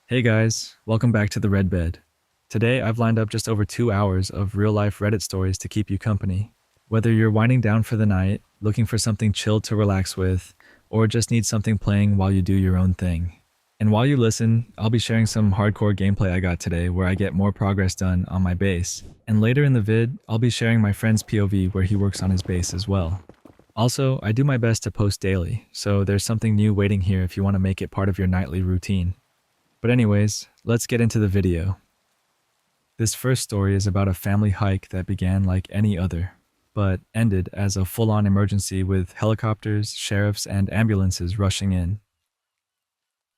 Hey guys, welcome back to the Red Bed. Today I've lined up just over 2 hours of real-life Reddit stories to keep you company. Whether you're winding down for the night, looking for something chill to relax with, or just need something playing while you do your own thing. And while you listen, I'll be sharing some hardcore gameplay I got today where I get more progress done on my base. And later in the vid, I'll be sharing my friend's POV where he works on his base as well. Also, I do my best to post daily, so there's something new waiting here if you want to make it part of your nightly routine. But anyways, let's get into the video. This first story is about a family hike that began like any other, but ended as a full-on emergency with helicopters, sheriffs, and ambulances rushing in.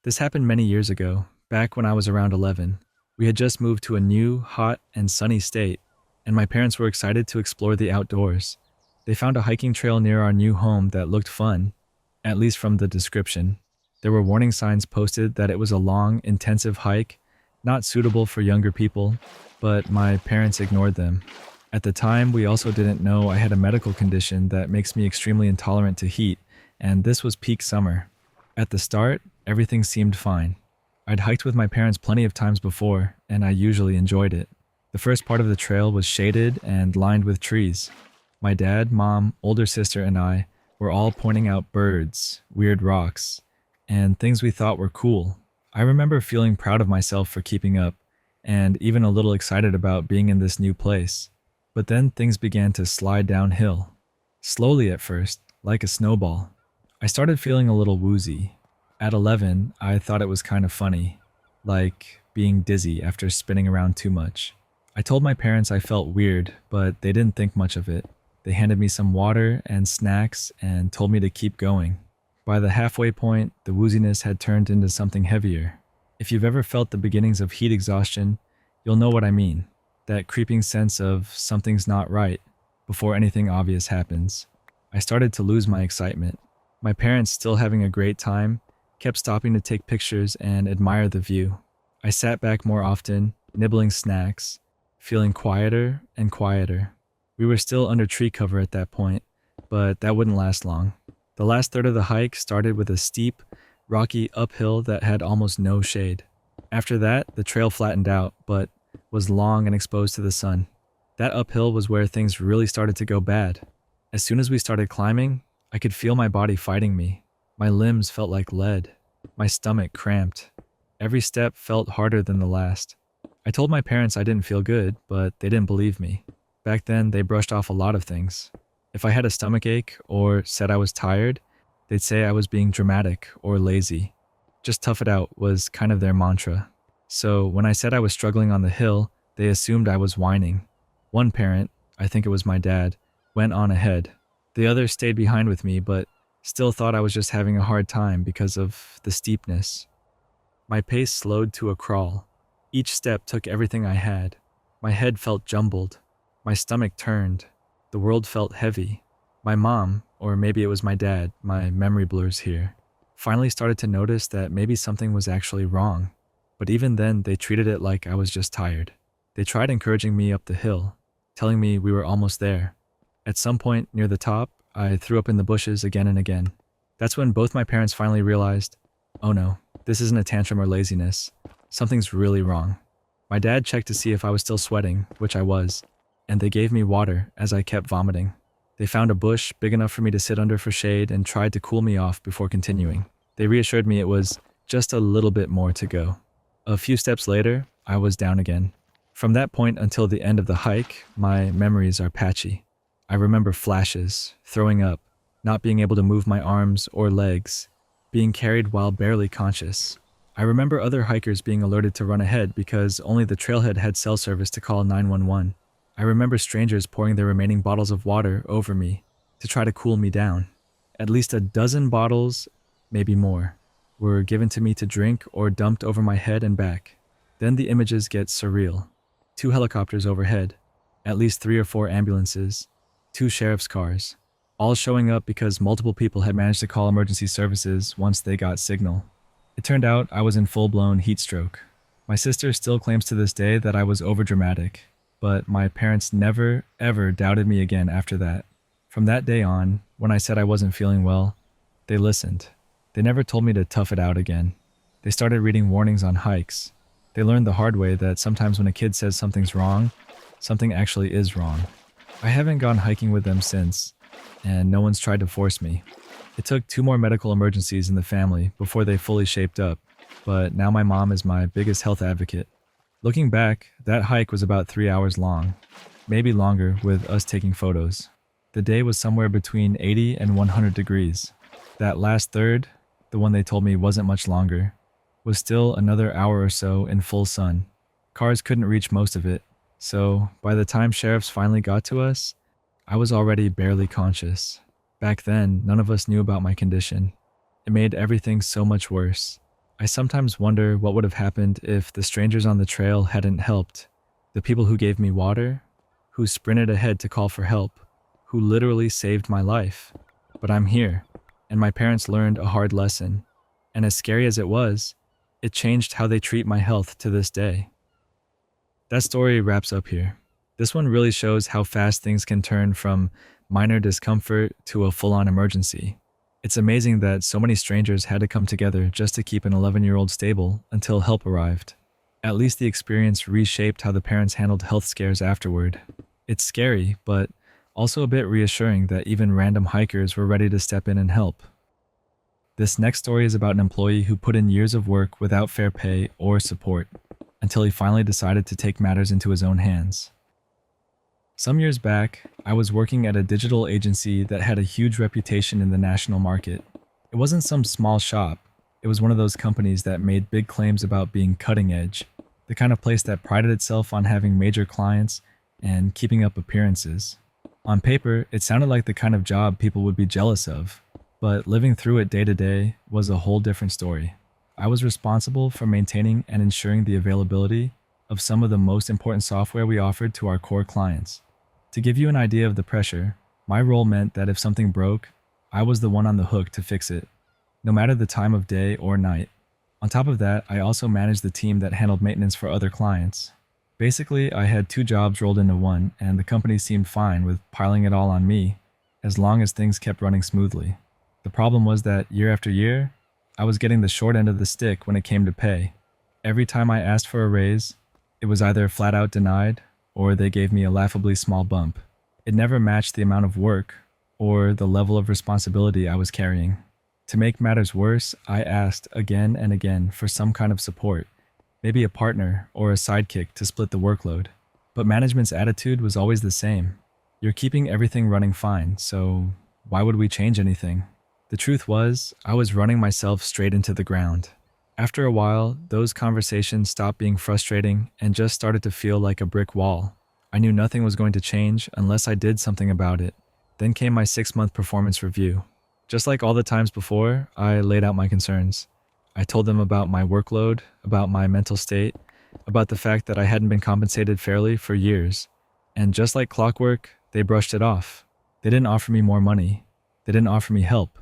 This happened many years ago, back when I was around 11. We had just moved to a new, hot, and sunny state, and my parents were excited to explore the outdoors. They found a hiking trail near our new home that looked fun, at least from the description. There were warning signs posted that it was a long, intensive hike, not suitable for younger people, but my parents ignored them. At the time, we also didn't know I had a medical condition that makes me extremely intolerant to heat, and this was peak summer. At the start, everything seemed fine. I'd hiked with my parents plenty of times before, and I usually enjoyed it. The first part of the trail was shaded and lined with trees. My dad, mom, older sister, and I were all pointing out birds, weird rocks, and things we thought were cool. I remember feeling proud of myself for keeping up, and even a little excited about being in this new place. But then things began to slide downhill. Slowly at first, like a snowball. I started feeling a little woozy. At 11, I thought it was kind of funny, like being dizzy after spinning around too much. I told my parents I felt weird, but they didn't think much of it. They handed me some water and snacks and told me to keep going. By the halfway point, the wooziness had turned into something heavier. If you've ever felt the beginnings of heat exhaustion, you'll know what I mean. That creeping sense of something's not right before anything obvious happens. I started to lose my excitement. My parents, still having a great time, kept stopping to take pictures and admire the view. I sat back more often, nibbling snacks, feeling quieter and quieter. We were still under tree cover at that point, but that wouldn't last long. The last third of the hike started with a steep, rocky uphill that had almost no shade. After that, the trail flattened out, but was long and exposed to the sun. That uphill was where things really started to go bad. As soon as we started climbing, I could feel my body fighting me. My limbs felt like lead. My stomach cramped. Every step felt harder than the last. I told my parents I didn't feel good, but they didn't believe me. Back then, they brushed off a lot of things. If I had a stomachache or said I was tired, they'd say I was being dramatic or lazy. Just tough it out was kind of their mantra. So when I said I was struggling on the hill, they assumed I was whining. One parent, I think it was my dad, went on ahead. The others stayed behind with me, but still thought I was just having a hard time because of the steepness. My pace slowed to a crawl. Each step took everything I had. My head felt jumbled. My stomach turned. The world felt heavy. My mom, or maybe it was my dad, my memory blurs here, finally started to notice that maybe something was actually wrong. But even then, they treated it like I was just tired. They tried encouraging me up the hill, telling me we were almost there. At some point near the top, I threw up in the bushes again and again. That's when both my parents finally realized, oh no, this isn't a tantrum or laziness. Something's really wrong. My dad checked to see if I was still sweating, which I was, and they gave me water as I kept vomiting. They found a bush big enough for me to sit under for shade and tried to cool me off before continuing. They reassured me it was just a little bit more to go. A few steps later, I was down again. From that point until the end of the hike, my memories are patchy. I remember flashes, throwing up, not being able to move my arms or legs, being carried while barely conscious. I remember other hikers being alerted to run ahead because only the trailhead had cell service to call 911. I remember strangers pouring their remaining bottles of water over me to try to cool me down. At least a dozen bottles, maybe more, were given to me to drink or dumped over my head and back. Then the images get surreal. 2 helicopters overhead, at least 3 or 4 ambulances, 2 sheriff's cars, all showing up because multiple people had managed to call emergency services once they got signal. It turned out I was in full-blown heat stroke. My sister still claims to this day that I was overdramatic, but my parents never, ever doubted me again after that. From that day on, when I said I wasn't feeling well, they listened. They never told me to tough it out again. They started reading warnings on hikes. They learned the hard way that sometimes when a kid says something's wrong, something actually is wrong. I haven't gone hiking with them since, and no one's tried to force me. It took 2 more medical emergencies in the family before they fully shaped up, but now my mom is my biggest health advocate. Looking back, that hike was about 3 hours long, maybe longer with us taking photos. The day was somewhere between 80 and 100 degrees. That last third, the one they told me wasn't much longer, was still another hour or so in full sun. Cars couldn't reach most of it, so by the time sheriffs finally got to us, I was already barely conscious. Back then, none of us knew about my condition. It made everything so much worse. I sometimes wonder what would have happened if the strangers on the trail hadn't helped. The people who gave me water, who sprinted ahead to call for help, who literally saved my life. But I'm here, and my parents learned a hard lesson. And as scary as it was, it changed how they treat my health to this day. That story wraps up here. This one really shows how fast things can turn from minor discomfort to a full-on emergency. It's amazing that so many strangers had to come together just to keep an 11-year-old stable until help arrived. At least the experience reshaped how the parents handled health scares afterward. It's scary, but also a bit reassuring that even random hikers were ready to step in and help. This next story is about an employee who put in years of work without fair pay or support, until he finally decided to take matters into his own hands. Some years back, I was working at a digital agency that had a huge reputation in the national market. It wasn't some small shop. It was one of those companies that made big claims about being cutting edge, the kind of place that prided itself on having major clients and keeping up appearances. On paper, it sounded like the kind of job people would be jealous of, but living through it day to day was a whole different story. I was responsible for maintaining and ensuring the availability of some of the most important software we offered to our core clients. To give you an idea of the pressure, my role meant that if something broke, I was the one on the hook to fix it, no matter the time of day or night. On top of that, I also managed the team that handled maintenance for other clients. Basically, I had 2 jobs rolled into one, and the company seemed fine with piling it all on me, as long as things kept running smoothly. The problem was that year after year, I was getting the short end of the stick when it came to pay. Every time I asked for a raise, it was either flat out denied, or they gave me a laughably small bump. It never matched the amount of work or the level of responsibility I was carrying. To make matters worse, I asked again and again for some kind of support, maybe a partner or a sidekick to split the workload. But management's attitude was always the same. You're keeping everything running fine, so why would we change anything? The truth was, I was running myself straight into the ground. After a while, those conversations stopped being frustrating and just started to feel like a brick wall. I knew nothing was going to change unless I did something about it. Then came my 6-month performance review. Just like all the times before, I laid out my concerns. I told them about my workload, about my mental state, about the fact that I hadn't been compensated fairly for years. And just like clockwork, they brushed it off. They didn't offer me more money. They didn't offer me help.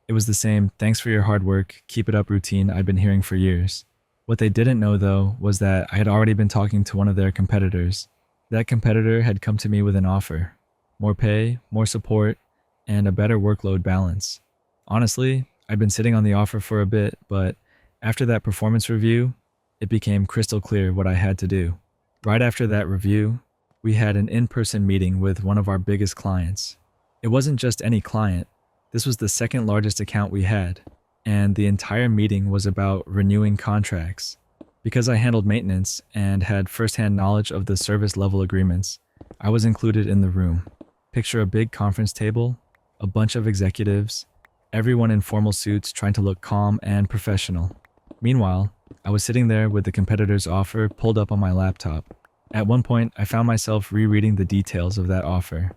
It was the same "thanks for your hard work, keep it up" routine I'd been hearing for years. What they didn't know, though, was that I had already been talking to one of their competitors. That competitor had come to me with an offer. More pay, more support, and a better workload balance. Honestly, I'd been sitting on the offer for a bit, but after that performance review, it became crystal clear what I had to do. Right after that review, we had an in-person meeting with one of our biggest clients. It wasn't just any client. This was the 2nd largest account we had, and the entire meeting was about renewing contracts. Because I handled maintenance and had first-hand knowledge of the service level agreements, I was included in the room. Picture a big conference table, a bunch of executives, everyone in formal suits trying to look calm and professional. Meanwhile, I was sitting there with the competitor's offer pulled up on my laptop. At one point, I found myself rereading the details of that offer.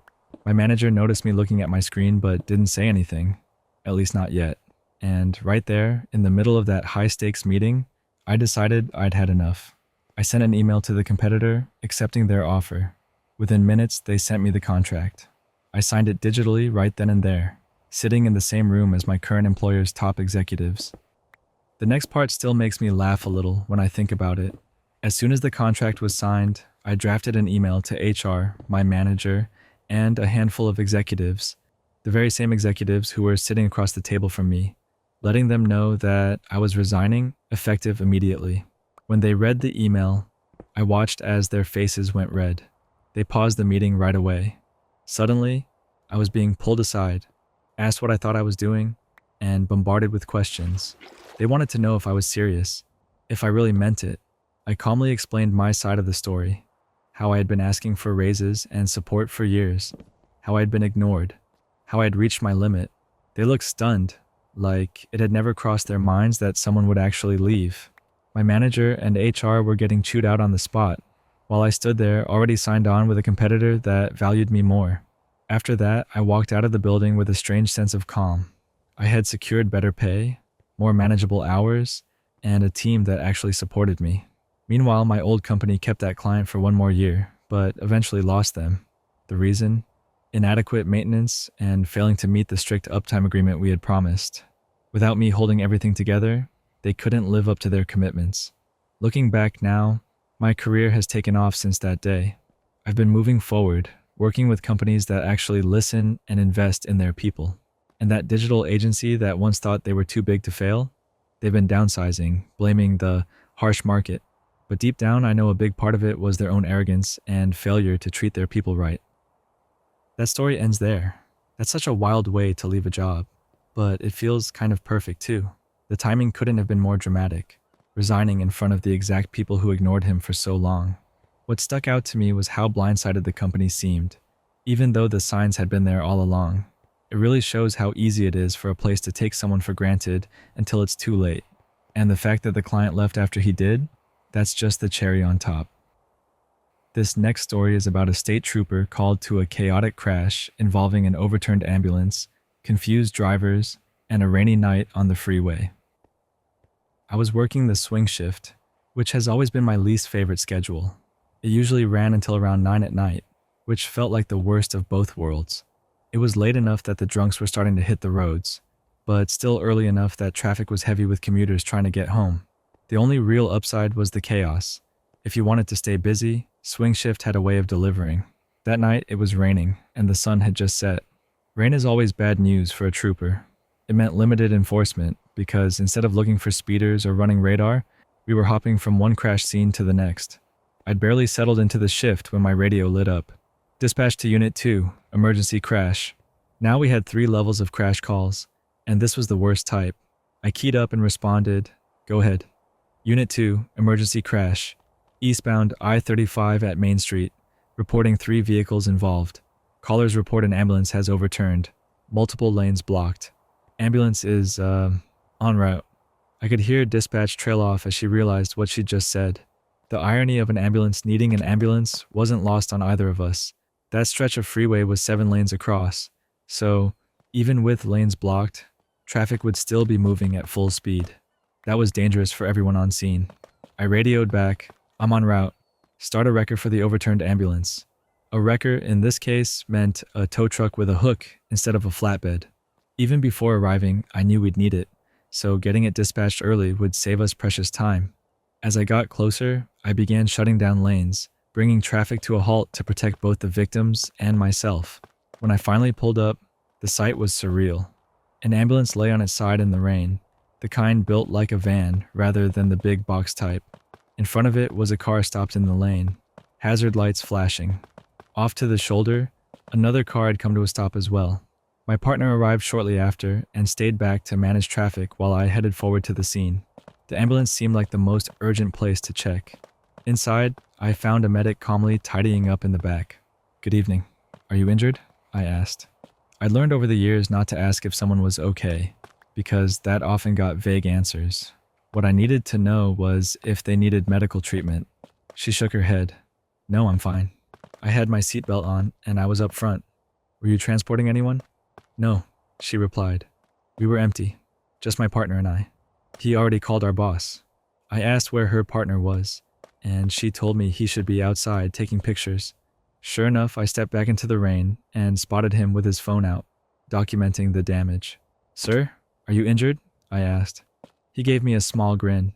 My manager noticed me looking at my screen but didn't say anything, at least not yet. And right there, in the middle of that high-stakes meeting, I decided I'd had enough. I sent an email to the competitor, accepting their offer. Within minutes, they sent me the contract. I signed it digitally right then and there, sitting in the same room as my current employer's top executives. The next part still makes me laugh a little when I think about it. As soon as the contract was signed, I drafted an email to HR, my manager, and a handful of executives, the very same executives who were sitting across the table from me, letting them know that I was resigning effective immediately. When they read the email, I watched as their faces went red. They paused the meeting right away. Suddenly, I was being pulled aside, asked what I thought I was doing, and bombarded with questions. They wanted to know if I was serious, if I really meant it. I calmly explained my side of the story, how I had been asking for raises and support for years, how I had been ignored, how I had reached my limit. They looked stunned, like it had never crossed their minds that someone would actually leave. My manager and HR were getting chewed out on the spot, while I stood there already signed on with a competitor that valued me more. After that, I walked out of the building with a strange sense of calm. I had secured better pay, more manageable hours, and a team that actually supported me. Meanwhile, my old company kept that client for one more year, but eventually lost them. The reason? Inadequate maintenance and failing to meet the strict uptime agreement we had promised. Without me holding everything together, they couldn't live up to their commitments. Looking back now, my career has taken off since that day. I've been moving forward, working with companies that actually listen and invest in their people. And that digital agency that once thought they were too big to fail, they've been downsizing, blaming the harsh market. But deep down, I know a big part of it was their own arrogance and failure to treat their people right. That story ends there. That's such a wild way to leave a job, but it feels kind of perfect too. The timing couldn't have been more dramatic, resigning in front of the exact people who ignored him for so long. What stuck out to me was how blindsided the company seemed, even though the signs had been there all along. It really shows how easy it is for a place to take someone for granted until it's too late. And the fact that the client left after he did, that's just the cherry on top. This next story is about a state trooper called to a chaotic crash involving an overturned ambulance, confused drivers, and a rainy night on the freeway. I was working the swing shift, which has always been my least favorite schedule. It usually ran until around 9 at night, which felt like the worst of both worlds. It was late enough that the drunks were starting to hit the roads, but still early enough that traffic was heavy with commuters trying to get home. The only real upside was the chaos. If you wanted to stay busy, swing shift had a way of delivering. That night, it was raining, and the sun had just set. Rain is always bad news for a trooper. It meant limited enforcement, because instead of looking for speeders or running radar, we were hopping from one crash scene to the next. I'd barely settled into the shift when my radio lit up. Dispatch to Unit 2, emergency crash. Now we had 3 levels of crash calls, and this was the worst type. I keyed up and responded, "Go ahead." Unit 2, emergency crash. Eastbound I-35 at Main Street, reporting 3 vehicles involved. Callers report an ambulance has overturned. Multiple lanes blocked. Ambulance is, en route. I could hear dispatch trail off as she realized what she'd just said. The irony of an ambulance needing an ambulance wasn't lost on either of us. That stretch of freeway was 7 lanes across, so even with lanes blocked, traffic would still be moving at full speed. That was dangerous for everyone on scene. I radioed back, "I'm en route. Start a wrecker for the overturned ambulance." A wrecker in this case meant a tow truck with a hook instead of a flatbed. Even before arriving, I knew we'd need it, so getting it dispatched early would save us precious time. As I got closer, I began shutting down lanes, bringing traffic to a halt to protect both the victims and myself. When I finally pulled up, the sight was surreal. An ambulance lay on its side in the rain, the kind built like a van rather than the big box type. In front of it was a car stopped in the lane, hazard lights flashing. Off to the shoulder, another car had come to a stop as well. My partner arrived shortly after and stayed back to manage traffic while I headed forward to the scene. The ambulance seemed like the most urgent place to check. Inside, I found a medic calmly tidying up in the back. "Good evening. Are you injured?" I asked. I'd learned over the years not to ask if someone was okay, because that often got vague answers. What I needed to know was if they needed medical treatment. She shook her head. "No, I'm fine. I had my seatbelt on and I was up front. Were you transporting anyone?" "No," she replied. "We were empty. Just my partner and I. He already called our boss." I asked where her partner was, and she told me he should be outside taking pictures. Sure enough, I stepped back into the rain and spotted him with his phone out, documenting the damage. "Sir, are you injured?" I asked. He gave me a small grin.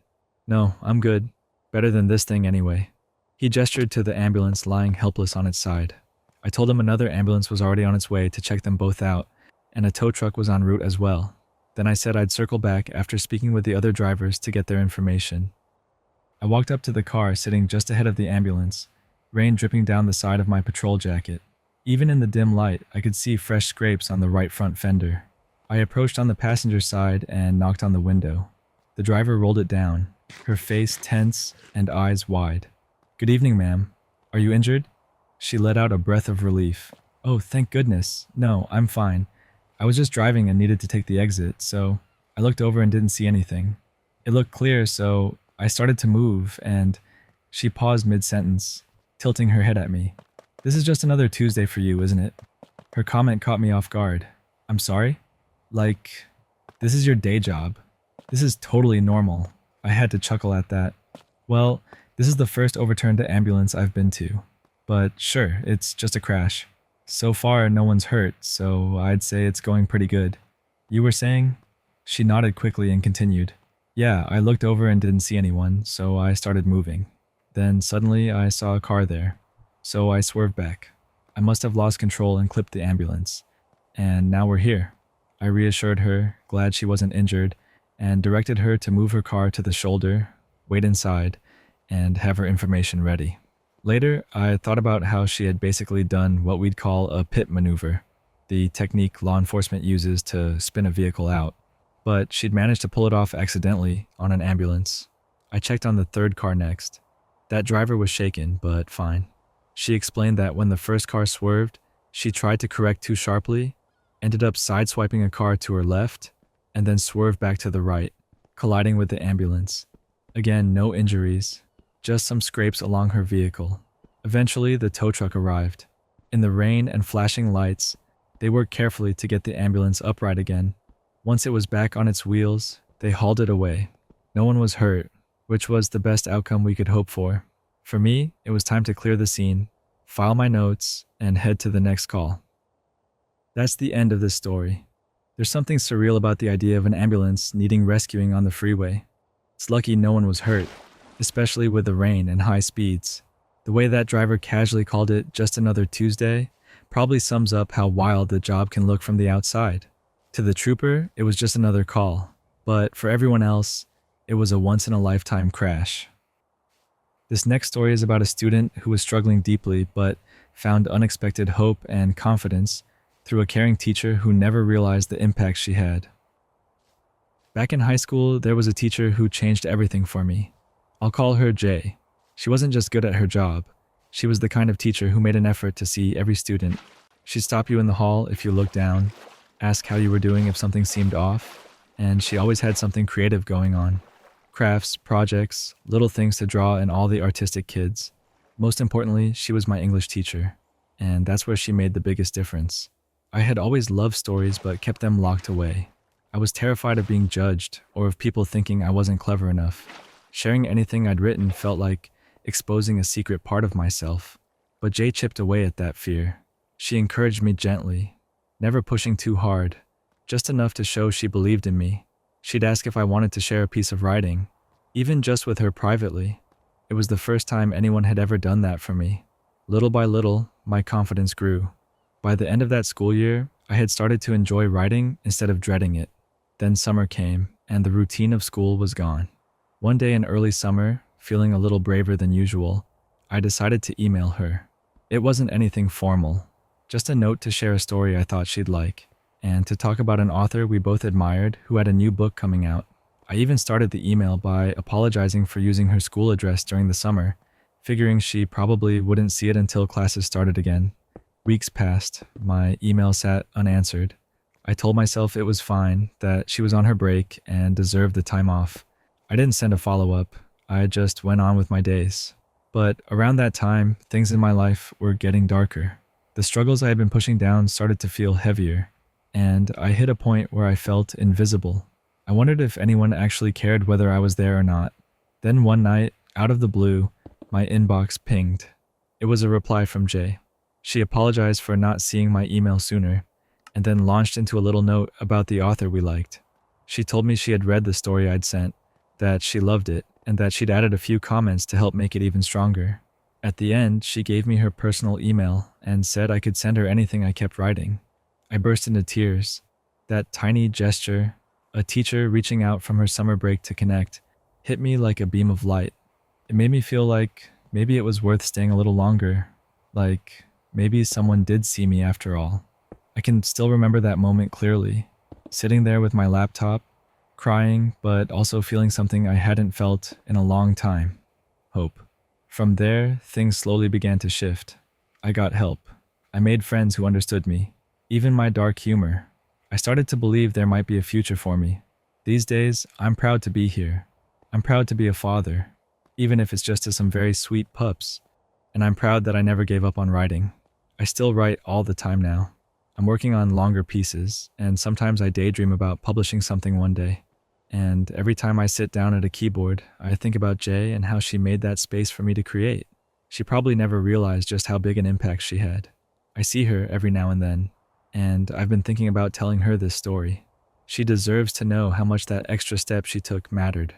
"No, I'm good. Better than this thing anyway." He gestured to the ambulance lying helpless on its side. I told him another ambulance was already on its way to check them both out, and a tow truck was en route as well. Then I said I'd circle back after speaking with the other drivers to get their information. I walked up to the car sitting just ahead of the ambulance, rain dripping down the side of my patrol jacket. Even in the dim light, I could see fresh scrapes on the right front fender. I approached on the passenger side and knocked on the window. The driver rolled it down, her face tense and eyes wide. "Good evening, ma'am. Are you injured?" She let out a breath of relief. "Oh, thank goodness. No, I'm fine. I was just driving and needed to take the exit, so I looked over and didn't see anything. It looked clear, so I started to move, and..." She paused mid-sentence, tilting her head at me. "This is just another Tuesday for you, isn't it?" Her comment caught me off guard. "I'm sorry? Like, this is your day job. This is totally normal." I had to chuckle at that. "Well, this is the first overturned ambulance I've been to. But sure, it's just a crash. So far, no one's hurt, so I'd say it's going pretty good. You were saying?" She nodded quickly and continued. "Yeah, I looked over and didn't see anyone, so I started moving. Then suddenly I saw a car there, so I swerved back. I must have lost control and clipped the ambulance. And now we're here." I reassured her, glad she wasn't injured, and directed her to move her car to the shoulder, wait inside, and have her information ready. Later, I thought about how she had basically done what we'd call a pit maneuver, the technique law enforcement uses to spin a vehicle out, but she'd managed to pull it off accidentally on an ambulance. I checked on the third car next. That driver was shaken, but fine. She explained that when the first car swerved, she tried to correct too sharply, ended up sideswiping a car to her left, and then swerved back to the right, colliding with the ambulance. Again, no injuries, just some scrapes along her vehicle. Eventually, the tow truck arrived. In the rain and flashing lights, they worked carefully to get the ambulance upright again. Once it was back on its wheels, they hauled it away. No one was hurt, which was the best outcome we could hope for. For me, it was time to clear the scene, file my notes, and head to the next call. That's the end of this story. There's something surreal about the idea of an ambulance needing rescuing on the freeway. It's lucky no one was hurt, especially with the rain and high speeds. The way that driver casually called it just another Tuesday probably sums up how wild the job can look from the outside. To the trooper, it was just another call, but for everyone else, it was a once-in-a-lifetime crash. This next story is about a student who was struggling deeply but found unexpected hope and confidence through a caring teacher who never realized the impact she had. Back in high school, there was a teacher who changed everything for me. I'll call her Jay. She wasn't just good at her job. She was the kind of teacher who made an effort to see every student. She'd stop you in the hall if you looked down, ask how you were doing if something seemed off, and she always had something creative going on. Crafts, projects, little things to draw in all the artistic kids. Most importantly, she was my English teacher, and that's where she made the biggest difference. I had always loved stories but kept them locked away. I was terrified of being judged or of people thinking I wasn't clever enough. Sharing anything I'd written felt like exposing a secret part of myself. But Jay chipped away at that fear. She encouraged me gently, never pushing too hard, just enough to show she believed in me. She'd ask if I wanted to share a piece of writing, even just with her privately. It was the first time anyone had ever done that for me. Little by little, my confidence grew. By the end of that school year, I had started to enjoy writing instead of dreading it. Then summer came, and the routine of school was gone. One day in early summer, feeling a little braver than usual, I decided to email her. It wasn't anything formal, just a note to share a story I thought she'd like, and to talk about an author we both admired who had a new book coming out. I even started the email by apologizing for using her school address during the summer, figuring she probably wouldn't see it until classes started again. Weeks passed, my email sat unanswered. I told myself it was fine, that she was on her break and deserved the time off. I didn't send a follow-up, I just went on with my days. But around that time, things in my life were getting darker. The struggles I had been pushing down started to feel heavier, and I hit a point where I felt invisible. I wondered if anyone actually cared whether I was there or not. Then one night, out of the blue, my inbox pinged. It was a reply from Jay. She apologized for not seeing my email sooner, and then launched into a little note about the author we liked. She told me she had read the story I'd sent, that she loved it, and that she'd added a few comments to help make it even stronger. At the end, she gave me her personal email and said I could send her anything I kept writing. I burst into tears. That tiny gesture, A teacher reaching out from her summer break to connect hit me like a beam of light. It made me feel like maybe it was worth staying a little longer, like maybe someone did see me after all. I can still remember that moment clearly, sitting there with my laptop, crying, but also feeling something I hadn't felt in a long time: hope. From there, things slowly began to shift. I got help. I made friends who understood me, even my dark humor. I started to believe there might be a future for me. These days, I'm proud to be here. I'm proud to be a father, even if it's just to some very sweet pups. And I'm proud that I never gave up on writing. I still write all the time now. I'm working on longer pieces, and sometimes I daydream about publishing something one day. And every time I sit down at a keyboard, I think about Jay and how she made that space for me to create. She probably never realized just how big an impact she had. I see her every now and then, and I've been thinking about telling her this story. She deserves to know how much that extra step she took mattered.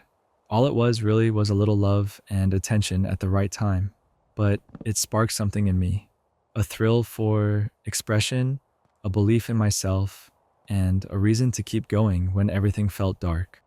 All it was really was a little love and attention at the right time, but it sparked something in me. A thrill for expression, a belief in myself, and a reason to keep going when everything felt dark.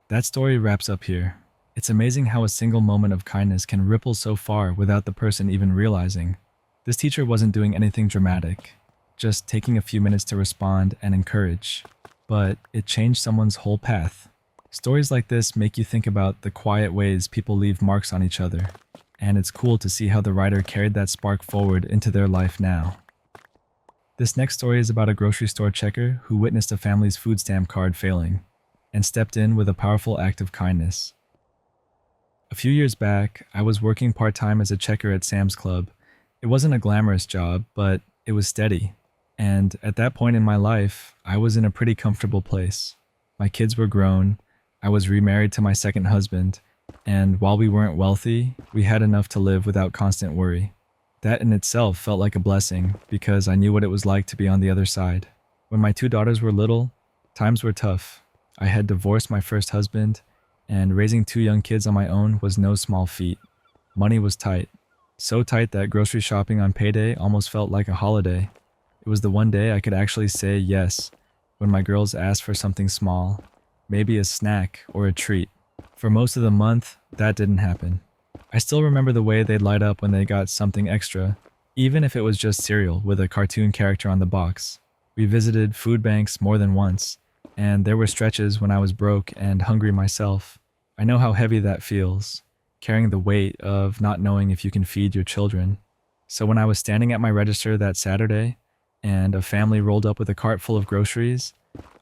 That story wraps up here. It's amazing how a single moment of kindness can ripple so far without the person even realizing. This teacher wasn't doing anything dramatic, just taking a few minutes to respond and encourage. But it changed someone's whole path. Stories like this make you think about the quiet ways people leave marks on each other, and it's cool to see how the writer carried that spark forward into their life now. This next story is about a grocery store checker who witnessed a family's food stamp card failing and stepped in with a powerful act of kindness. A few years back, I was working part-time as a checker at Sam's Club. It wasn't a glamorous job, but it was steady. And at that point in my life, I was in a pretty comfortable place. My kids were grown, I was remarried to my second husband, and while we weren't wealthy, we had enough to live without constant worry. That in itself felt like a blessing because I knew what it was like to be on the other side. When my two daughters were little, times were tough. I had divorced my first husband, and raising two young kids on my own was no small feat. Money was tight. So tight that grocery shopping on payday almost felt like a holiday. It was the one day I could actually say yes when my girls asked for something small, maybe a snack or a treat. For most of the month, that didn't happen. I still remember the way they'd light up when they got something extra, even if it was just cereal with a cartoon character on the box. We visited food banks more than once, and there were stretches when I was broke and hungry myself. I know how heavy that feels, carrying the weight of not knowing if you can feed your children. So when I was standing at my register that Saturday, and a family rolled up with a cart full of groceries,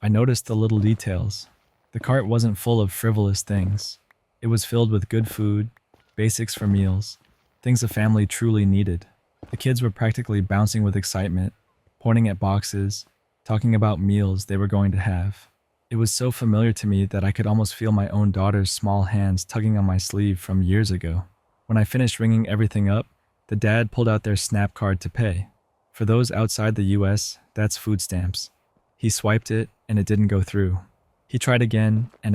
I noticed the little details. The cart wasn't full of frivolous things. It was filled with good food, basics for meals, things a family truly needed. The kids were practically bouncing with excitement, pointing at boxes, talking about meals they were going to have. It was so familiar to me that I could almost feel my own daughter's small hands tugging on my sleeve from years ago. When I finished ringing everything up, the dad pulled out their SNAP card to pay. For those outside the US, that's food stamps. He swiped it and it didn't go through. He tried again, and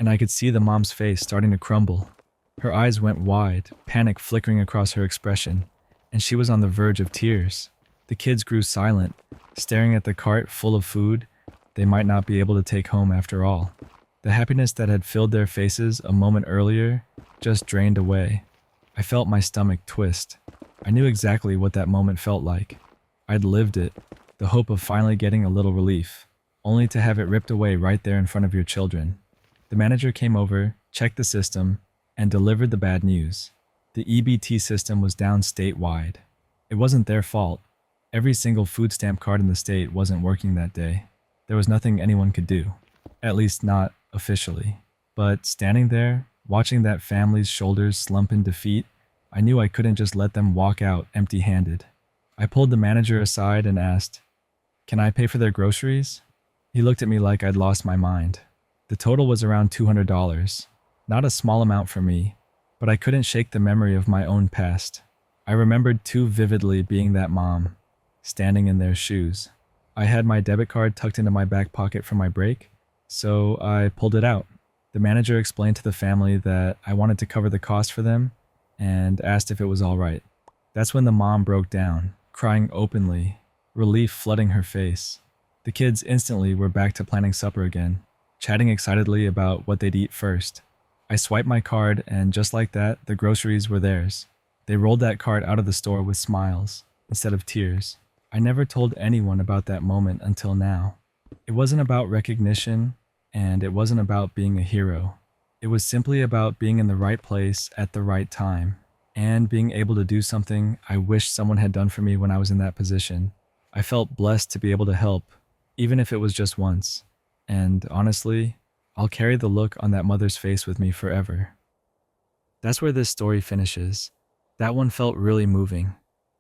I could see the mom's face starting to crumble. Her eyes went wide, panic flickering across her expression, and she was on the verge of tears. The kids grew silent, staring at the cart full of food they might not be able to take home after all. The happiness that had filled their faces a moment earlier just drained away. I felt my stomach twist. I knew exactly what that moment felt like. I'd lived it, the hope of finally getting a little relief, only to have it ripped away right there in front of your children. The manager came over, checked the system, and delivered the bad news. The EBT system was down statewide. It wasn't their fault. Every single food stamp card in the state wasn't working that day. There was nothing anyone could do, at least not officially. But standing there, watching that family's shoulders slump in defeat, I knew I couldn't just let them walk out empty-handed. I pulled the manager aside and asked, "Can I pay for their groceries?" He looked at me like I'd lost my mind. The total was around $200, not a small amount for me, but I couldn't shake the memory of my own past. I remembered too vividly being that mom, standing in their shoes. I had my debit card tucked into my back pocket for my break, so I pulled it out. The manager explained to the family that I wanted to cover the cost for them and asked if it was all right. That's when the mom broke down, crying openly, relief flooding her face. The kids instantly were back to planning supper again, chatting excitedly about what they'd eat first. I swiped my card, and just like that, the groceries were theirs. They rolled that cart out of the store with smiles instead of tears. I never told anyone about that moment until now. It wasn't about recognition, and it wasn't about being a hero. It was simply about being in the right place at the right time, and being able to do something I wish someone had done for me when I was in that position. I felt blessed to be able to help, even if it was just once. And honestly, I'll carry the look on that mother's face with me forever. That's where this story finishes. That one felt really moving,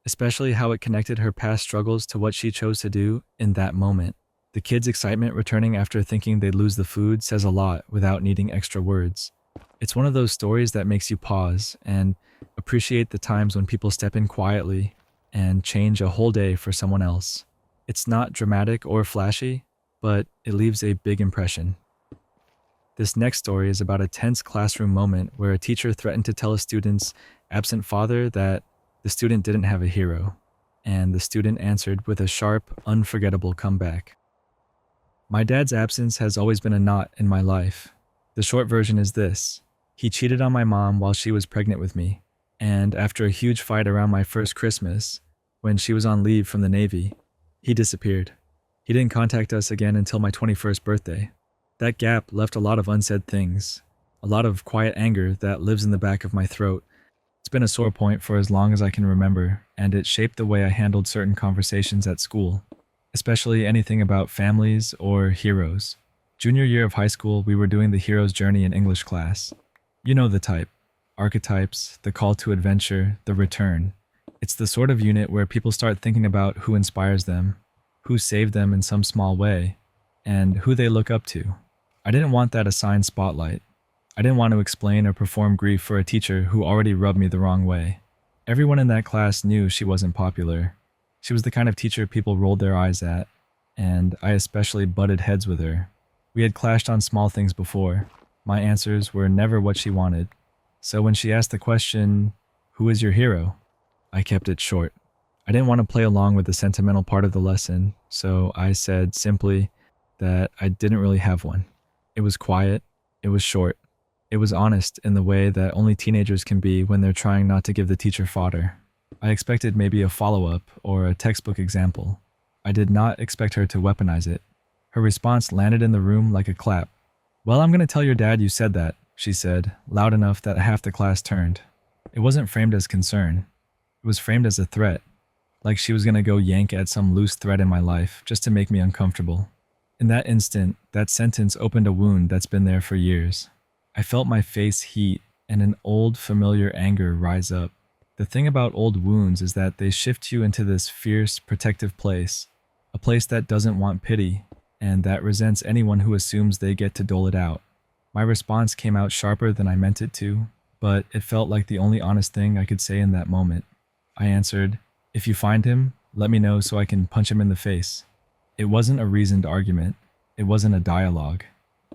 especially how it connected her past struggles to what she chose to do in that moment. The kids' excitement returning after thinking they'd lose the food says a lot without needing extra words. It's one of those stories that makes you pause and appreciate the times when people step in quietly and change a whole day for someone else. It's not dramatic or flashy, but it leaves a big impression. This next story is about a tense classroom moment where a teacher threatened to tell a student's absent father that the student didn't have a hero, and the student answered with a sharp, unforgettable comeback. My dad's absence has always been a knot in my life. The short version is this: he cheated on my mom while she was pregnant with me, and after a huge fight around my first Christmas, when she was on leave from the Navy, he disappeared. He didn't contact us again until my 21st birthday. That gap left a lot of unsaid things, a lot of quiet anger that lives in the back of my throat. It's been a sore point for as long as I can remember, and it shaped the way I handled certain conversations at school, especially anything about families or heroes. Junior year of high school, we were doing the hero's journey in English class. You know the type. Archetypes, the call to adventure, the return. It's the sort of unit where people start thinking about who inspires them, who saved them in some small way, and who they look up to. I didn't want that assigned spotlight. I didn't want to explain or perform grief for a teacher who already rubbed me the wrong way. Everyone in that class knew she wasn't popular. She was the kind of teacher people rolled their eyes at, and I especially butted heads with her. We had clashed on small things before. My answers were never what she wanted. So when she asked the question, "Who is your hero?" I kept it short. I didn't want to play along with the sentimental part of the lesson, so I said simply that I didn't really have one. It was quiet, it was short, it was honest in the way that only teenagers can be when they're trying not to give the teacher fodder. I expected maybe a follow-up or a textbook example. I did not expect her to weaponize it. Her response landed in the room like a clap. "Well, I'm going to tell your dad you said that," she said, loud enough that half the class turned. It wasn't framed as concern. It was framed as a threat, like she was going to go yank at some loose thread in my life just to make me uncomfortable. In that instant, that sentence opened a wound that's been there for years. I felt my face heat and an old, familiar anger rise up. The thing about old wounds is that they shift you into this fierce, protective place, a place that doesn't want pity, and that resents anyone who assumes they get to dole it out. My response came out sharper than I meant it to, but it felt like the only honest thing I could say in that moment. I answered, "If you find him, let me know so I can punch him in the face." It wasn't a reasoned argument. It wasn't a dialogue.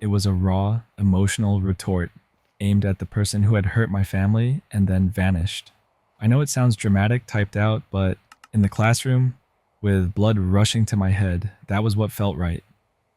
It was a raw, emotional retort aimed at the person who had hurt my family and then vanished. I know it sounds dramatic typed out, but in the classroom, with blood rushing to my head, that was what felt right.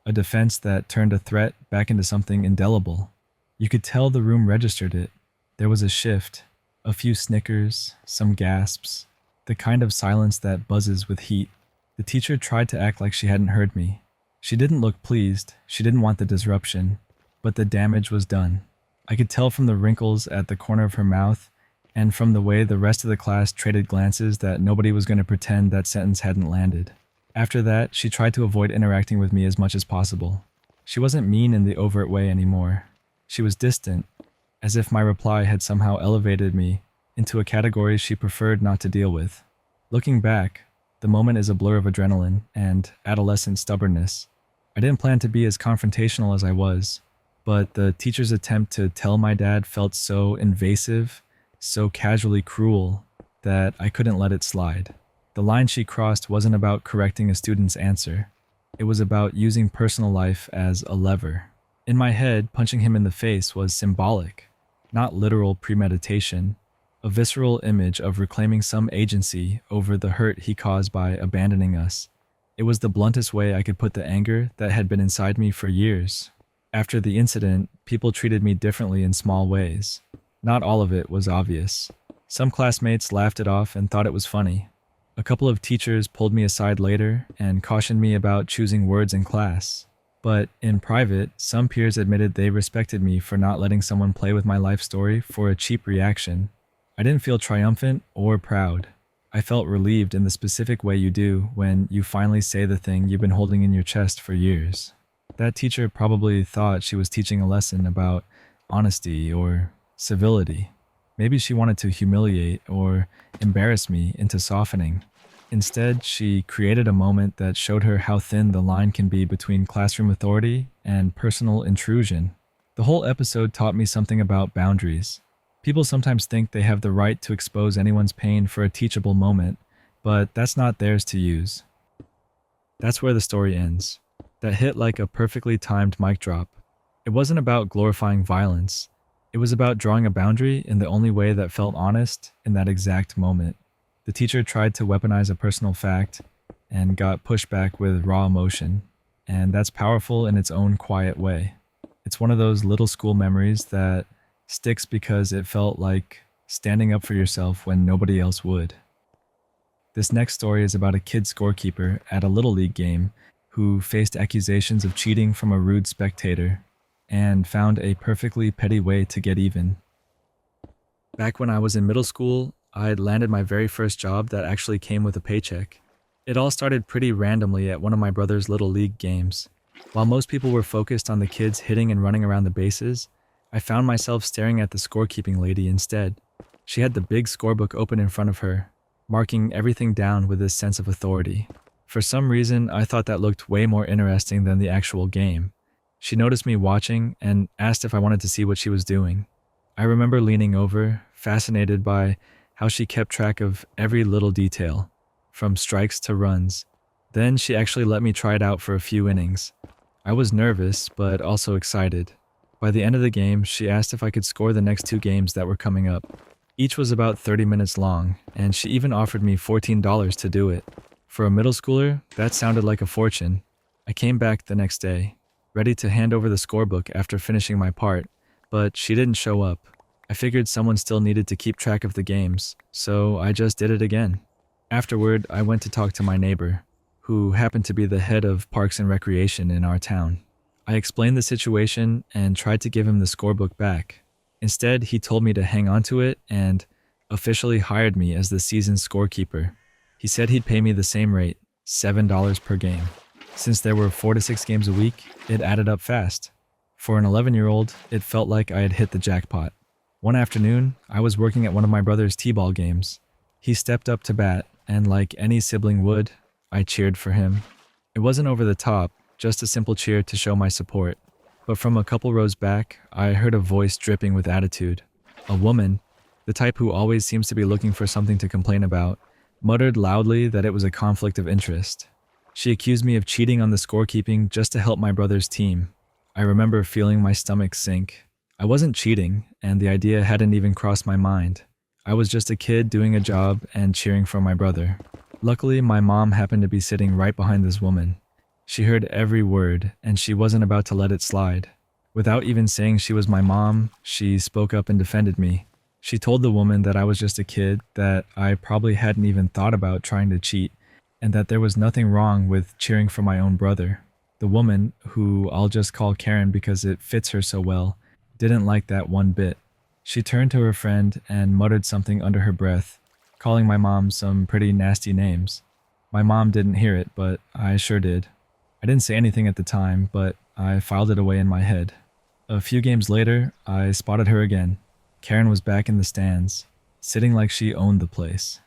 A defense that turned a threat back into something indelible. You could tell the room registered it. There was a shift, a few snickers, some gasps, the kind of silence that buzzes with heat. The teacher tried to act like she hadn't heard me. She didn't look pleased, she didn't want the disruption, but the damage was done. I could tell from the wrinkles at the corner of her mouth and from the way the rest of the class traded glances that nobody was going to pretend that sentence hadn't landed. After that, she tried to avoid interacting with me as much as possible. She wasn't mean in the overt way anymore. She was distant, as if my reply had somehow elevated me into a category she preferred not to deal with. Looking back, the moment is a blur of adrenaline and adolescent stubbornness. I didn't plan to be as confrontational as I was, but the teacher's attempt to tell my dad felt so invasive, so casually cruel, that I couldn't let it slide. The line she crossed wasn't about correcting a student's answer. It was about using personal life as a lever. In my head, punching him in the face was symbolic, not literal premeditation, a visceral image of reclaiming some agency over the hurt he caused by abandoning us. It was the bluntest way I could put the anger that had been inside me for years. After the incident, people treated me differently in small ways. Not all of it was obvious. Some classmates laughed it off and thought it was funny. A couple of teachers pulled me aside later and cautioned me about choosing words in class. But in private, some peers admitted they respected me for not letting someone play with my life story for a cheap reaction. I didn't feel triumphant or proud. I felt relieved in the specific way you do when you finally say the thing you've been holding in your chest for years. That teacher probably thought she was teaching a lesson about honesty or civility. Maybe she wanted to humiliate or embarrass me into softening. Instead, she created a moment that showed her how thin the line can be between classroom authority and personal intrusion. The whole episode taught me something about boundaries. People sometimes think they have the right to expose anyone's pain for a teachable moment, but that's not theirs to use. That's where the story ends. That hit like a perfectly timed mic drop. It wasn't about glorifying violence. It was about drawing a boundary in the only way that felt honest in that exact moment. The teacher tried to weaponize a personal fact and got pushed back with raw emotion, and that's powerful in its own quiet way. It's one of those little school memories that sticks because it felt like standing up for yourself when nobody else would. This next story is about a kid scorekeeper at a Little League game who faced accusations of cheating from a rude spectator and found a perfectly petty way to get even. Back when I was in middle school, I'd landed my very first job that actually came with a paycheck. It all started pretty randomly at one of my brother's Little League games. While most people were focused on the kids hitting and running around the bases, I found myself staring at the scorekeeping lady instead. She had the big scorebook open in front of her, marking everything down with this sense of authority. For some reason, I thought that looked way more interesting than the actual game. She noticed me watching and asked if I wanted to see what she was doing. I remember leaning over, fascinated by how she kept track of every little detail, from strikes to runs. Then she actually let me try it out for a few innings. I was nervous, but also excited. By the end of the game, she asked if I could score the next 2 games that were coming up. Each was about 30 minutes long, and she even offered me $14 to do it. For a middle schooler, that sounded like a fortune. I came back the next day, ready to hand over the scorebook after finishing my part, but she didn't show up. I figured someone still needed to keep track of the games, so I just did it again. Afterward, I went to talk to my neighbor, who happened to be the head of Parks and Recreation in our town. I explained the situation and tried to give him the scorebook back. Instead, he told me to hang on to it and officially hired me as the season's scorekeeper. He said he'd pay me the same rate, $7 per game. Since there were 4 to 6 games a week, it added up fast. For an 11-year-old, it felt like I had hit the jackpot. One afternoon, I was working at one of my brother's t-ball games. He stepped up to bat, and like any sibling would, I cheered for him. It wasn't over the top, just a simple cheer to show my support. But from a couple rows back, I heard a voice dripping with attitude. A woman, the type who always seems to be looking for something to complain about, muttered loudly that it was a conflict of interest. She accused me of cheating on the scorekeeping just to help my brother's team. I remember feeling my stomach sink. I wasn't cheating, and the idea hadn't even crossed my mind. I was just a kid doing a job and cheering for my brother. Luckily, my mom happened to be sitting right behind this woman. She heard every word, and she wasn't about to let it slide. Without even saying she was my mom, she spoke up and defended me. She told the woman that I was just a kid, that I probably hadn't even thought about trying to cheat, and that there was nothing wrong with cheering for my own brother. The woman, who I'll just call Karen because it fits her so well, didn't like that one bit. She turned to her friend and muttered something under her breath, calling my mom some pretty nasty names. My mom didn't hear it, but I sure did. I didn't say anything at the time, but I filed it away in my head. A few games later, I spotted her again. Karen was back in the stands, sitting like she owned the place.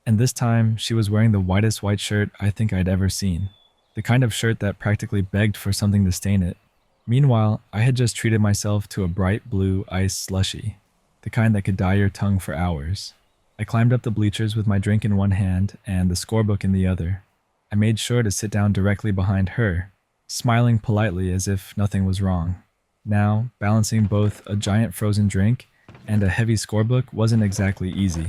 And this time, she was wearing the whitest white shirt I think I'd ever seen. The kind of shirt that practically begged for something to stain it. Meanwhile, I had just treated myself to a bright blue ice slushie, the kind that could dye your tongue for hours. I climbed up the bleachers with my drink in one hand and the scorebook in the other. I made sure to sit down directly behind her, smiling politely as if nothing was wrong. Now, balancing both a giant frozen drink and a heavy scorebook wasn't exactly easy.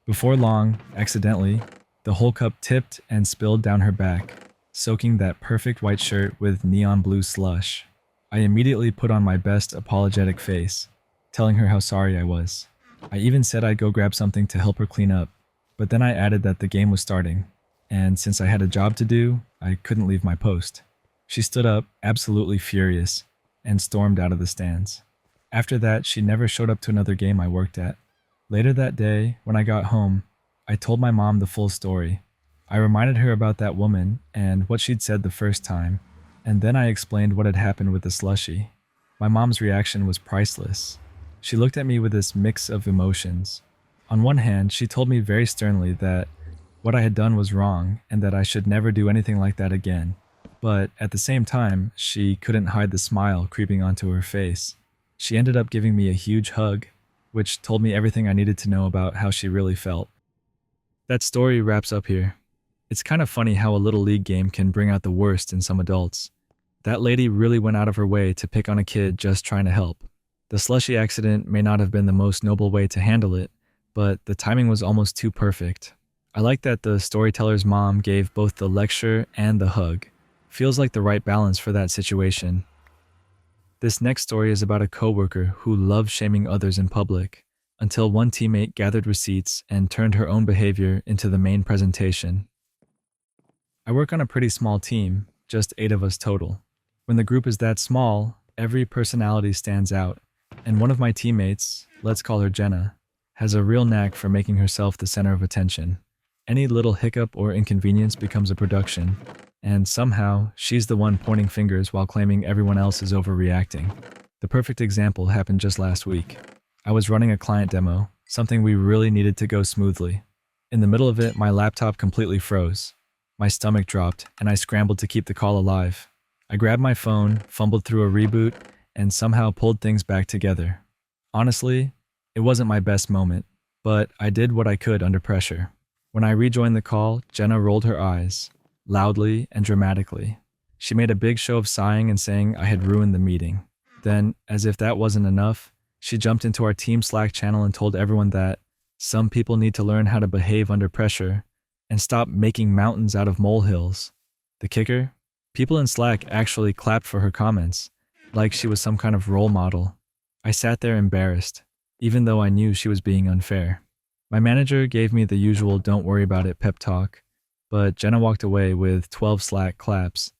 Before long, accidentally, the whole cup tipped and spilled down her back, soaking that perfect white shirt with neon blue slush. I immediately put on my best apologetic face, telling her how sorry I was. I even said I'd go grab something to help her clean up, but then I added that the game was starting, and since I had a job to do, I couldn't leave my post. She stood up, absolutely furious, and stormed out of the stands. After that, she never showed up to another game I worked at. Later that day, when I got home, I told my mom the full story. I reminded her about that woman and what she'd said the first time, and then I explained what had happened with the slushie. My mom's reaction was priceless. She looked at me with this mix of emotions. On one hand, she told me very sternly that what I had done was wrong and that I should never do anything like that again. But at the same time, she couldn't hide the smile creeping onto her face. She ended up giving me a huge hug, which told me everything I needed to know about how she really felt. That story wraps up here. It's kind of funny how a little league game can bring out the worst in some adults. That lady really went out of her way to pick on a kid just trying to help. The slushie accident may not have been the most noble way to handle it, but the timing was almost too perfect. I like that the storyteller's mom gave both the lecture and the hug. Feels like the right balance for that situation. This next story is about a coworker who loved shaming others in public, until one teammate gathered receipts and turned her own behavior into the main presentation. I work on a pretty small team, just 8 of us total. When the group is that small, every personality stands out, and one of my teammates, let's call her Jenna, has a real knack for making herself the center of attention. Any little hiccup or inconvenience becomes a production, and somehow she's the one pointing fingers while claiming everyone else is overreacting. The perfect example happened just last week. I was running a client demo, something we really needed to go smoothly. In the middle of it, my laptop completely froze. My stomach dropped, and I scrambled to keep the call alive. I grabbed my phone, fumbled through a reboot, and somehow pulled things back together. Honestly, it wasn't my best moment, but I did what I could under pressure. When I rejoined the call, Jenna rolled her eyes, loudly and dramatically. She made a big show of sighing and saying I had ruined the meeting. Then, as if that wasn't enough, she jumped into our team Slack channel and told everyone that some people need to learn how to behave under pressure and stop making mountains out of molehills. The kicker? People in Slack actually clapped for her comments, like she was some kind of role model. I sat there embarrassed, even though I knew she was being unfair. My manager gave me the usual don't worry about it pep talk, but Jenna walked away with 12 Slack claps,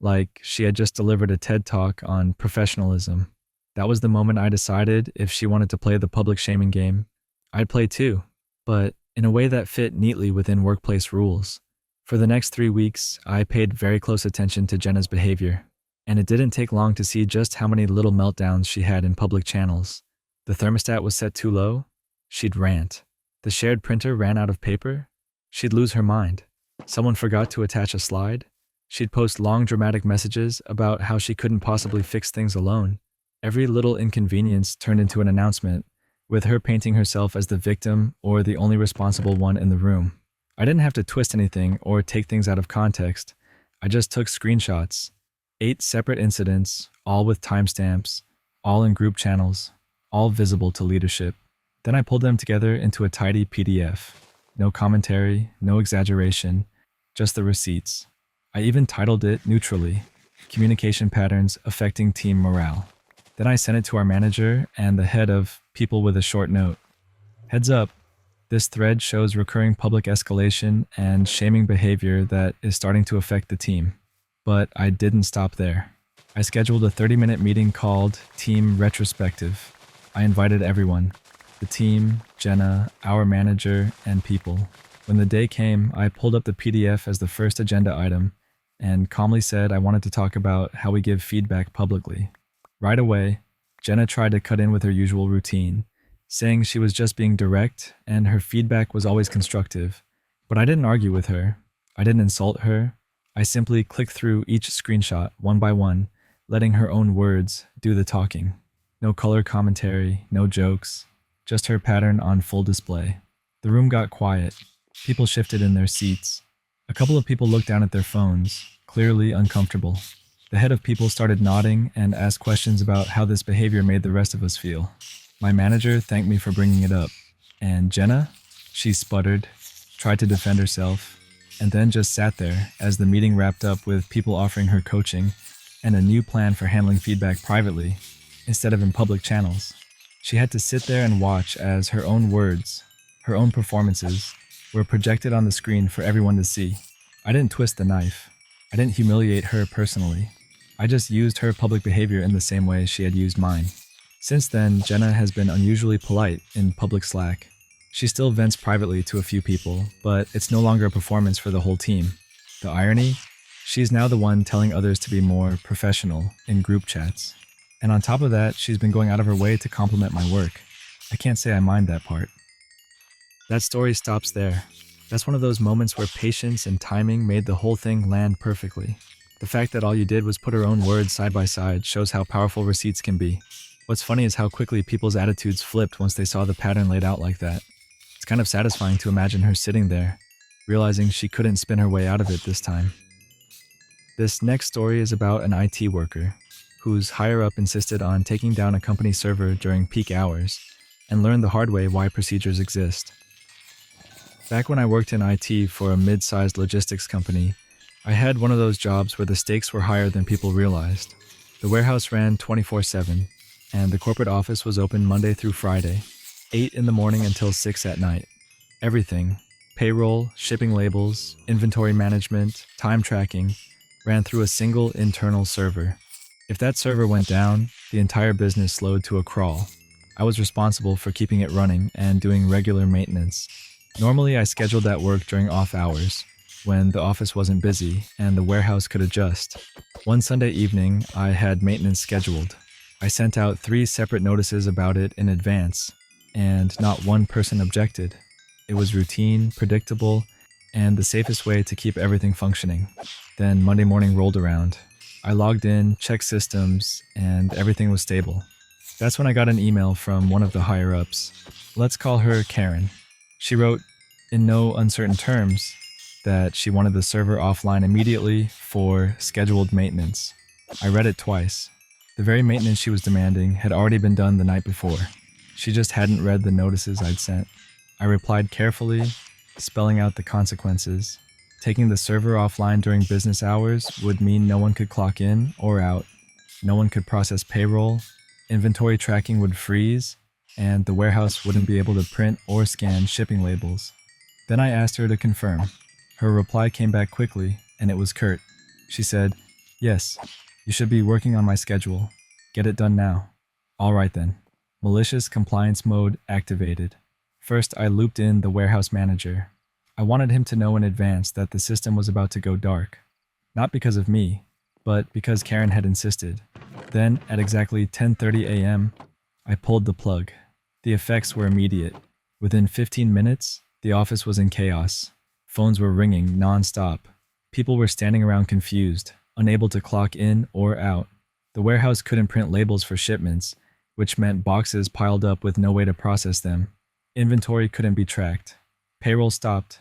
like she had just delivered a TED talk on professionalism. That was the moment I decided if she wanted to play the public shaming game, I'd play too, but in a way that fit neatly within workplace rules. For the next 3 weeks, I paid very close attention to Jenna's behavior, and it didn't take long to see just how many little meltdowns she had in public channels. The thermostat was set too low, she'd rant. The shared printer ran out of paper, she'd lose her mind. Someone forgot to attach a slide, she'd post long dramatic messages about how she couldn't possibly fix things alone. Every little inconvenience turned into an announcement, with her painting herself as the victim or the only responsible one in the room. I didn't have to twist anything or take things out of context. I just took screenshots. 8 separate incidents, all with timestamps, all in group channels, all visible to leadership. Then I pulled them together into a tidy PDF. No commentary, no exaggeration, just the receipts. I even titled it neutrally, Communication Patterns Affecting Team Morale. Then I sent it to our manager and the head of People with a short note. Heads up, this thread shows recurring public escalation and shaming behavior that is starting to affect the team. But I didn't stop there. I scheduled a 30-minute meeting called Team Retrospective. I invited everyone, the team, Jenna, our manager, and people. When the day came, I pulled up the PDF as the first agenda item and calmly said I wanted to talk about how we give feedback publicly. Right away, Jenna tried to cut in with her usual routine, saying she was just being direct and her feedback was always constructive. But I didn't argue with her. I didn't insult her. I simply clicked through each screenshot one by one, letting her own words do the talking. No color commentary, no jokes, just her pattern on full display. The room got quiet. People shifted in their seats. A couple of people looked down at their phones, clearly uncomfortable. The head of people started nodding and asked questions about how this behavior made the rest of us feel. My manager thanked me for bringing it up. And Jenna? She sputtered, tried to defend herself, and then just sat there as the meeting wrapped up with people offering her coaching and a new plan for handling feedback privately instead of in public channels. She had to sit there and watch as her own words, her own performances, were projected on the screen for everyone to see. I didn't twist the knife. I didn't humiliate her personally. I just used her public behavior in the same way she had used mine. Since then, Jenna has been unusually polite in public Slack. She still vents privately to a few people, but it's no longer a performance for the whole team. The irony? She's now the one telling others to be more professional in group chats. And on top of that, she's been going out of her way to compliment my work. I can't say I mind that part. That story stops there. That's one of those moments where patience and timing made the whole thing land perfectly. The fact that all you did was put her own words side by side shows how powerful receipts can be. What's funny is how quickly people's attitudes flipped once they saw the pattern laid out like that. It's kind of satisfying to imagine her sitting there, realizing she couldn't spin her way out of it this time. This next story is about an IT worker whose higher-up insisted on taking down a company server during peak hours and learned the hard way why procedures exist. Back when I worked in IT for a mid-sized logistics company, I had one of those jobs where the stakes were higher than people realized. The warehouse ran 24/7, and the corporate office was open Monday through Friday, 8 in the morning until 6 at night. Everything, payroll, shipping labels, inventory management, time tracking, ran through a single internal server. If that server went down, the entire business slowed to a crawl. I was responsible for keeping it running and doing regular maintenance. Normally, I scheduled that work during off hours, when the office wasn't busy and the warehouse could adjust. One Sunday evening, I had maintenance scheduled. I sent out 3 separate notices about it in advance, and not one person objected. It was routine, predictable, and the safest way to keep everything functioning. Then Monday morning rolled around. I logged in, checked systems, and everything was stable. That's when I got an email from one of the higher-ups. Let's call her Karen. She wrote, in no uncertain terms, that she wanted the server offline immediately for scheduled maintenance. I read it twice. The very maintenance she was demanding had already been done the night before. She just hadn't read the notices I'd sent. I replied carefully, spelling out the consequences. Taking the server offline during business hours would mean no one could clock in or out. No one could process payroll, inventory tracking would freeze, and the warehouse wouldn't be able to print or scan shipping labels. Then I asked her to confirm. Her reply came back quickly, and it was curt. She said, "Yes, you should be working on my schedule. Get it done now." All right then. Malicious compliance mode activated. First, I looped in the warehouse manager. I wanted him to know in advance that the system was about to go dark. Not because of me, but because Karen had insisted. Then, at exactly 10:30 a.m., I pulled the plug. The effects were immediate. Within 15 minutes, the office was in chaos. Phones were ringing non-stop. People were standing around confused, unable to clock in or out. The warehouse couldn't print labels for shipments, which meant boxes piled up with no way to process them. Inventory couldn't be tracked. Payroll stopped.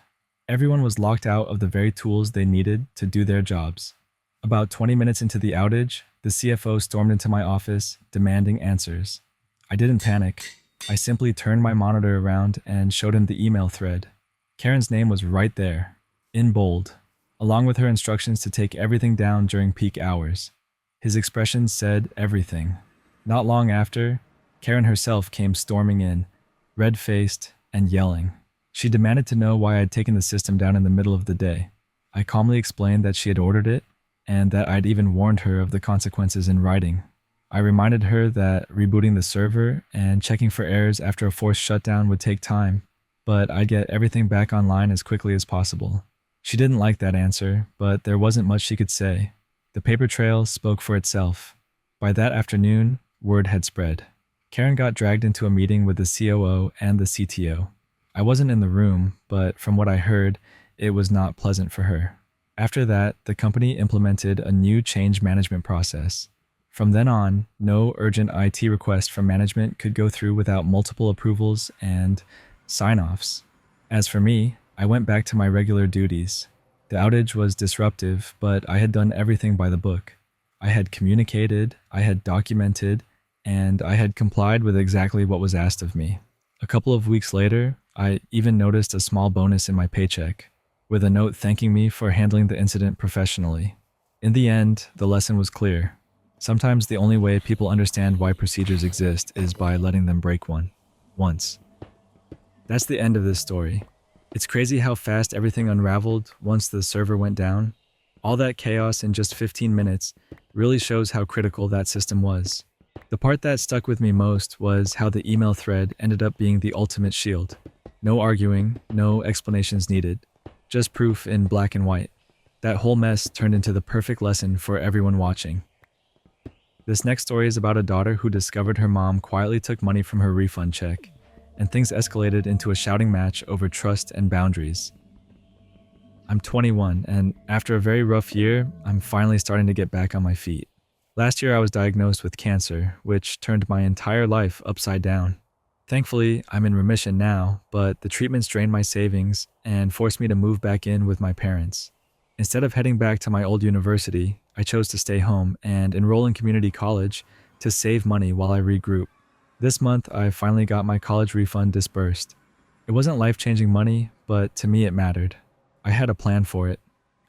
Everyone was locked out of the very tools they needed to do their jobs. About 20 minutes into the outage, the CFO stormed into my office, demanding answers. I didn't panic. I simply turned my monitor around and showed him the email thread. Karen's name was right there, in bold, along with her instructions to take everything down during peak hours. His expression said everything. Not long after, Karen herself came storming in, red-faced and yelling. She demanded to know why I'd taken the system down in the middle of the day. I calmly explained that she had ordered it, and that I'd even warned her of the consequences in writing. I reminded her that rebooting the server and checking for errors after a forced shutdown would take time, but I'd get everything back online as quickly as possible. She didn't like that answer, but there wasn't much she could say. The paper trail spoke for itself. By that afternoon, word had spread. Karen got dragged into a meeting with the COO and the CTO. I wasn't in the room, but from what I heard, it was not pleasant for her. After that, the company implemented a new change management process. From then on, no urgent IT request from management could go through without multiple approvals and sign-offs. As for me, I went back to my regular duties. The outage was disruptive, but I had done everything by the book. I had communicated, I had documented, and I had complied with exactly what was asked of me. A couple of weeks later, I even noticed a small bonus in my paycheck, with a note thanking me for handling the incident professionally. In the end, the lesson was clear. Sometimes the only way people understand why procedures exist is by letting them break one. Once. That's the end of this story. It's crazy how fast everything unraveled once the server went down. All that chaos in just 15 minutes really shows how critical that system was. The part that stuck with me most was how the email thread ended up being the ultimate shield. No arguing, no explanations needed, just proof in black and white. That whole mess turned into the perfect lesson for everyone watching. This next story is about a daughter who discovered her mom quietly took money from her refund check, and things escalated into a shouting match over trust and boundaries. I'm 21, and after a very rough year, I'm finally starting to get back on my feet. Last year I was diagnosed with cancer, which turned my entire life upside down. Thankfully, I'm in remission now, but the treatments drained my savings and forced me to move back in with my parents. Instead of heading back to my old university, I chose to stay home and enroll in community college to save money while I regroup. This month, I finally got my college refund disbursed. It wasn't life-changing money, but to me it mattered. I had a plan for it.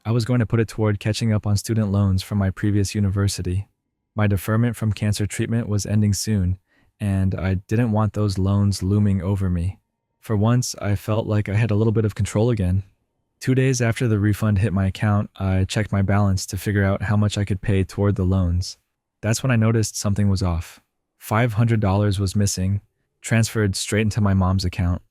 I was going to put it toward catching up on student loans from my previous university. My deferment from cancer treatment was ending soon, and I didn't want those loans looming over me. For once, I felt like I had a little bit of control again. 2 days after the refund hit my account, I checked my balance to figure out how much I could pay toward the loans. That's when I noticed something was off. $500 was missing, transferred straight into my mom's account.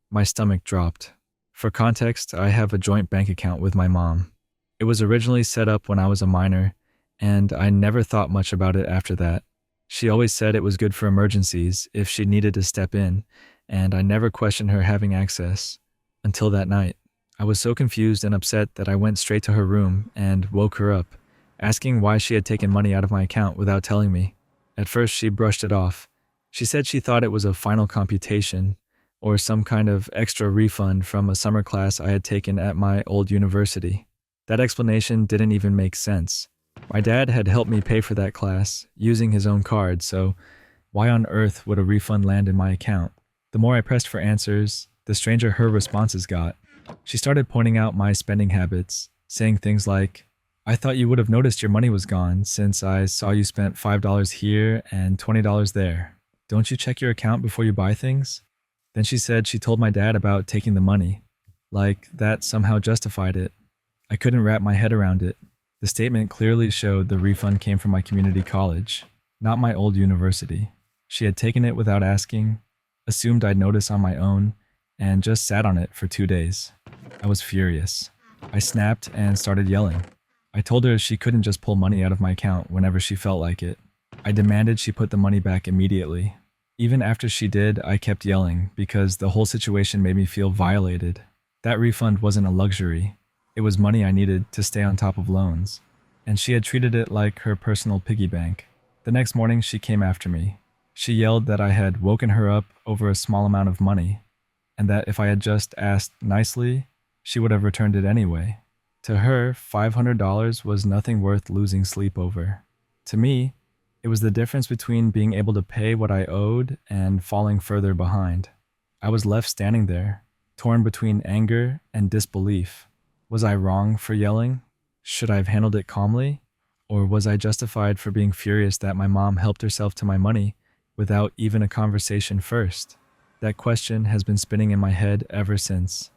My stomach dropped. For context, I have a joint bank account with my mom. It was originally set up when I was a minor, and I never thought much about it after that. She always said it was good for emergencies if she needed to step in, and I never questioned her having access. Until that night. I was so confused and upset that I went straight to her room and woke her up, asking why she had taken money out of my account without telling me. At first, she brushed it off. She said she thought it was a final computation, or some kind of extra refund from a summer class I had taken at my old university. That explanation didn't even make sense. My dad had helped me pay for that class, using his own card, so why on earth would a refund land in my account? The more I pressed for answers, the stranger her responses got. She started pointing out my spending habits, saying things like, "I thought you would have noticed your money was gone since I saw you spent $5 here and $20 there. Don't you check your account before you buy things?" Then she said she told my dad about taking the money. Like that somehow justified it. I couldn't wrap my head around it. The statement clearly showed the refund came from my community college, not my old university. She had taken it without asking, assumed I'd notice on my own, and just sat on it for 2 days. I was furious. I snapped and started yelling. I told her she couldn't just pull money out of my account whenever she felt like it. I demanded she put the money back immediately. Even after she did, I kept yelling because the whole situation made me feel violated. That refund wasn't a luxury. It was money I needed to stay on top of loans. And she had treated it like her personal piggy bank. The next morning, she came after me. She yelled that I had woken her up over a small amount of money, and that if I had just asked nicely, she would have returned it anyway. To her, $500 was nothing worth losing sleep over. To me, it was the difference between being able to pay what I owed and falling further behind. I was left standing there, torn between anger and disbelief. Was I wrong for yelling? Should I have handled it calmly? Or was I justified for being furious that my mom helped herself to my money without even a conversation first? That question has been spinning in my head ever since.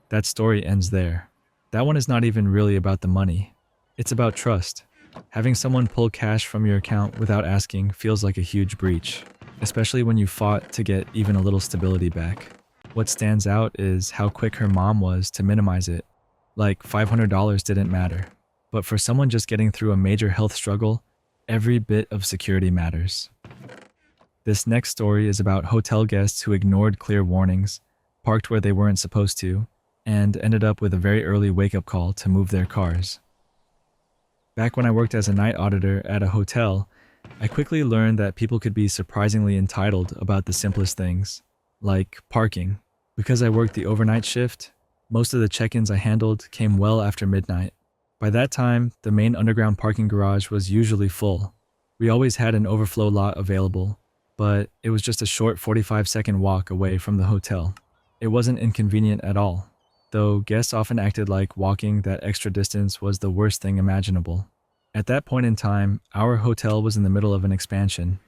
That story ends there. That one is not even really about the money. It's about trust. Having someone pull cash from your account without asking feels like a huge breach, especially when you fought to get even a little stability back. What stands out is how quick her mom was to minimize it. Like $500 didn't matter. But for someone just getting through a major health struggle, every bit of security matters. This next story is about hotel guests who ignored clear warnings, parked where they weren't supposed to, and ended up with a very early wake-up call to move their cars. Back when I worked as a night auditor at a hotel, I quickly learned that people could be surprisingly entitled about the simplest things, like parking. Because I worked the overnight shift, most of the check-ins I handled came well after midnight. By that time, the main underground parking garage was usually full. We always had an overflow lot available, but it was just a short 45-second walk away from the hotel. It wasn't inconvenient at all. though guests often acted like walking that extra distance was the worst thing imaginable. At that point in time, our hotel was in the middle of an expansion.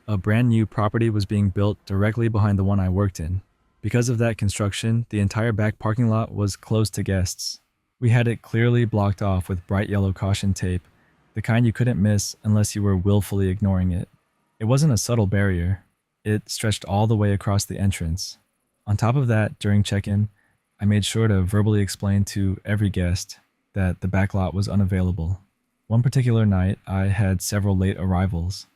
A brand new property was being built directly behind the one I worked in. Because of that construction, the entire back parking lot was closed to guests. We had it clearly blocked off with bright yellow caution tape, the kind you couldn't miss unless you were willfully ignoring it. It wasn't a subtle barrier. It stretched all the way across the entrance. On top of that, during check-in, I made sure to verbally explain to every guest that the back lot was unavailable. One particular night, I had several late arrivals.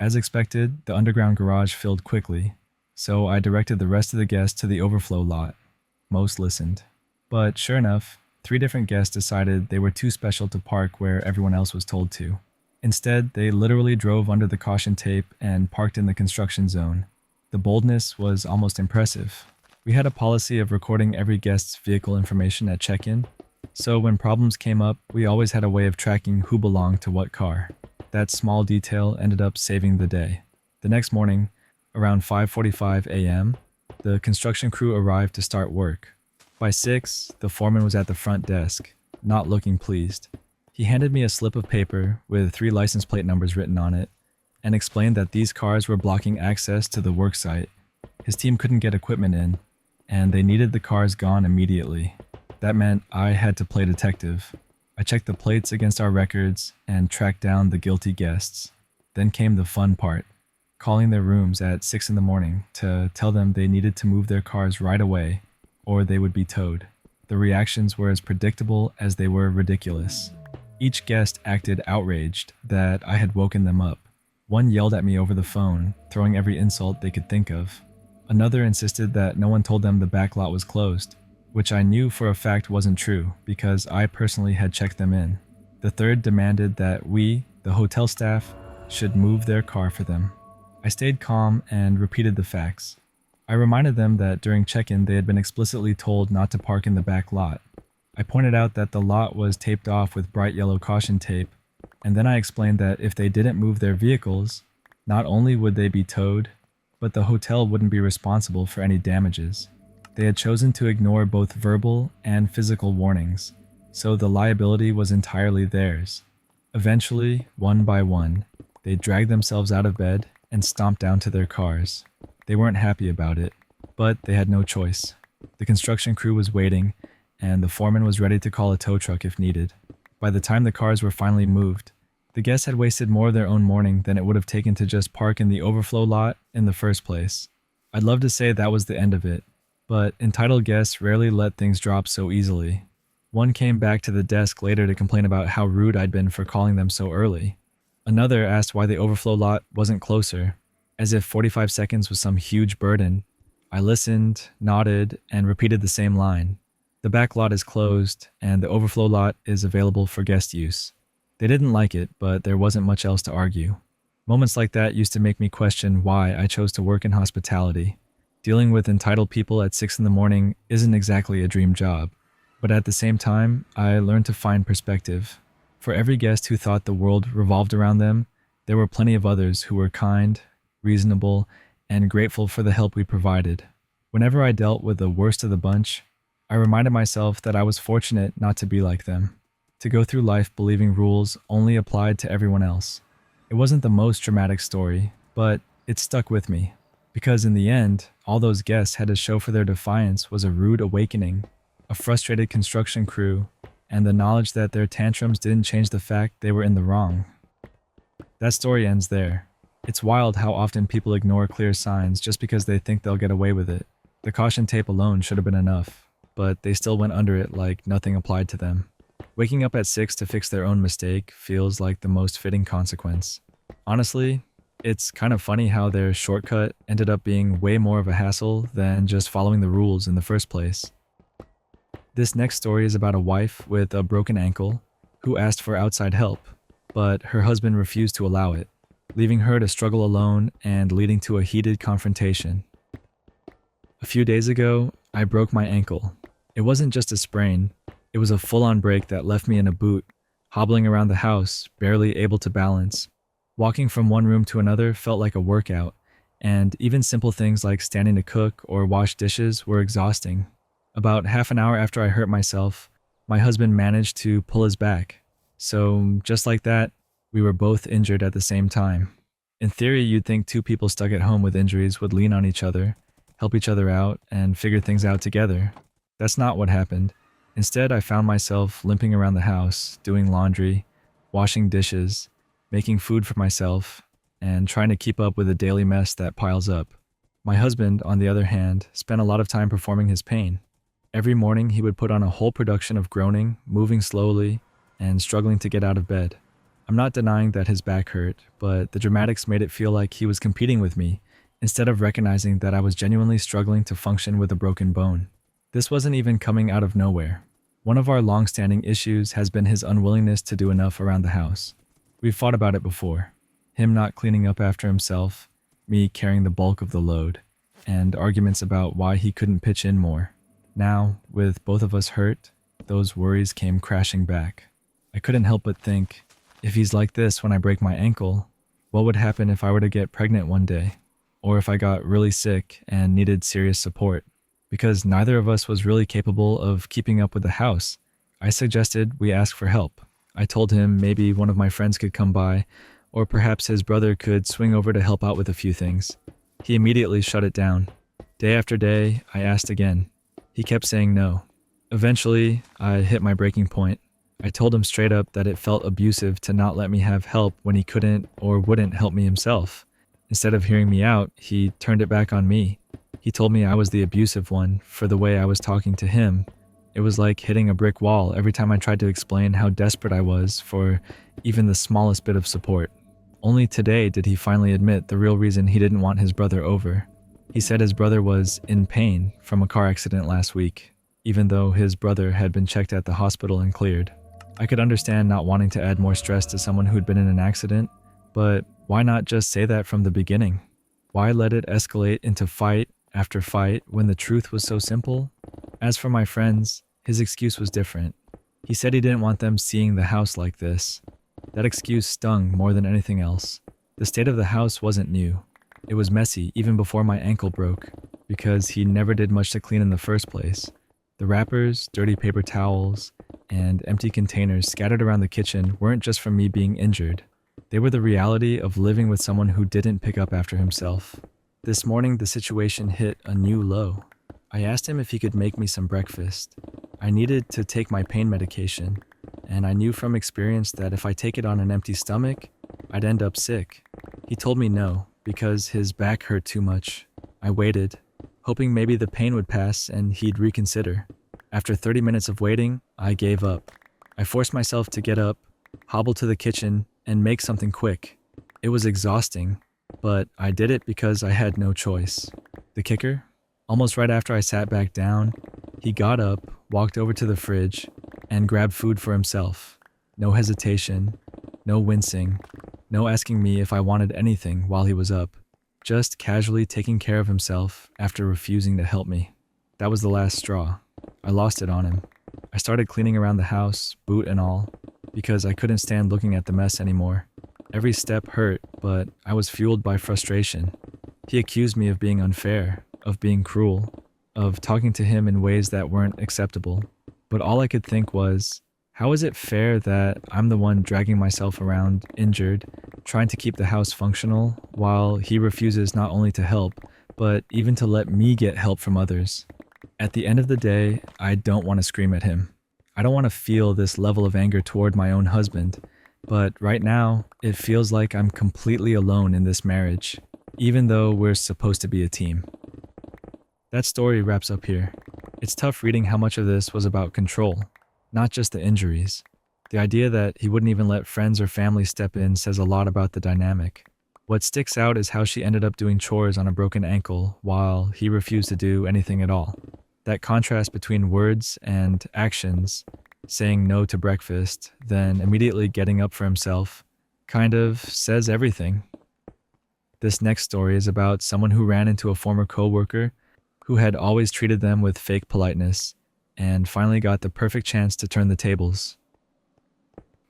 As expected, the underground garage filled quickly, so I directed the rest of the guests to the overflow lot. Most listened. But sure enough, 3 different guests decided they were too special to park where everyone else was told to. Instead, they literally drove under the caution tape and parked in the construction zone. The boldness was almost impressive. We had a policy of recording every guest's vehicle information at check-in, so when problems came up, we always had a way of tracking who belonged to what car. That small detail ended up saving the day. The next morning, around 5:45 a.m., the construction crew arrived to start work. By 6, the foreman was at the front desk, not looking pleased. He handed me a slip of paper with 3 license plate numbers written on it and explained that these cars were blocking access to the work site. His team couldn't get equipment in, and they needed the cars gone immediately. That meant I had to play detective. I checked the plates against our records and tracked down the guilty guests. Then came the fun part, calling their rooms at 6 in the morning to tell them they needed to move their cars right away or they would be towed. The reactions were as predictable as they were ridiculous. Each guest acted outraged that I had woken them up. One yelled at me over the phone, throwing every insult they could think of. Another insisted that no one told them the back lot was closed, which I knew for a fact wasn't true because I personally had checked them in. The third demanded that we, the hotel staff, should move their car for them. I stayed calm and repeated the facts. I reminded them that during check-in they had been explicitly told not to park in the back lot. I pointed out that the lot was taped off with bright yellow caution tape, and then I explained that if they didn't move their vehicles, not only would they be towed, but the hotel wouldn't be responsible for any damages. They had chosen to ignore both verbal and physical warnings, so the liability was entirely theirs. Eventually, one by one, they dragged themselves out of bed and stomped down to their cars. They weren't happy about it, but they had no choice. The construction crew was waiting, and the foreman was ready to call a tow truck if needed. By the time the cars were finally moved, the guests had wasted more of their own morning than it would have taken to just park in the overflow lot in the first place. I'd love to say that was the end of it, but entitled guests rarely let things drop so easily. One came back to the desk later to complain about how rude I'd been for calling them so early. Another asked why the overflow lot wasn't closer, as if 45 seconds was some huge burden. I listened, nodded, and repeated the same line. The back lot is closed, and the overflow lot is available for guest use. They didn't like it, but there wasn't much else to argue. Moments like that used to make me question why I chose to work in hospitality. Dealing with entitled people at 6 in the morning isn't exactly a dream job, but at the same time, I learned to find perspective. For every guest who thought the world revolved around them, there were plenty of others who were kind, reasonable, and grateful for the help we provided. Whenever I dealt with the worst of the bunch, I reminded myself that I was fortunate not to be like them, to go through life believing rules only applied to everyone else. It wasn't the most dramatic story, but it stuck with me, because in the end, all those guests had to show for their defiance was a rude awakening, a frustrated construction crew, and the knowledge that their tantrums didn't change the fact they were in the wrong. That story ends there. It's wild how often people ignore clear signs just because they think they'll get away with it. The caution tape alone should have been enough, but they still went under it like nothing applied to them. Waking up at 6 to fix their own mistake feels like the most fitting consequence. Honestly, it's kind of funny how their shortcut ended up being way more of a hassle than just following the rules in the first place. This next story is about a wife with a broken ankle who asked for outside help, but her husband refused to allow it, leaving her to struggle alone and leading to a heated confrontation. A few days ago, I broke my ankle. It wasn't just a sprain, it was a full-on break that left me in a boot, hobbling around the house, barely able to balance. Walking from one room to another felt like a workout, and even simple things like standing to cook or wash dishes were exhausting. About half an hour after I hurt myself, my husband managed to pull his back. So, just like that, we were both injured at the same time. In theory, you'd think two people stuck at home with injuries would lean on each other, help each other out, and figure things out together. That's not what happened. Instead, I found myself limping around the house, doing laundry, washing dishes, making food for myself, and trying to keep up with the daily mess that piles up. My husband, on the other hand, spent a lot of time performing his pain. Every morning, he would put on a whole production of groaning, moving slowly, and struggling to get out of bed. I'm not denying that his back hurt, but the dramatics made it feel like he was competing with me, instead of recognizing that I was genuinely struggling to function with a broken bone. This wasn't even coming out of nowhere. One of our long-standing issues has been his unwillingness to do enough around the house. We've fought about it before. Him not cleaning up after himself, me carrying the bulk of the load, and arguments about why he couldn't pitch in more. Now, with both of us hurt, those worries came crashing back. I couldn't help but think, if he's like this when I break my ankle, what would happen if I were to get pregnant one day? Or if I got really sick and needed serious support? Because neither of us was really capable of keeping up with the house, I suggested we ask for help. I told him maybe one of my friends could come by, or perhaps his brother could swing over to help out with a few things. He immediately shut it down. Day after day, I asked again. He kept saying no. Eventually, I hit my breaking point. I told him straight up that it felt abusive to not let me have help when he couldn't or wouldn't help me himself. Instead of hearing me out, he turned it back on me. He told me I was the abusive one for the way I was talking to him. It was like hitting a brick wall every time I tried to explain how desperate I was for even the smallest bit of support. Only today did he finally admit the real reason he didn't want his brother over. He said his brother was in pain from a car accident last week, even though his brother had been checked at the hospital and cleared. I could understand not wanting to add more stress to someone who'd been in an accident, but why not just say that from the beginning? Why let it escalate into fight after fight when the truth was so simple? As for my friends, his excuse was different. He said he didn't want them seeing the house like this. That excuse stung more than anything else. The state of the house wasn't new. It was messy even before my ankle broke, because he never did much to clean in the first place. The wrappers, dirty paper towels, and empty containers scattered around the kitchen weren't just from me being injured. They were the reality of living with someone who didn't pick up after himself. This morning, the situation hit a new low. I asked him if he could make me some breakfast. I needed to take my pain medication, and I knew from experience that if I take it on an empty stomach, I'd end up sick. He told me no, because his back hurt too much. I waited, hoping maybe the pain would pass and he'd reconsider. After 30 minutes of waiting, I gave up. I forced myself to get up, hobble to the kitchen, and make something quick. It was exhausting, but I did it because I had no choice. The kicker? Almost right after I sat back down, he got up, walked over to the fridge, and grabbed food for himself. No hesitation, no wincing, no asking me if I wanted anything while he was up. Just casually taking care of himself after refusing to help me. That was the last straw. I lost it on him. I started cleaning around the house, boot and all, because I couldn't stand looking at the mess anymore. Every step hurt, but I was fueled by frustration. He accused me of being unfair, of being cruel, of talking to him in ways that weren't acceptable. But all I could think was, how is it fair that I'm the one dragging myself around, injured, trying to keep the house functional, while he refuses not only to help, but even to let me get help from others? At the end of the day, I don't want to scream at him. I don't want to feel this level of anger toward my own husband, but right now, it feels like I'm completely alone in this marriage, even though we're supposed to be a team. That story wraps up here. It's tough reading how much of this was about control, not just the injuries. The idea that he wouldn't even let friends or family step in says a lot about the dynamic. What sticks out is how she ended up doing chores on a broken ankle while he refused to do anything at all. That contrast between words and actions, saying no to breakfast, then immediately getting up for himself, kind of says everything. This next story is about someone who ran into a former coworker who had always treated them with fake politeness and finally got the perfect chance to turn the tables.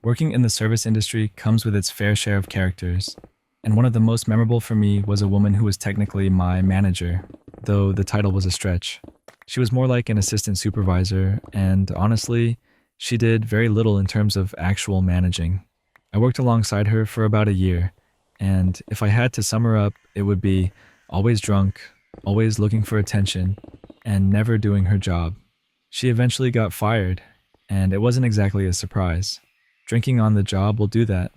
Working in the service industry comes with its fair share of characters, and one of the most memorable for me was a woman who was technically my manager, though the title was a stretch. She was more like an assistant supervisor, and honestly, she did very little in terms of actual managing. I worked alongside her for about a year, and if I had to sum her up, it would be always drunk, always looking for attention, and never doing her job. She eventually got fired, and it wasn't exactly a surprise. Drinking on the job will do that,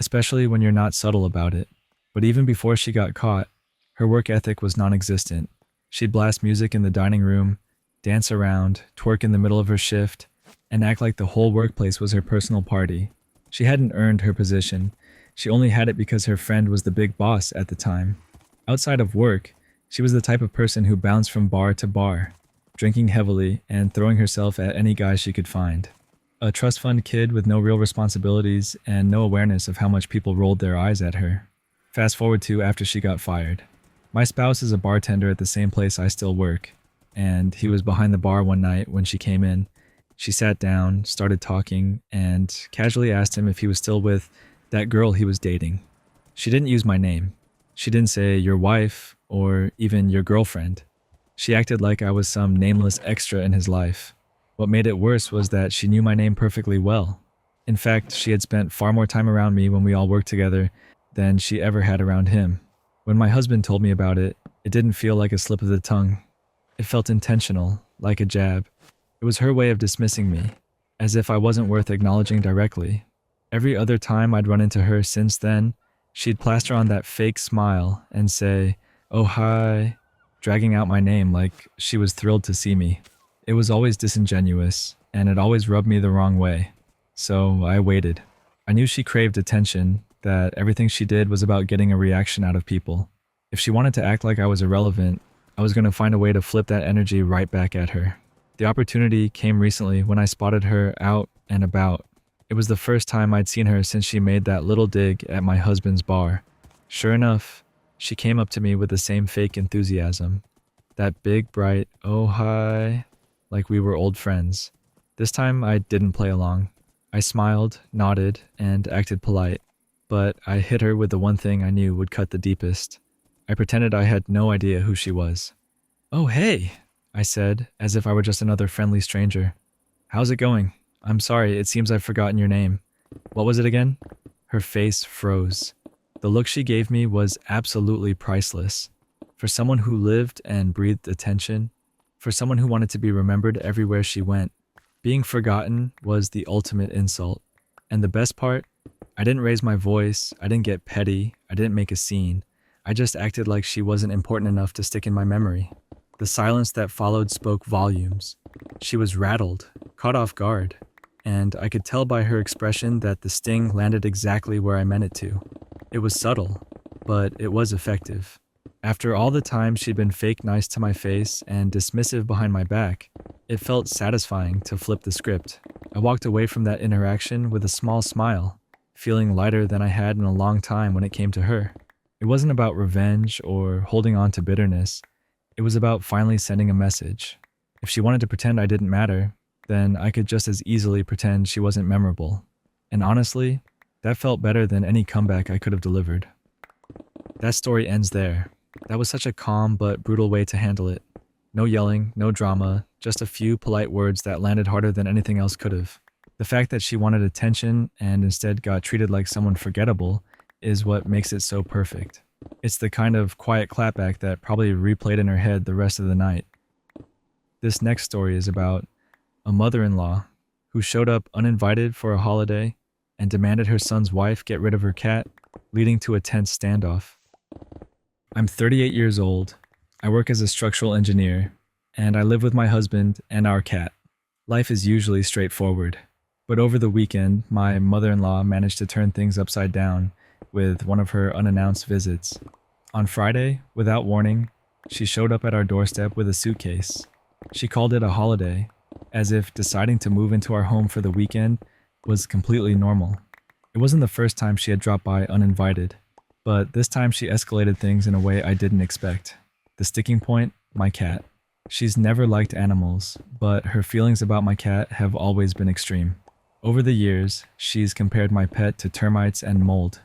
especially when you're not subtle about it. But even before she got caught, her work ethic was non-existent. She'd blast music in the dining room, dance around, twerk in the middle of her shift, and act like the whole workplace was her personal party. She hadn't earned her position. She only had it because her friend was the big boss at the time. Outside of work, she was the type of person who bounced from bar to bar, drinking heavily and throwing herself at any guy she could find. A trust fund kid with no real responsibilities and no awareness of how much people rolled their eyes at her. Fast forward to after she got fired. My spouse is a bartender at the same place I still work, and he was behind the bar one night when she came in. She sat down, started talking, and casually asked him if he was still with that girl he was dating. She didn't use my name. She didn't say your wife or even your girlfriend. She acted like I was some nameless extra in his life. What made it worse was that she knew my name perfectly well. In fact, she had spent far more time around me when we all worked together than she ever had around him. When my husband told me about it, it didn't feel like a slip of the tongue. It felt intentional, like a jab. It was her way of dismissing me, as if I wasn't worth acknowledging directly. Every other time I'd run into her since then, she'd plaster on that fake smile and say, "Oh hi," dragging out my name like she was thrilled to see me. It was always disingenuous, and it always rubbed me the wrong way. So I waited. I knew she craved attention, that everything she did was about getting a reaction out of people. If she wanted to act like I was irrelevant, I was going to find a way to flip that energy right back at her. The opportunity came recently when I spotted her out and about. It was the first time I'd seen her since she made that little dig at my husband's bar. Sure enough, she came up to me with the same fake enthusiasm. That big, bright, "Oh hi," like we were old friends. This time I didn't play along. I smiled, nodded, and acted polite. But I hit her with the one thing I knew would cut the deepest. I pretended I had no idea who she was. "Oh, hey," I said, as if I were just another friendly stranger. "How's it going? I'm sorry, it seems I've forgotten your name. What was it again?" Her face froze. The look she gave me was absolutely priceless. For someone who lived and breathed attention, for someone who wanted to be remembered everywhere she went, being forgotten was the ultimate insult. And the best part? I didn't raise my voice, I didn't get petty, I didn't make a scene. I just acted like she wasn't important enough to stick in my memory. The silence that followed spoke volumes. She was rattled, caught off guard, and I could tell by her expression that the sting landed exactly where I meant it to. It was subtle, but it was effective. After all the time she'd been fake nice to my face and dismissive behind my back, it felt satisfying to flip the script. I walked away from that interaction with a small smile, feeling lighter than I had in a long time when it came to her. It wasn't about revenge or holding on to bitterness. It was about finally sending a message. If she wanted to pretend I didn't matter, then I could just as easily pretend she wasn't memorable. And honestly, that felt better than any comeback I could have delivered. That story ends there. That was such a calm but brutal way to handle it. No yelling, no drama, just a few polite words that landed harder than anything else could have. The fact that she wanted attention and instead got treated like someone forgettable is what makes it so perfect. It's the kind of quiet clapback that probably replayed in her head the rest of the night. This next story is about a mother-in-law who showed up uninvited for a holiday and demanded her son's wife get rid of her cat, leading to a tense standoff. I'm 38 years old, I work as a structural engineer, and I live with my husband and our cat. Life is usually straightforward, but over the weekend, my mother-in-law managed to turn things upside down with one of her unannounced visits. On Friday, without warning, she showed up at our doorstep with a suitcase. She called it a holiday, as if deciding to move into our home for the weekend was completely normal. It wasn't the first time she had dropped by uninvited, but this time she escalated things in a way I didn't expect. The sticking point, my cat. She's never liked animals, but her feelings about my cat have always been extreme. Over the years, she's compared my pet to termites and mold,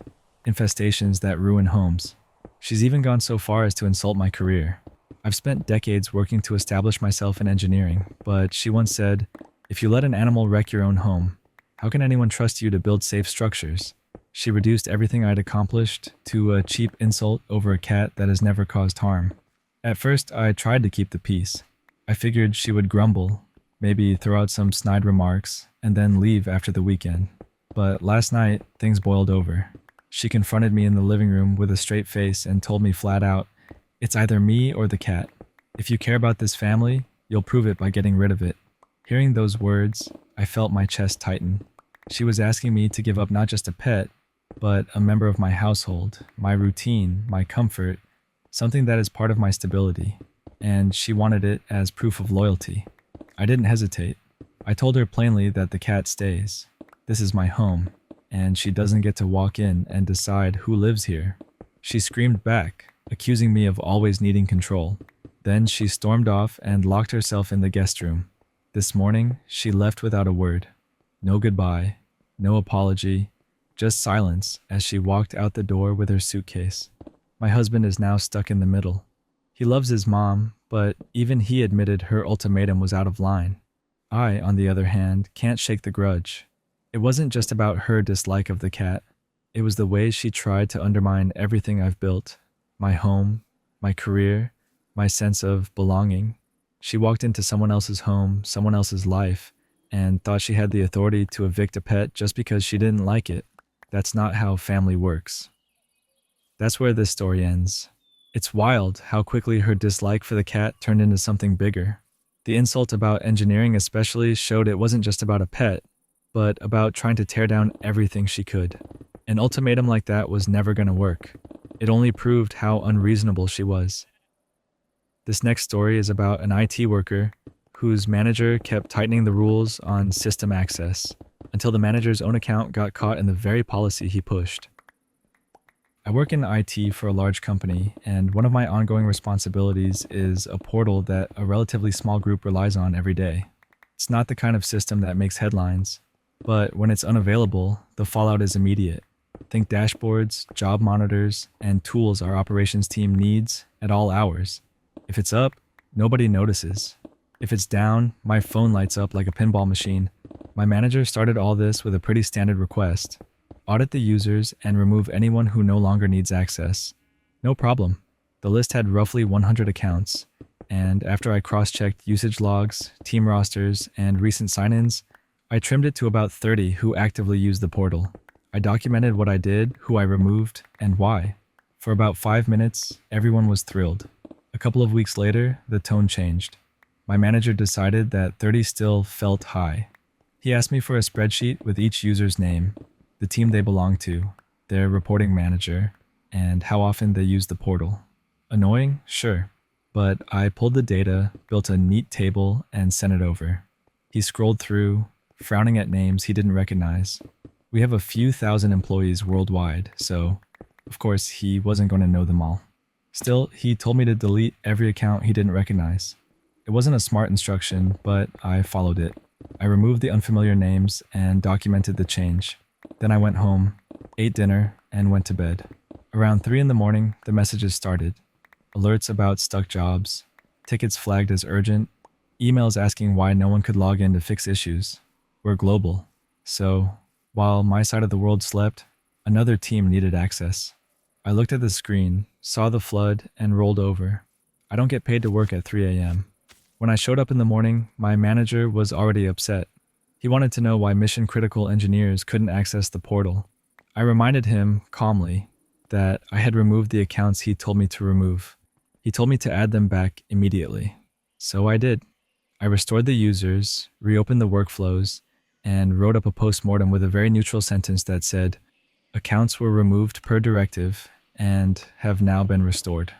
infestations that ruin homes. She's even gone so far as to insult my career. I've spent decades working to establish myself in engineering, but she once said, if you let an animal wreck your own home, how can anyone trust you to build safe structures? She reduced everything I'd accomplished to a cheap insult over a cat that has never caused harm. At first, I tried to keep the peace. I figured she would grumble, maybe throw out some snide remarks, and then leave after the weekend. But last night, things boiled over. She confronted me in the living room with a straight face and told me flat out, it's either me or the cat. If you care about this family, you'll prove it by getting rid of it. Hearing those words, I felt my chest tighten. She was asking me to give up not just a pet, but a member of my household, my routine, my comfort, something that is part of my stability. And she wanted it as proof of loyalty. I didn't hesitate. I told her plainly that the cat stays. This is my home, and she doesn't get to walk in and decide who lives here. She screamed back, accusing me of always needing control. Then she stormed off and locked herself in the guest room. This morning, she left without a word. No goodbye, no apology, just silence as she walked out the door with her suitcase. My husband is now stuck in the middle. He loves his mom, but even he admitted her ultimatum was out of line. I, on the other hand, can't shake the grudge. It wasn't just about her dislike of the cat. It was the way she tried to undermine everything I've built. My home, my career, my sense of belonging. She walked into someone else's home, someone else's life, and thought she had the authority to evict a pet just because she didn't like it. That's not how family works. That's where this story ends. It's wild how quickly her dislike for the cat turned into something bigger. The insult about engineering especially showed it wasn't just about a pet, but about trying to tear down everything she could. An ultimatum like that was never going to work. It only proved how unreasonable she was. This next story is about an IT worker whose manager kept tightening the rules on system access until the manager's own account got caught in the very policy he pushed. I work in IT for a large company, and one of my ongoing responsibilities is a portal that a relatively small group relies on every day. It's not the kind of system that makes headlines, but when it's unavailable, the fallout is immediate. Think dashboards, job monitors, and tools our operations team needs at all hours. If it's up, nobody notices. If it's down, my phone lights up like a pinball machine. My manager started all this with a pretty standard request. Audit the users and remove anyone who no longer needs access. No problem. The list had roughly 100 accounts, and after I cross-checked usage logs, team rosters, and recent sign-ins, I trimmed it to about 30 who actively use the portal. I documented what I did, who I removed, and why. For about 5 minutes, everyone was thrilled. A couple of weeks later, the tone changed. My manager decided that 30 still felt high. He asked me for a spreadsheet with each user's name, the team they belong to, their reporting manager, and how often they use the portal. Annoying? Sure. But I pulled the data, built a neat table, and sent it over. He scrolled through, frowning at names he didn't recognize. We have a few thousand employees worldwide, so of course he wasn't going to know them all. Still, he told me to delete every account he didn't recognize. It wasn't a smart instruction, but I followed it. I removed the unfamiliar names and documented the change. Then I went home, ate dinner, and went to bed. Around 3 in the morning, the messages started. Alerts about stuck jobs, tickets flagged as urgent, emails asking why no one could log in to fix issues. We're global, so while my side of the world slept, another team needed access. I looked at the screen, saw the flood, and rolled over. I don't get paid to work at 3 a.m. When I showed up in the morning, my manager was already upset. He wanted to know why mission-critical engineers couldn't access the portal. I reminded him, calmly, that I had removed the accounts he told me to remove. He told me to add them back immediately. So I did. I restored the users, reopened the workflows, and wrote up a postmortem with a very neutral sentence that said, accounts were removed per directive and have now been restored.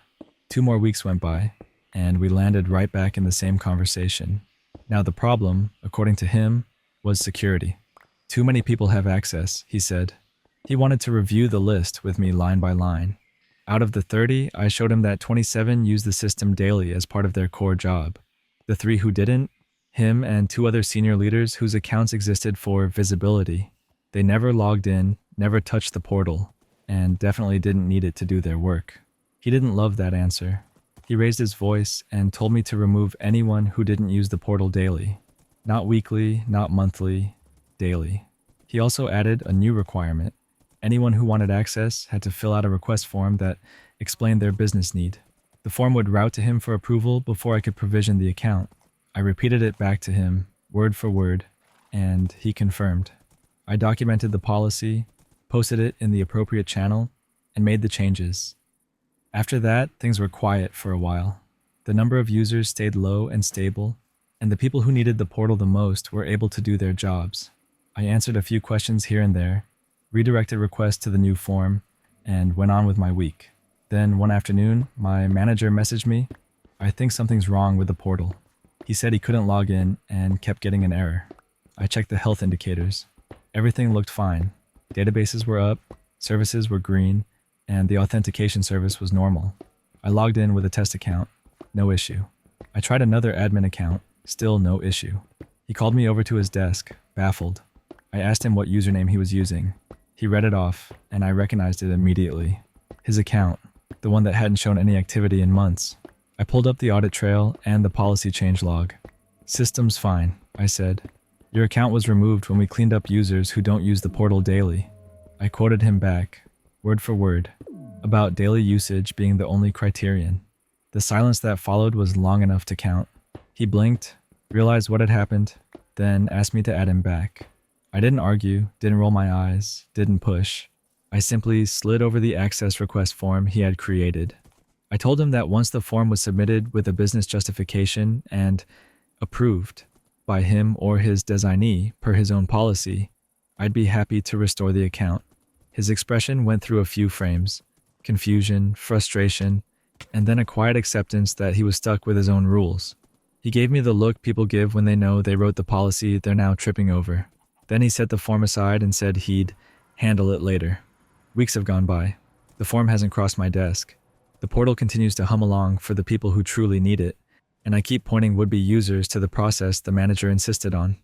2 more weeks went by, and we landed right back in the same conversation. Now the problem, according to him, was security. Too many people have access, he said. He wanted to review the list with me line by line. Out of the 30, I showed him that 27 used the system daily as part of their core job. The 3 who didn't, him and 2 other senior leaders whose accounts existed for visibility. They never logged in, never touched the portal, and definitely didn't need it to do their work. He didn't love that answer. He raised his voice and told me to remove anyone who didn't use the portal daily. Not weekly, not monthly, daily. He also added a new requirement. Anyone who wanted access had to fill out a request form that explained their business need. The form would route to him for approval before I could provision the account. I repeated it back to him, word for word, and he confirmed. I documented the policy, posted it in the appropriate channel, and made the changes. After that, things were quiet for a while. The number of users stayed low and stable, and the people who needed the portal the most were able to do their jobs. I answered a few questions here and there, redirected requests to the new form, and went on with my week. Then one afternoon, my manager messaged me. I think something's wrong with the portal. He said he couldn't log in and kept getting an error. I checked the health indicators. Everything looked fine. Databases were up, services were green, and the authentication service was normal. I logged in with a test account. No issue. I tried another admin account. Still no issue. He called me over to his desk, baffled. I asked him what username he was using. He read it off, and I recognized it immediately. His account, the one that hadn't shown any activity in months. I pulled up the audit trail and the policy change log. System's fine, I said. Your account was removed when we cleaned up users who don't use the portal daily. I quoted him back, word for word, about daily usage being the only criterion. The silence that followed was long enough to count. He blinked, realized what had happened, then asked me to add him back. I didn't argue, didn't roll my eyes, didn't push. I simply slid over the access request form he had created. I told him that once the form was submitted with a business justification and approved by him or his designee per his own policy, I'd be happy to restore the account. His expression went through a few frames: confusion, frustration, and then a quiet acceptance that he was stuck with his own rules. He gave me the look people give when they know they wrote the policy they're now tripping over. Then he set the form aside and said he'd handle it later. Weeks have gone by. The form hasn't crossed my desk. The portal continues to hum along for the people who truly need it, and I keep pointing would-be users to the process the manager insisted on.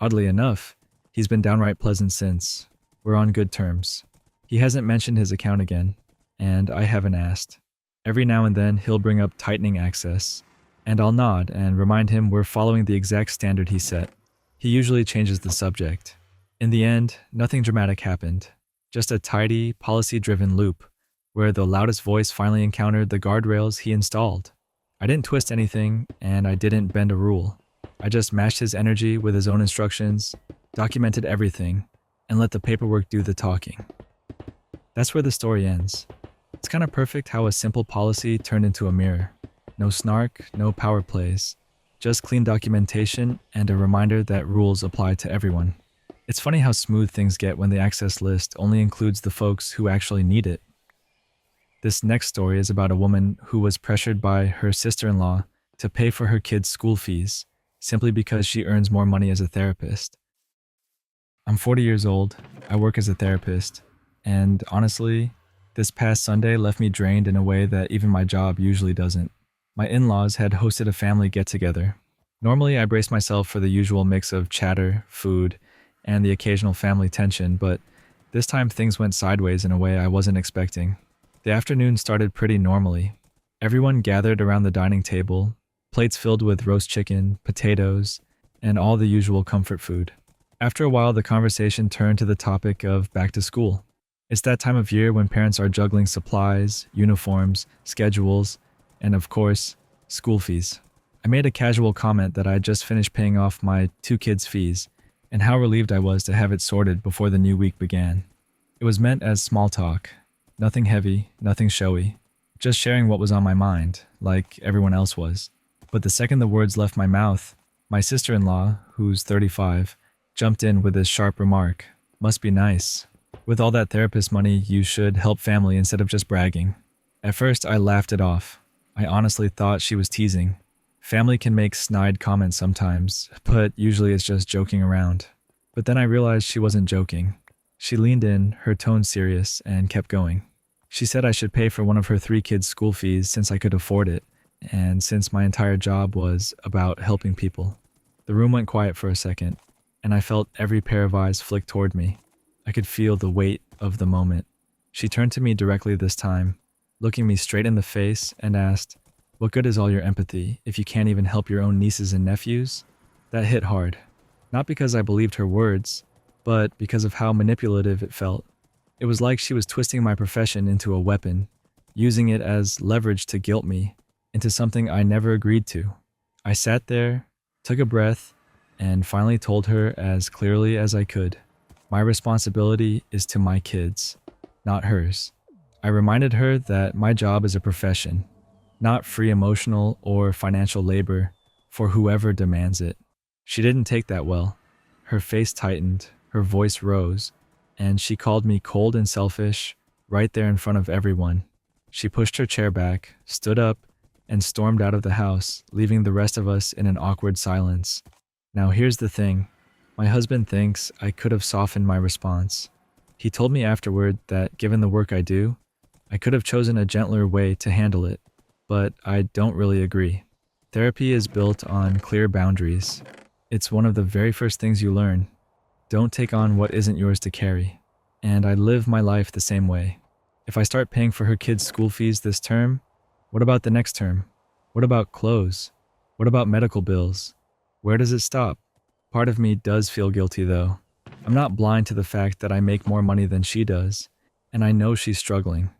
Oddly enough, he's been downright pleasant since. We're on good terms. He hasn't mentioned his account again, and I haven't asked. Every now and then he'll bring up tightening access, and I'll nod and remind him we're following the exact standard he set. He usually changes the subject. In the end, nothing dramatic happened. Just a tidy, policy-driven loop, where the loudest voice finally encountered the guardrails he installed. I didn't twist anything, and I didn't bend a rule. I just matched his energy with his own instructions, documented everything, and let the paperwork do the talking. That's where the story ends. It's kind of perfect how a simple policy turned into a mirror. No snark, no power plays. Just clean documentation and a reminder that rules apply to everyone. It's funny how smooth things get when the access list only includes the folks who actually need it. This next story is about a woman who was pressured by her sister-in-law to pay for her kids' school fees simply because she earns more money as a therapist. I'm 40 years old, I work as a therapist, and honestly, this past Sunday left me drained in a way that even my job usually doesn't. My in-laws had hosted a family get-together. Normally, I brace myself for the usual mix of chatter, food, and the occasional family tension, but this time things went sideways in a way I wasn't expecting. The afternoon started pretty normally. Everyone gathered around the dining table, plates filled with roast chicken, potatoes, and all the usual comfort food. After a while, the conversation turned to the topic of back to school. It's that time of year when parents are juggling supplies, uniforms, schedules, and of course, school fees. I made a casual comment that I had just finished paying off my 2 kids' fees, and how relieved I was to have it sorted before the new week began. It was meant as small talk. Nothing heavy, nothing showy. Just sharing what was on my mind, like everyone else was. But the second the words left my mouth, my sister-in-law, who's 35, jumped in with this sharp remark. Must be nice. With all that therapist money, you should help family instead of just bragging. At first, I laughed it off. I honestly thought she was teasing. Family can make snide comments sometimes, but usually it's just joking around. But then I realized she wasn't joking. She leaned in, her tone serious, and kept going. She said I should pay for one of her 3 kids' school fees since I could afford it, and since my entire job was about helping people. The room went quiet for a second, and I felt every pair of eyes flick toward me. I could feel the weight of the moment. She turned to me directly this time, looking me straight in the face, and asked, What good is all your empathy if you can't even help your own nieces and nephews? That hit hard. Not because I believed her words, but because of how manipulative it felt. It was like she was twisting my profession into a weapon, using it as leverage to guilt me into something I never agreed to. I sat there, took a breath, and finally told her as clearly as I could, my responsibility is to my kids, not hers. I reminded her that my job is a profession, not free emotional or financial labor for whoever demands it. She didn't take that well. Her face tightened, her voice rose, and she called me cold and selfish right there in front of everyone. She pushed her chair back, stood up, and stormed out of the house, leaving the rest of us in an awkward silence. Now here's the thing. My husband thinks I could have softened my response. He told me afterward that given the work I do, I could have chosen a gentler way to handle it, but I don't really agree. Therapy is built on clear boundaries. It's one of the very first things you learn. Don't take on what isn't yours to carry. And I live my life the same way. If I start paying for her kids' school fees this term, what about the next term? What about clothes? What about medical bills? Where does it stop? Part of me does feel guilty though. I'm not blind to the fact that I make more money than she does, and I know she's struggling.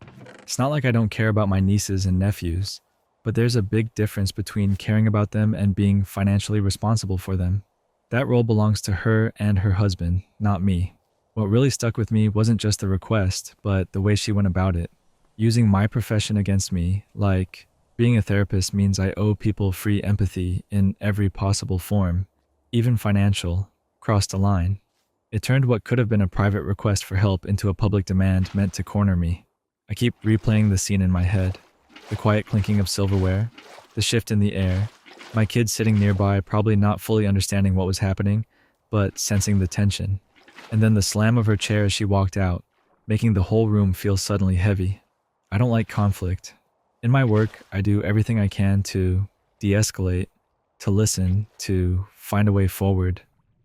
It's not like I don't care about my nieces and nephews, but there's a big difference between caring about them and being financially responsible for them. That role belongs to her and her husband, not me. What really stuck with me wasn't just the request, but the way she went about it. Using my profession against me, like being a therapist means I owe people free empathy in every possible form, even financial, crossed a line. It turned what could have been a private request for help into a public demand meant to corner me. I keep replaying the scene in my head. The quiet clinking of silverware, the shift in the air, my kids sitting nearby probably not fully understanding what was happening, but sensing the tension. And then the slam of her chair as she walked out, making the whole room feel suddenly heavy. I don't like conflict. In my work, I do everything I can to de-escalate, to listen, to find a way forward.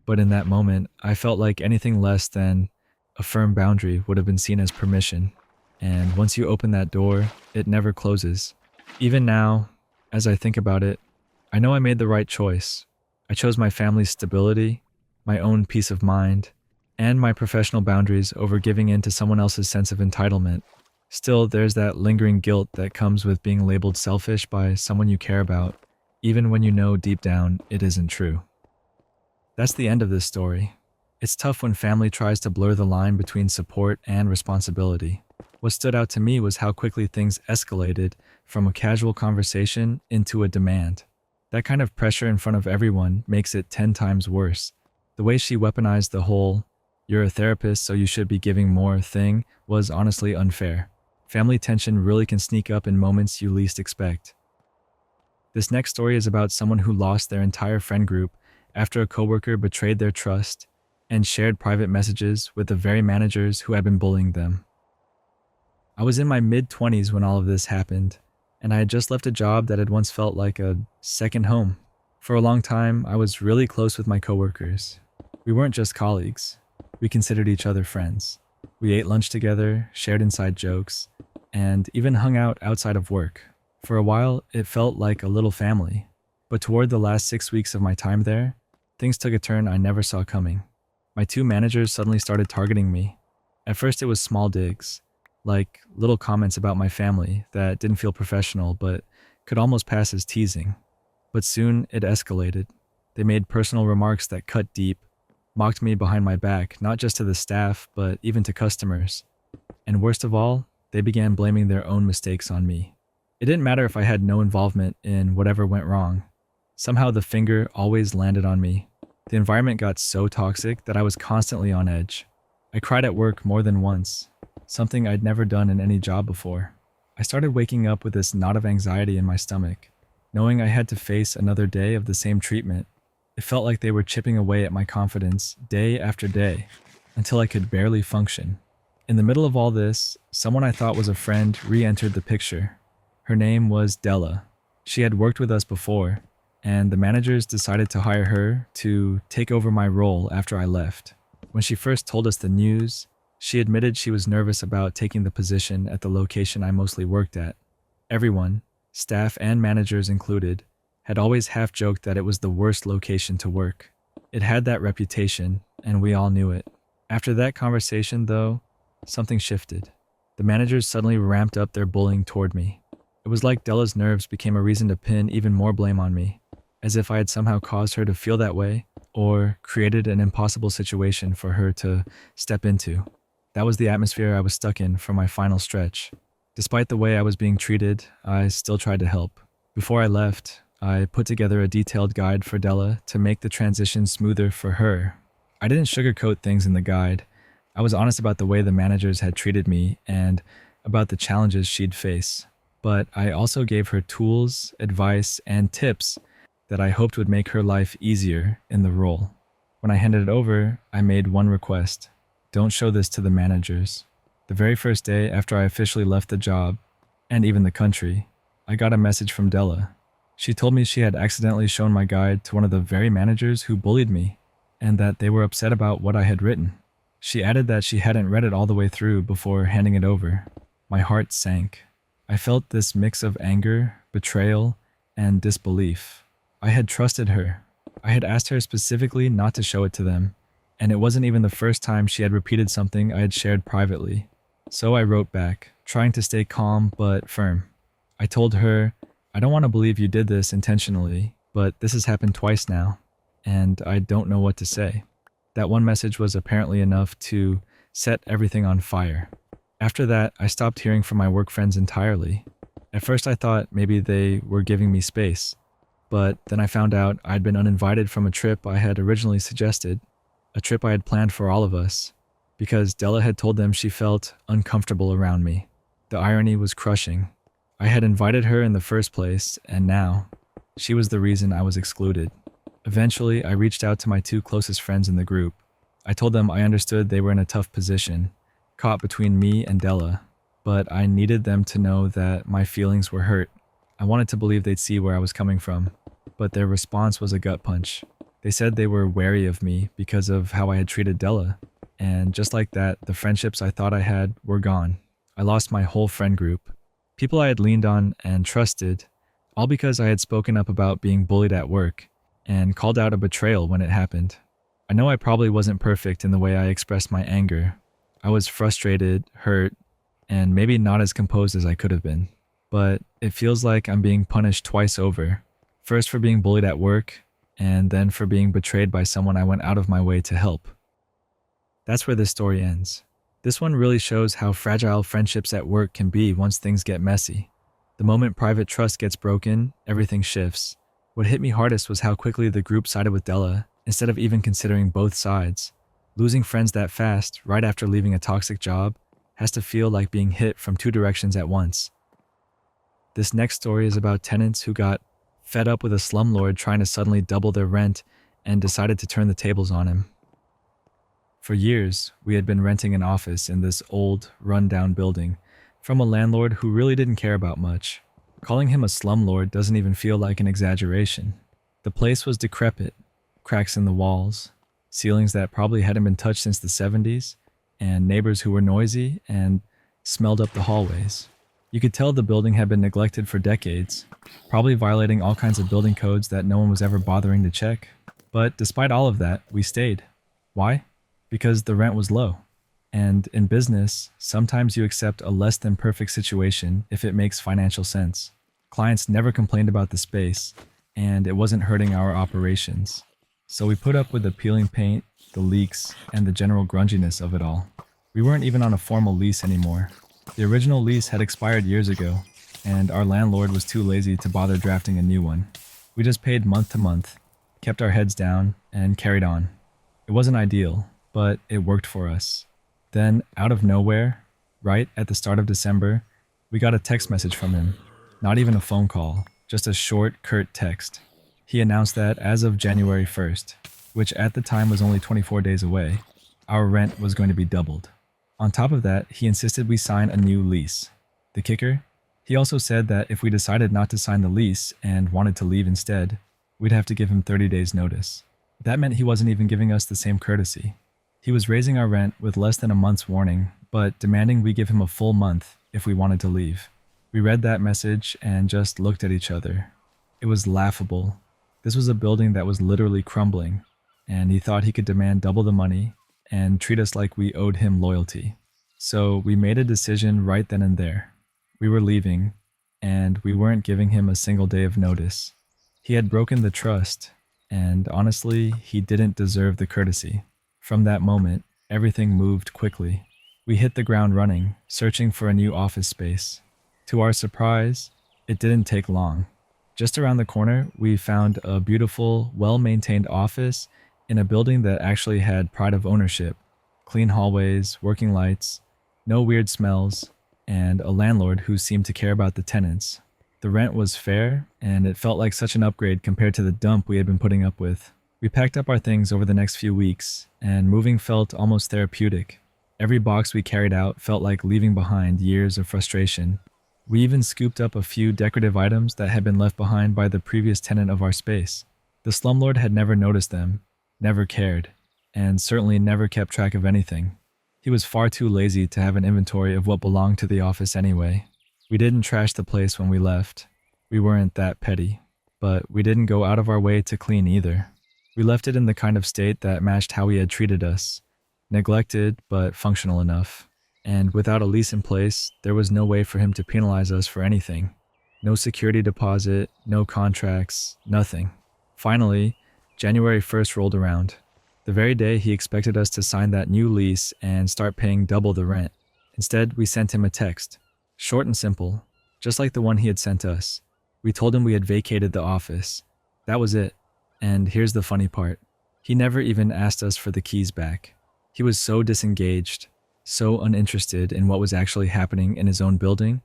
But in that moment, I felt like anything less than a firm boundary would have been seen as permission. And once you open that door, it never closes. Even now, as I think about it, I know I made the right choice. I chose my family's stability, my own peace of mind, and my professional boundaries over giving in to someone else's sense of entitlement. Still, there's that lingering guilt that comes with being labeled selfish by someone you care about, even when you know deep down it isn't true. That's the end of this story. It's tough when family tries to blur the line between support and responsibility. What stood out to me was how quickly things escalated from a casual conversation into a demand. That kind of pressure in front of everyone makes it 10 times worse. The way she weaponized the whole, "you're a therapist so you should be giving more" thing was honestly unfair. Family tension really can sneak up in moments you least expect. This next story is about someone who lost their entire friend group after a coworker betrayed their trust and shared private messages with the very managers who had been bullying them. I was in my mid-20s when all of this happened, and I had just left a job that had once felt like a second home. For a long time, I was really close with my coworkers. We weren't just colleagues. We considered each other friends. We ate lunch together, shared inside jokes, and even hung out outside of work. For a while, it felt like a little family. But toward the last 6 weeks of my time there, things took a turn I never saw coming. My two managers suddenly started targeting me. At first it was small digs, like little comments about my family that didn't feel professional but could almost pass as teasing. But soon it escalated. They made personal remarks that cut deep, mocked me behind my back, not just to the staff, but even to customers. And worst of all, they began blaming their own mistakes on me. It didn't matter if I had no involvement in whatever went wrong. Somehow the finger always landed on me. The environment got so toxic that I was constantly on edge. I cried at work more than once, something I'd never done in any job before. I started waking up with this knot of anxiety in my stomach, knowing I had to face another day of the same treatment. It felt like they were chipping away at my confidence day after day, until I could barely function. In the middle of all this, someone I thought was a friend re-entered the picture. Her name was Della. She had worked with us before, and the managers decided to hire her to take over my role after I left. When she first told us the news, she admitted she was nervous about taking the position at the location I mostly worked at. Everyone, staff and managers included, had always half joked that it was the worst location to work. It had that reputation, and we all knew it. After that conversation, though, something shifted. The managers suddenly ramped up their bullying toward me. It was like Della's nerves became a reason to pin even more blame on me, as if I had somehow caused her to feel that way, or created an impossible situation for her to step into. That was the atmosphere I was stuck in for my final stretch. Despite the way I was being treated, I still tried to help. Before I left, I put together a detailed guide for Della to make the transition smoother for her. I didn't sugarcoat things in the guide. I was honest about the way the managers had treated me and about the challenges she'd face. But I also gave her tools, advice, and tips that I hoped would make her life easier in the role. When I handed it over, I made one request. Don't show this to the managers. The very first day after I officially left the job, and even the country, I got a message from Della. She told me she had accidentally shown my guide to one of the very managers who bullied me, and that they were upset about what I had written. She added that she hadn't read it all the way through before handing it over. My heart sank. I felt this mix of anger, betrayal, and disbelief. I had trusted her. I had asked her specifically not to show it to them, and it wasn't even the first time she had repeated something I had shared privately. So I wrote back, trying to stay calm but firm. I told her, I don't want to believe you did this intentionally, but this has happened twice now, and I don't know what to say. That one message was apparently enough to set everything on fire. After that, I stopped hearing from my work friends entirely. At first I thought maybe they were giving me space, but then I found out I'd been uninvited from a trip I had originally suggested, a trip I had planned for all of us, because Della had told them she felt uncomfortable around me. The irony was crushing. I had invited her in the first place, and now, she was the reason I was excluded. Eventually, I reached out to my two closest friends in the group. I told them I understood they were in a tough position, caught between me and Della, but I needed them to know that my feelings were hurt. I wanted to believe they'd see where I was coming from, but their response was a gut punch. They said they were wary of me because of how I had treated Della, and just like that, the friendships I thought I had were gone. I lost my whole friend group, people I had leaned on and trusted, all because I had spoken up about being bullied at work and called out a betrayal when it happened. I know I probably wasn't perfect in the way I expressed my anger. I was frustrated, hurt, and maybe not as composed as I could have been. But it feels like I'm being punished twice over. First for being bullied at work, and then for being betrayed by someone I went out of my way to help. That's where this story ends. This one really shows how fragile friendships at work can be once things get messy. The moment private trust gets broken, everything shifts. What hit me hardest was how quickly the group sided with Della, instead of even considering both sides. Losing friends that fast, right after leaving a toxic job, has to feel like being hit from two directions at once. This next story is about tenants who got fed up with a slumlord trying to suddenly double their rent and decided to turn the tables on him. For years, we had been renting an office in this old, run-down building from a landlord who really didn't care about much. Calling him a slumlord doesn't even feel like an exaggeration. The place was decrepit, cracks in the walls, ceilings that probably hadn't been touched since the 70s, and neighbors who were noisy and smelled up the hallways. You could tell the building had been neglected for decades, probably violating all kinds of building codes that no one was ever bothering to check. But despite all of that, we stayed. Why? Because the rent was low. And in business, sometimes you accept a less than perfect situation if it makes financial sense. Clients never complained about the space, and it wasn't hurting our operations. So we put up with the peeling paint, the leaks, and the general grunginess of it all. We weren't even on a formal lease anymore. The original lease had expired years ago, and our landlord was too lazy to bother drafting a new one. We just paid month to month, kept our heads down, and carried on. It wasn't ideal, but it worked for us. Then, out of nowhere, right at the start of December, we got a text message from him. Not even a phone call, just a short, curt text. He announced that as of January 1st, which at the time was only 24 days away, our rent was going to be doubled. On top of that, he insisted we sign a new lease. The kicker? He also said that if we decided not to sign the lease and wanted to leave instead, we'd have to give him 30 days notice. That meant he wasn't even giving us the same courtesy. He was raising our rent with less than a month's warning, but demanding we give him a full month if we wanted to leave. We read that message and just looked at each other. It was laughable. This was a building that was literally crumbling, and he thought he could demand double the money and treat us like we owed him loyalty. So we made a decision right then and there. We were leaving, and we weren't giving him a single day of notice. He had broken the trust, and honestly, he didn't deserve the courtesy. From that moment, everything moved quickly. We hit the ground running, searching for a new office space. To our surprise, it didn't take long. Just around the corner, we found a beautiful, well-maintained office in a building that actually had pride of ownership. Clean hallways, working lights, no weird smells, and a landlord who seemed to care about the tenants. The rent was fair, and it felt like such an upgrade compared to the dump we had been putting up with. We packed up our things over the next few weeks, and moving felt almost therapeutic. Every box we carried out felt like leaving behind years of frustration. We even scooped up a few decorative items that had been left behind by the previous tenant of our space. The slumlord had never noticed them, never cared, and certainly never kept track of anything. He was far too lazy to have an inventory of what belonged to the office anyway. We didn't trash the place when we left. We weren't that petty, but we didn't go out of our way to clean either. We left it in the kind of state that matched how he had treated us. Neglected, but functional enough. And without a lease in place, there was no way for him to penalize us for anything. No security deposit, no contracts, nothing. Finally, January 1st rolled around. The very day he expected us to sign that new lease and start paying double the rent. Instead, we sent him a text. Short and simple, just like the one he had sent us. We told him we had vacated the office. That was it. And here's the funny part. He never even asked us for the keys back. He was so disengaged, so uninterested in what was actually happening in his own building,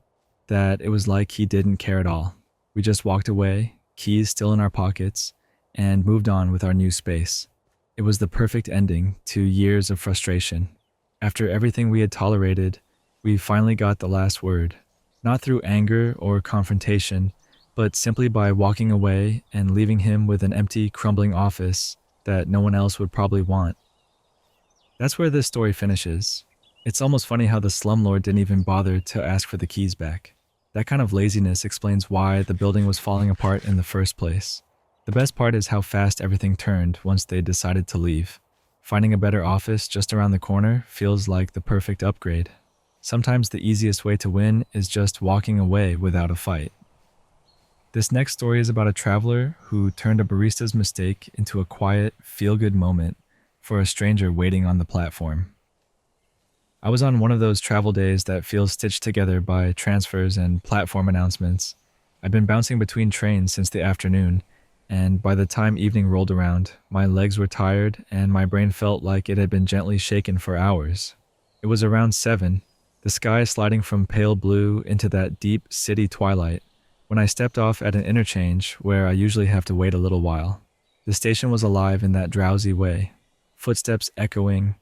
that it was like he didn't care at all. We just walked away, keys still in our pockets, and moved on with our new space. It was the perfect ending to years of frustration. After everything we had tolerated, we finally got the last word, not through anger or confrontation, but simply by walking away and leaving him with an empty, crumbling office that no one else would probably want. That's where this story finishes. It's almost funny how the slumlord didn't even bother to ask for the keys back. That kind of laziness explains why the building was falling apart in the first place. The best part is how fast everything turned once they decided to leave. Finding a better office just around the corner feels like the perfect upgrade. Sometimes the easiest way to win is just walking away without a fight. This next story is about a traveler who turned a barista's mistake into a quiet, feel-good moment for a stranger waiting on the platform. I was on one of those travel days that feels stitched together by transfers and platform announcements. I'd been bouncing between trains since the afternoon, and by the time evening rolled around, my legs were tired and my brain felt like it had been gently shaken for hours. It was around 7, the sky sliding from pale blue into that deep city twilight, when I stepped off at an interchange where I usually have to wait a little while. The station was alive in that drowsy way. Footsteps echoing,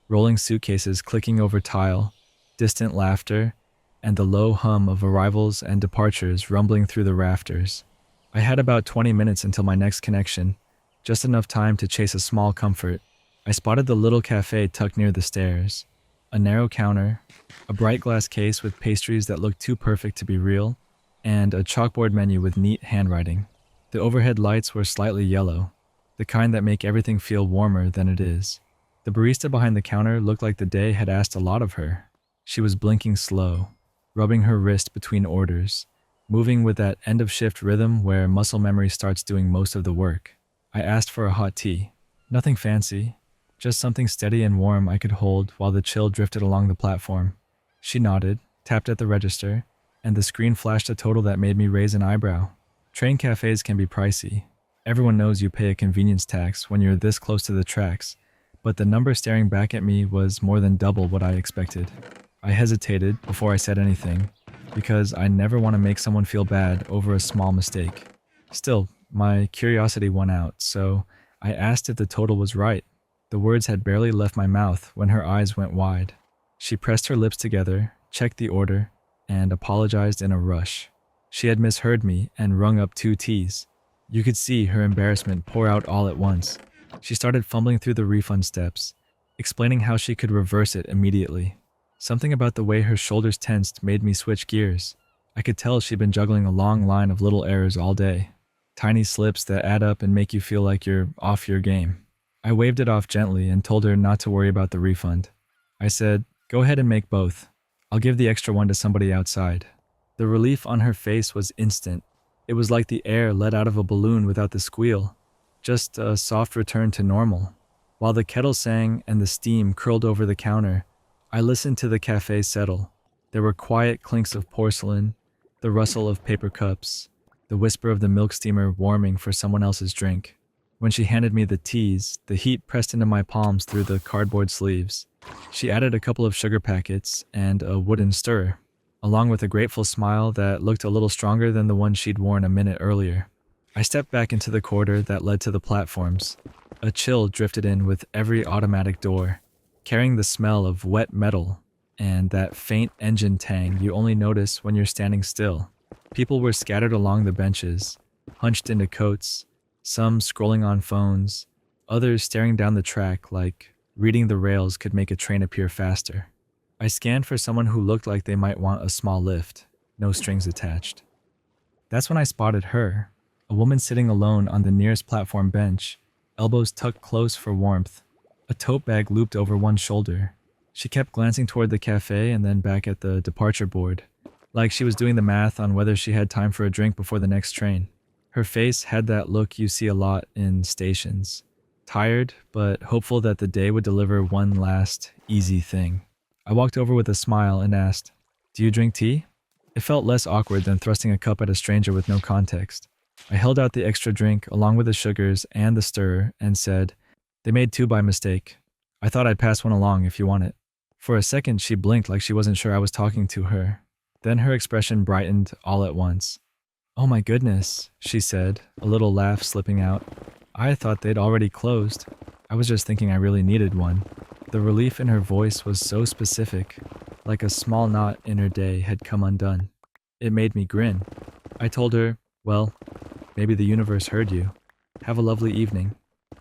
rolling suitcases clicking over tile, distant laughter, and the low hum of arrivals and departures rumbling through the rafters. I had about 20 minutes until my next connection, just enough time to chase a small comfort. I spotted the little cafe tucked near the stairs. A narrow counter, a bright glass case with pastries that looked too perfect to be real, and a chalkboard menu with neat handwriting. The overhead lights were slightly yellow, the kind that make everything feel warmer than it is. The barista behind the counter looked like the day had asked a lot of her. She was blinking slow, rubbing her wrist between orders, moving with that end-of-shift rhythm where muscle memory starts doing most of the work. I asked for a hot tea. Nothing fancy, just something steady and warm I could hold while the chill drifted along the platform. She nodded, tapped at the register, and the screen flashed a total that made me raise an eyebrow. Train cafes can be pricey. Everyone knows you pay a convenience tax when you're this close to the tracks, but the number staring back at me was more than double what I expected. I hesitated before I said anything, because I never want to make someone feel bad over a small mistake. Still, my curiosity won out, so I asked if the total was right. The words had barely left my mouth when her eyes went wide. She pressed her lips together, checked the order, and apologized in a rush. She had misheard me and rung up 2 T's. You could see her embarrassment pour out all at once. She started fumbling through the refund steps, explaining how she could reverse it immediately. Something about the way her shoulders tensed made me switch gears. I I could tell she'd been juggling a long line of little errors all day. Tiny slips that add up and make you feel like you're off your game. I waved it off gently and told her not to worry about the refund. I said, "Go ahead and make both. I'll give the extra one to somebody outside." The relief on her face was instant. It was like the air let out of a balloon without the squeal, just a soft return to normal. While the kettle sang and the steam curled over the counter, I listened to the cafe settle. There were quiet clinks of porcelain, the rustle of paper cups, the whisper of the milk steamer warming for someone else's drink. When she handed me the teas, the heat pressed into my palms through the cardboard sleeves. She added a couple of sugar packets and a wooden stirrer, along with a grateful smile that looked a little stronger than the one she'd worn a minute earlier. I stepped back into the corridor that led to the platforms. A chill drifted in with every automatic door, carrying the smell of wet metal and that faint engine tang you only notice when you're standing still. People were scattered along the benches, hunched into coats, some scrolling on phones, others staring down the track like reading the rails could make a train appear faster. I scanned for someone who looked like they might want a small lift, no strings attached. That's when I spotted her, a woman sitting alone on the nearest platform bench, elbows tucked close for warmth, a tote bag looped over one shoulder. She kept glancing toward the cafe and then back at the departure board, like she was doing the math on whether she had time for a drink before the next train. Her face had that look you see a lot in stations. Tired, but hopeful that the day would deliver one last, easy thing. I walked over with a smile and asked, "Do you drink tea?" It felt less awkward than thrusting a cup at a stranger with no context. I held out the extra drink along with the sugars and the stirrer and said, "They made two by mistake. I thought I'd pass one along if you want it." For a second, she blinked like she wasn't sure I was talking to her. Then her expression brightened all at once. "Oh my goodness," she said, a little laugh slipping out. "I thought they'd already closed. I was just thinking I really needed one." The relief in her voice was so specific, like a small knot in her day had come undone. It made me grin. I told her, "Well, maybe the universe heard you. Have a lovely evening."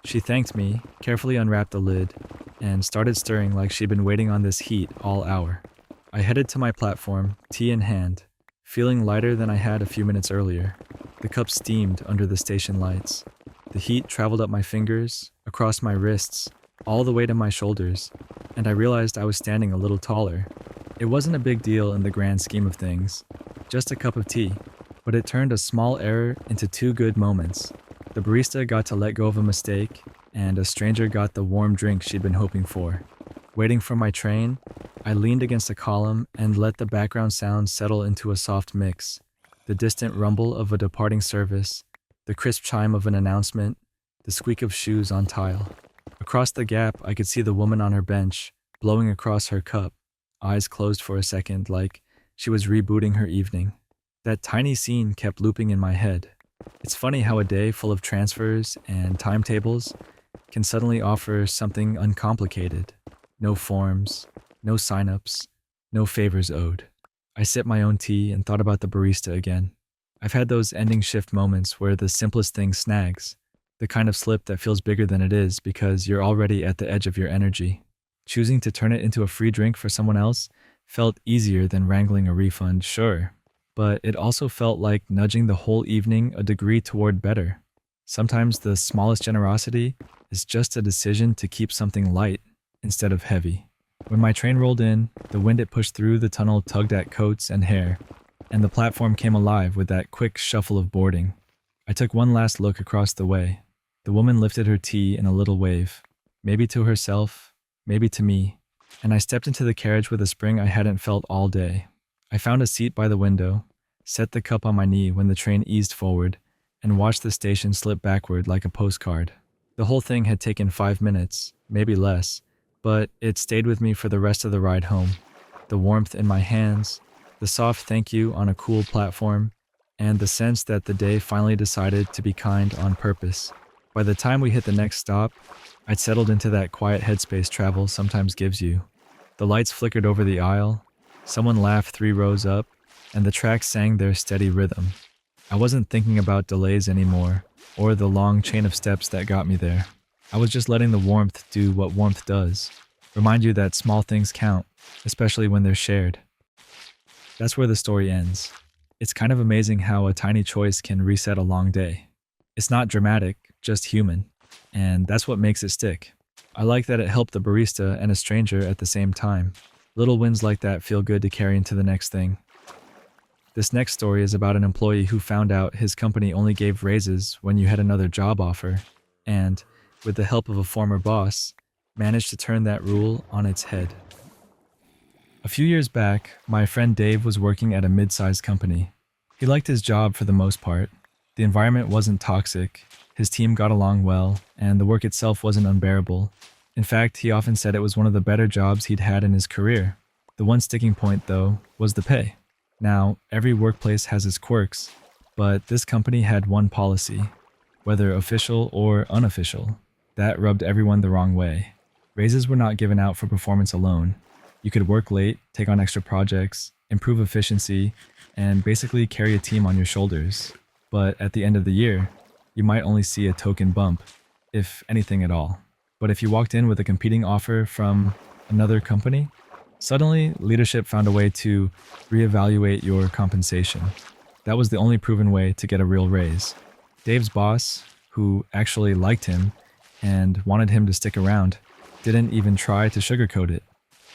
She thanked me, carefully unwrapped the lid, and started stirring like she'd been waiting on this heat all hour. I headed to my platform, tea in hand, feeling lighter than I had a few minutes earlier. The cup steamed under the station lights. The heat traveled up my fingers, across my wrists, all the way to my shoulders, and I realized I was standing a little taller. It wasn't a big deal in the grand scheme of things, just a cup of tea, but it turned a small error into two good moments. The barista got to let go of a mistake, and a stranger got the warm drink she'd been hoping for. Waiting for my train, I leaned against a column and let the background sound settle into a soft mix. The distant rumble of a departing service, the crisp chime of an announcement, the squeak of shoes on tile. Across the gap, I could see the woman on her bench, blowing across her cup, eyes closed for a second like she was rebooting her evening. That tiny scene kept looping in my head. It's funny how a day full of transfers and timetables can suddenly offer something uncomplicated. No forms, no signups, no favors owed. I sipped my own tea and thought about the barista again. I've had those ending shift moments where the simplest thing snags, the kind of slip that feels bigger than it is because you're already at the edge of your energy. Choosing to turn it into a free drink for someone else felt easier than wrangling a refund, sure, but it also felt like nudging the whole evening a degree toward better. Sometimes the smallest generosity is just a decision to keep something light instead of heavy. When my train rolled in, the wind it pushed through the tunnel tugged at coats and hair, and the platform came alive with that quick shuffle of boarding. I took one last look across the way. The woman lifted her tea in a little wave, maybe to herself, maybe to me, and I stepped into the carriage with a spring I hadn't felt all day. I found a seat by the window, set the cup on my knee when the train eased forward, and watched the station slip backward like a postcard. The whole thing had taken 5 minutes, maybe less, but it stayed with me for the rest of the ride home. The warmth in my hands, the soft thank you on a cool platform, and the sense that the day finally decided to be kind on purpose. By the time we hit the next stop, I'd settled into that quiet headspace travel sometimes gives you. The lights flickered over the aisle, someone laughed 3 rows up, and the tracks sang their steady rhythm. I wasn't thinking about delays anymore, or the long chain of steps that got me there. I was just letting the warmth do what warmth does. Remind you that small things count, especially when they're shared. That's where the story ends. It's kind of amazing how a tiny choice can reset a long day. It's not dramatic, just human, and that's what makes it stick. I like that it helped the barista and a stranger at the same time. Little wins like that feel good to carry into the next thing. This next story is about an employee who found out his company only gave raises when you had another job offer, and, with the help of a former boss, managed to turn that rule on its head. A few years back, my friend Dave was working at a mid-sized company. He liked his job for the most part. The environment wasn't toxic, his team got along well, and the work itself wasn't unbearable. In fact, he often said it was one of the better jobs he'd had in his career. The one sticking point, though, was the pay. Now, every workplace has its quirks, but this company had one policy, whether official or unofficial, that rubbed everyone the wrong way. Raises were not given out for performance alone. You could work late, take on extra projects, improve efficiency, and basically carry a team on your shoulders. But at the end of the year, you might only see a token bump, if anything at all. But if you walked in with a competing offer from another company, suddenly leadership found a way to reevaluate your compensation. That was the only proven way to get a real raise. Dave's boss, who actually liked him and wanted him to stick around, didn't even try to sugarcoat it.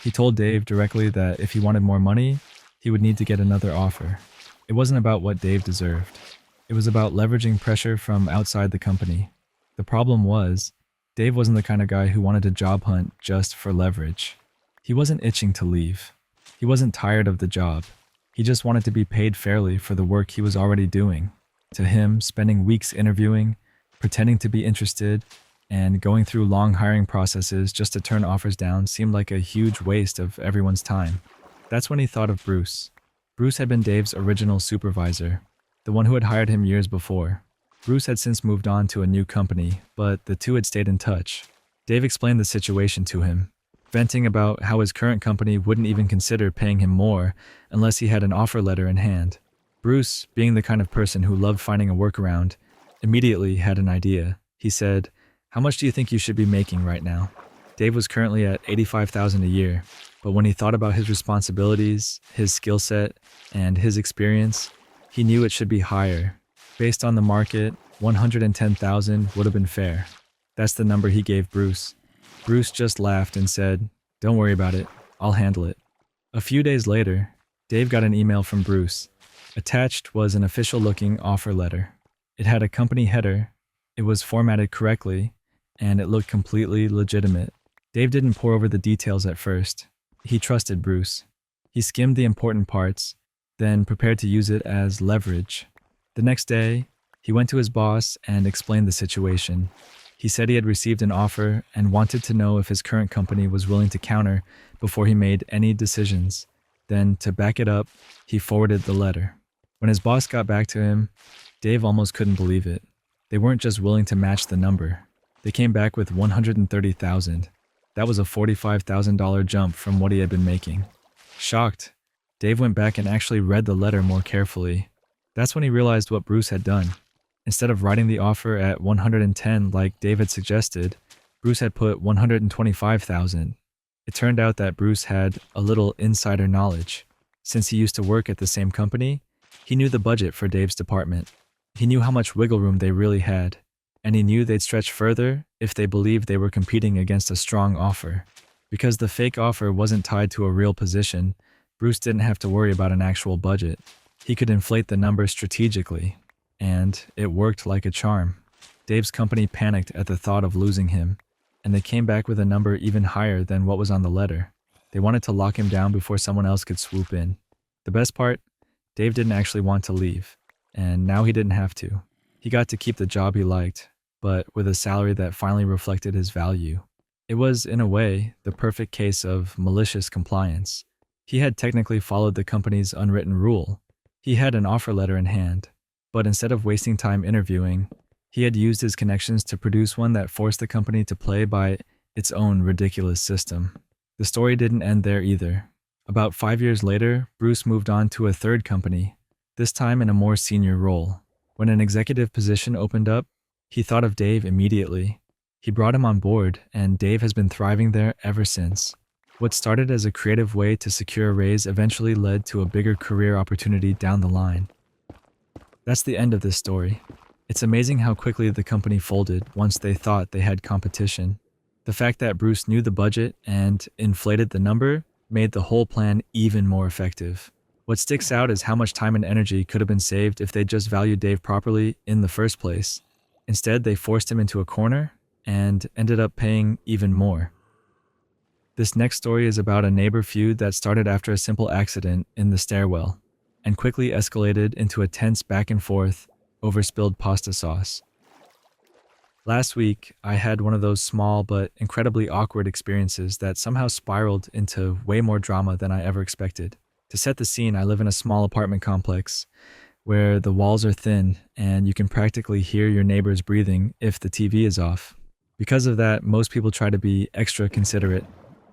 He told Dave directly that if he wanted more money, he would need to get another offer. It wasn't about what Dave deserved. It was about leveraging pressure from outside the company. The problem was, Dave wasn't the kind of guy who wanted to job hunt just for leverage. He wasn't itching to leave. He wasn't tired of the job. He just wanted to be paid fairly for the work he was already doing. To him, spending weeks interviewing, pretending to be interested, and going through long hiring processes just to turn offers down seemed like a huge waste of everyone's time. That's when he thought of Bruce. Bruce had been Dave's original supervisor, the one who had hired him years before. Bruce had since moved on to a new company, but the two had stayed in touch. Dave explained the situation to him, venting about how his current company wouldn't even consider paying him more unless he had an offer letter in hand. Bruce, being the kind of person who loved finding a workaround, immediately had an idea. He said, "How much do you think you should be making right now?" Dave was currently at $85,000 a year, but when he thought about his responsibilities, his skill set, and his experience, he knew it should be higher. Based on the market, $110,000 would have been fair. That's the number he gave Bruce. Bruce just laughed and said, "Don't worry about it, I'll handle it." A few days later, Dave got an email from Bruce. Attached was an official-looking offer letter. It had a company header, it was formatted correctly, and it looked completely legitimate. Dave didn't pore over the details at first. He trusted Bruce. He skimmed the important parts, then prepared to use it as leverage. The next day, he went to his boss and explained the situation. He said he had received an offer and wanted to know if his current company was willing to counter before he made any decisions. Then, to back it up, he forwarded the letter. When his boss got back to him, Dave almost couldn't believe it. They weren't just willing to match the number. They came back with $130,000. That was a $45,000 jump from what he had been making. Shocked, Dave went back and actually read the letter more carefully. That's when he realized what Bruce had done. Instead of writing the offer at $110 like Dave had suggested, Bruce had put $125,000. It turned out that Bruce had a little insider knowledge. Since he used to work at the same company, he knew the budget for Dave's department. He knew how much wiggle room they really had, and he knew they'd stretch further if they believed they were competing against a strong offer. Because the fake offer wasn't tied to a real position, Bruce didn't have to worry about an actual budget. He could inflate the number strategically, and it worked like a charm. Dave's company panicked at the thought of losing him, and they came back with a number even higher than what was on the letter. They wanted to lock him down before someone else could swoop in. The best part? Dave didn't actually want to leave, and now he didn't have to. He got to keep the job he liked, but with a salary that finally reflected his value. It was, in a way, the perfect case of malicious compliance. He had technically followed the company's unwritten rule. He had an offer letter in hand, but instead of wasting time interviewing, he had used his connections to produce one that forced the company to play by its own ridiculous system. The story didn't end there either. About 5 years later, Bruce moved on to a third company, this time in a more senior role. When an executive position opened up, he thought of Dave immediately. He brought him on board, and Dave has been thriving there ever since. What started as a creative way to secure a raise eventually led to a bigger career opportunity down the line. That's the end of this story. It's amazing how quickly the company folded once they thought they had competition. The fact that Bruce knew the budget and inflated the number made the whole plan even more effective. What sticks out is how much time and energy could have been saved if they just valued Dave properly in the first place. Instead, they forced him into a corner and ended up paying even more. This next story is about a neighbor feud that started after a simple accident in the stairwell and quickly escalated into a tense back and forth over spilled pasta sauce. Last week, I had one of those small but incredibly awkward experiences that somehow spiraled into way more drama than I ever expected. To set the scene, I live in a small apartment complex where the walls are thin and you can practically hear your neighbors breathing if the TV is off. Because of that, most people try to be extra considerate.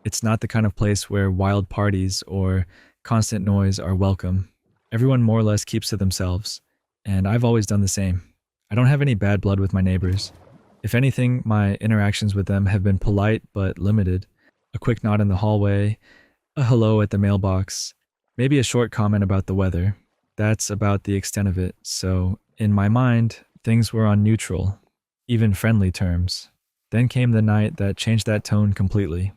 It's not the kind of place where wild parties or constant noise are welcome. Everyone more or less keeps to themselves, and I've always done the same. I don't have any bad blood with my neighbors. If anything, my interactions with them have been polite but limited. A quick nod in the hallway, a hello at the mailbox, maybe a short comment about the weather. That's about the extent of it, so in my mind, things were on neutral, even friendly terms. Then came the night that changed that tone completely.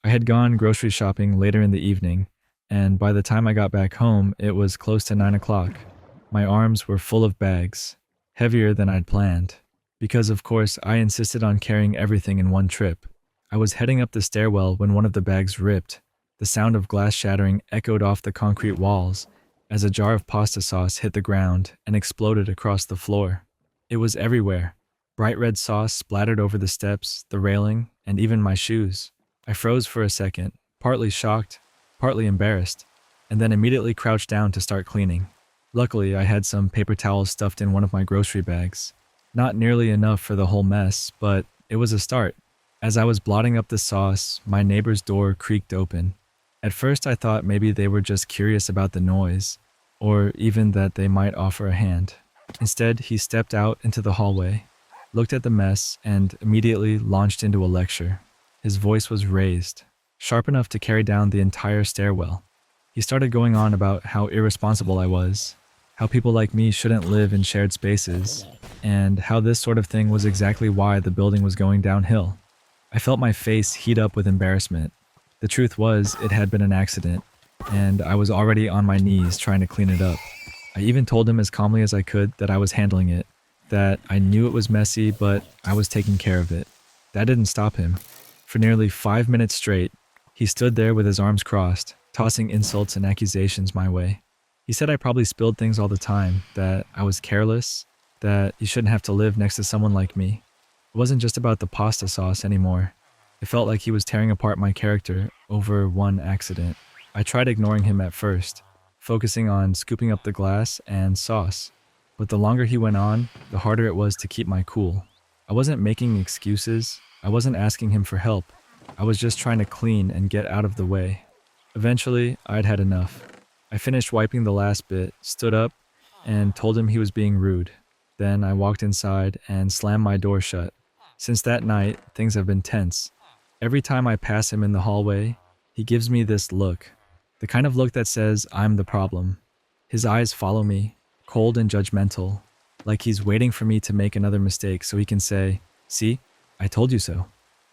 I had gone grocery shopping later in the evening, and by the time I got back home, it was close to 9 o'clock. My arms were full of bags, heavier than I'd planned, because of course I insisted on carrying everything in one trip. I was heading up the stairwell when one of the bags ripped. The sound of glass shattering echoed off the concrete walls as a jar of pasta sauce hit the ground and exploded across the floor. It was everywhere. Bright red sauce splattered over the steps, the railing, and even my shoes. I froze for a second, partly shocked, partly embarrassed, and then immediately crouched down to start cleaning. Luckily, I had some paper towels stuffed in one of my grocery bags. Not nearly enough for the whole mess, but it was a start. As I was blotting up the sauce, my neighbor's door creaked open. At first, I thought maybe they were just curious about the noise, or even that they might offer a hand. Instead, he stepped out into the hallway, looked at the mess, and immediately launched into a lecture. His voice was raised, sharp enough to carry down the entire stairwell. He started going on about how irresponsible I was, how people like me shouldn't live in shared spaces, and how this sort of thing was exactly why the building was going downhill. I felt my face heat up with embarrassment. The truth was, it had been an accident, and I was already on my knees trying to clean it up. I even told him as calmly as I could that I was handling it, that I knew it was messy, but I was taking care of it. That didn't stop him. For nearly 5 minutes straight, he stood there with his arms crossed, tossing insults and accusations my way. He said I probably spilled things all the time, that I was careless, that you shouldn't have to live next to someone like me. It wasn't just about the pasta sauce anymore. It felt like he was tearing apart my character over one accident. I tried ignoring him at first, focusing on scooping up the glass and sauce. But the longer he went on, the harder it was to keep my cool. I wasn't making excuses. I wasn't asking him for help. I was just trying to clean and get out of the way. Eventually, I'd had enough. I finished wiping the last bit, stood up, and told him he was being rude. Then I walked inside and slammed my door shut. Since that night, things have been tense. Every time I pass him in the hallway, he gives me this look. The kind of look that says I'm the problem. His eyes follow me, cold and judgmental, like he's waiting for me to make another mistake so he can say, "See? I told you so."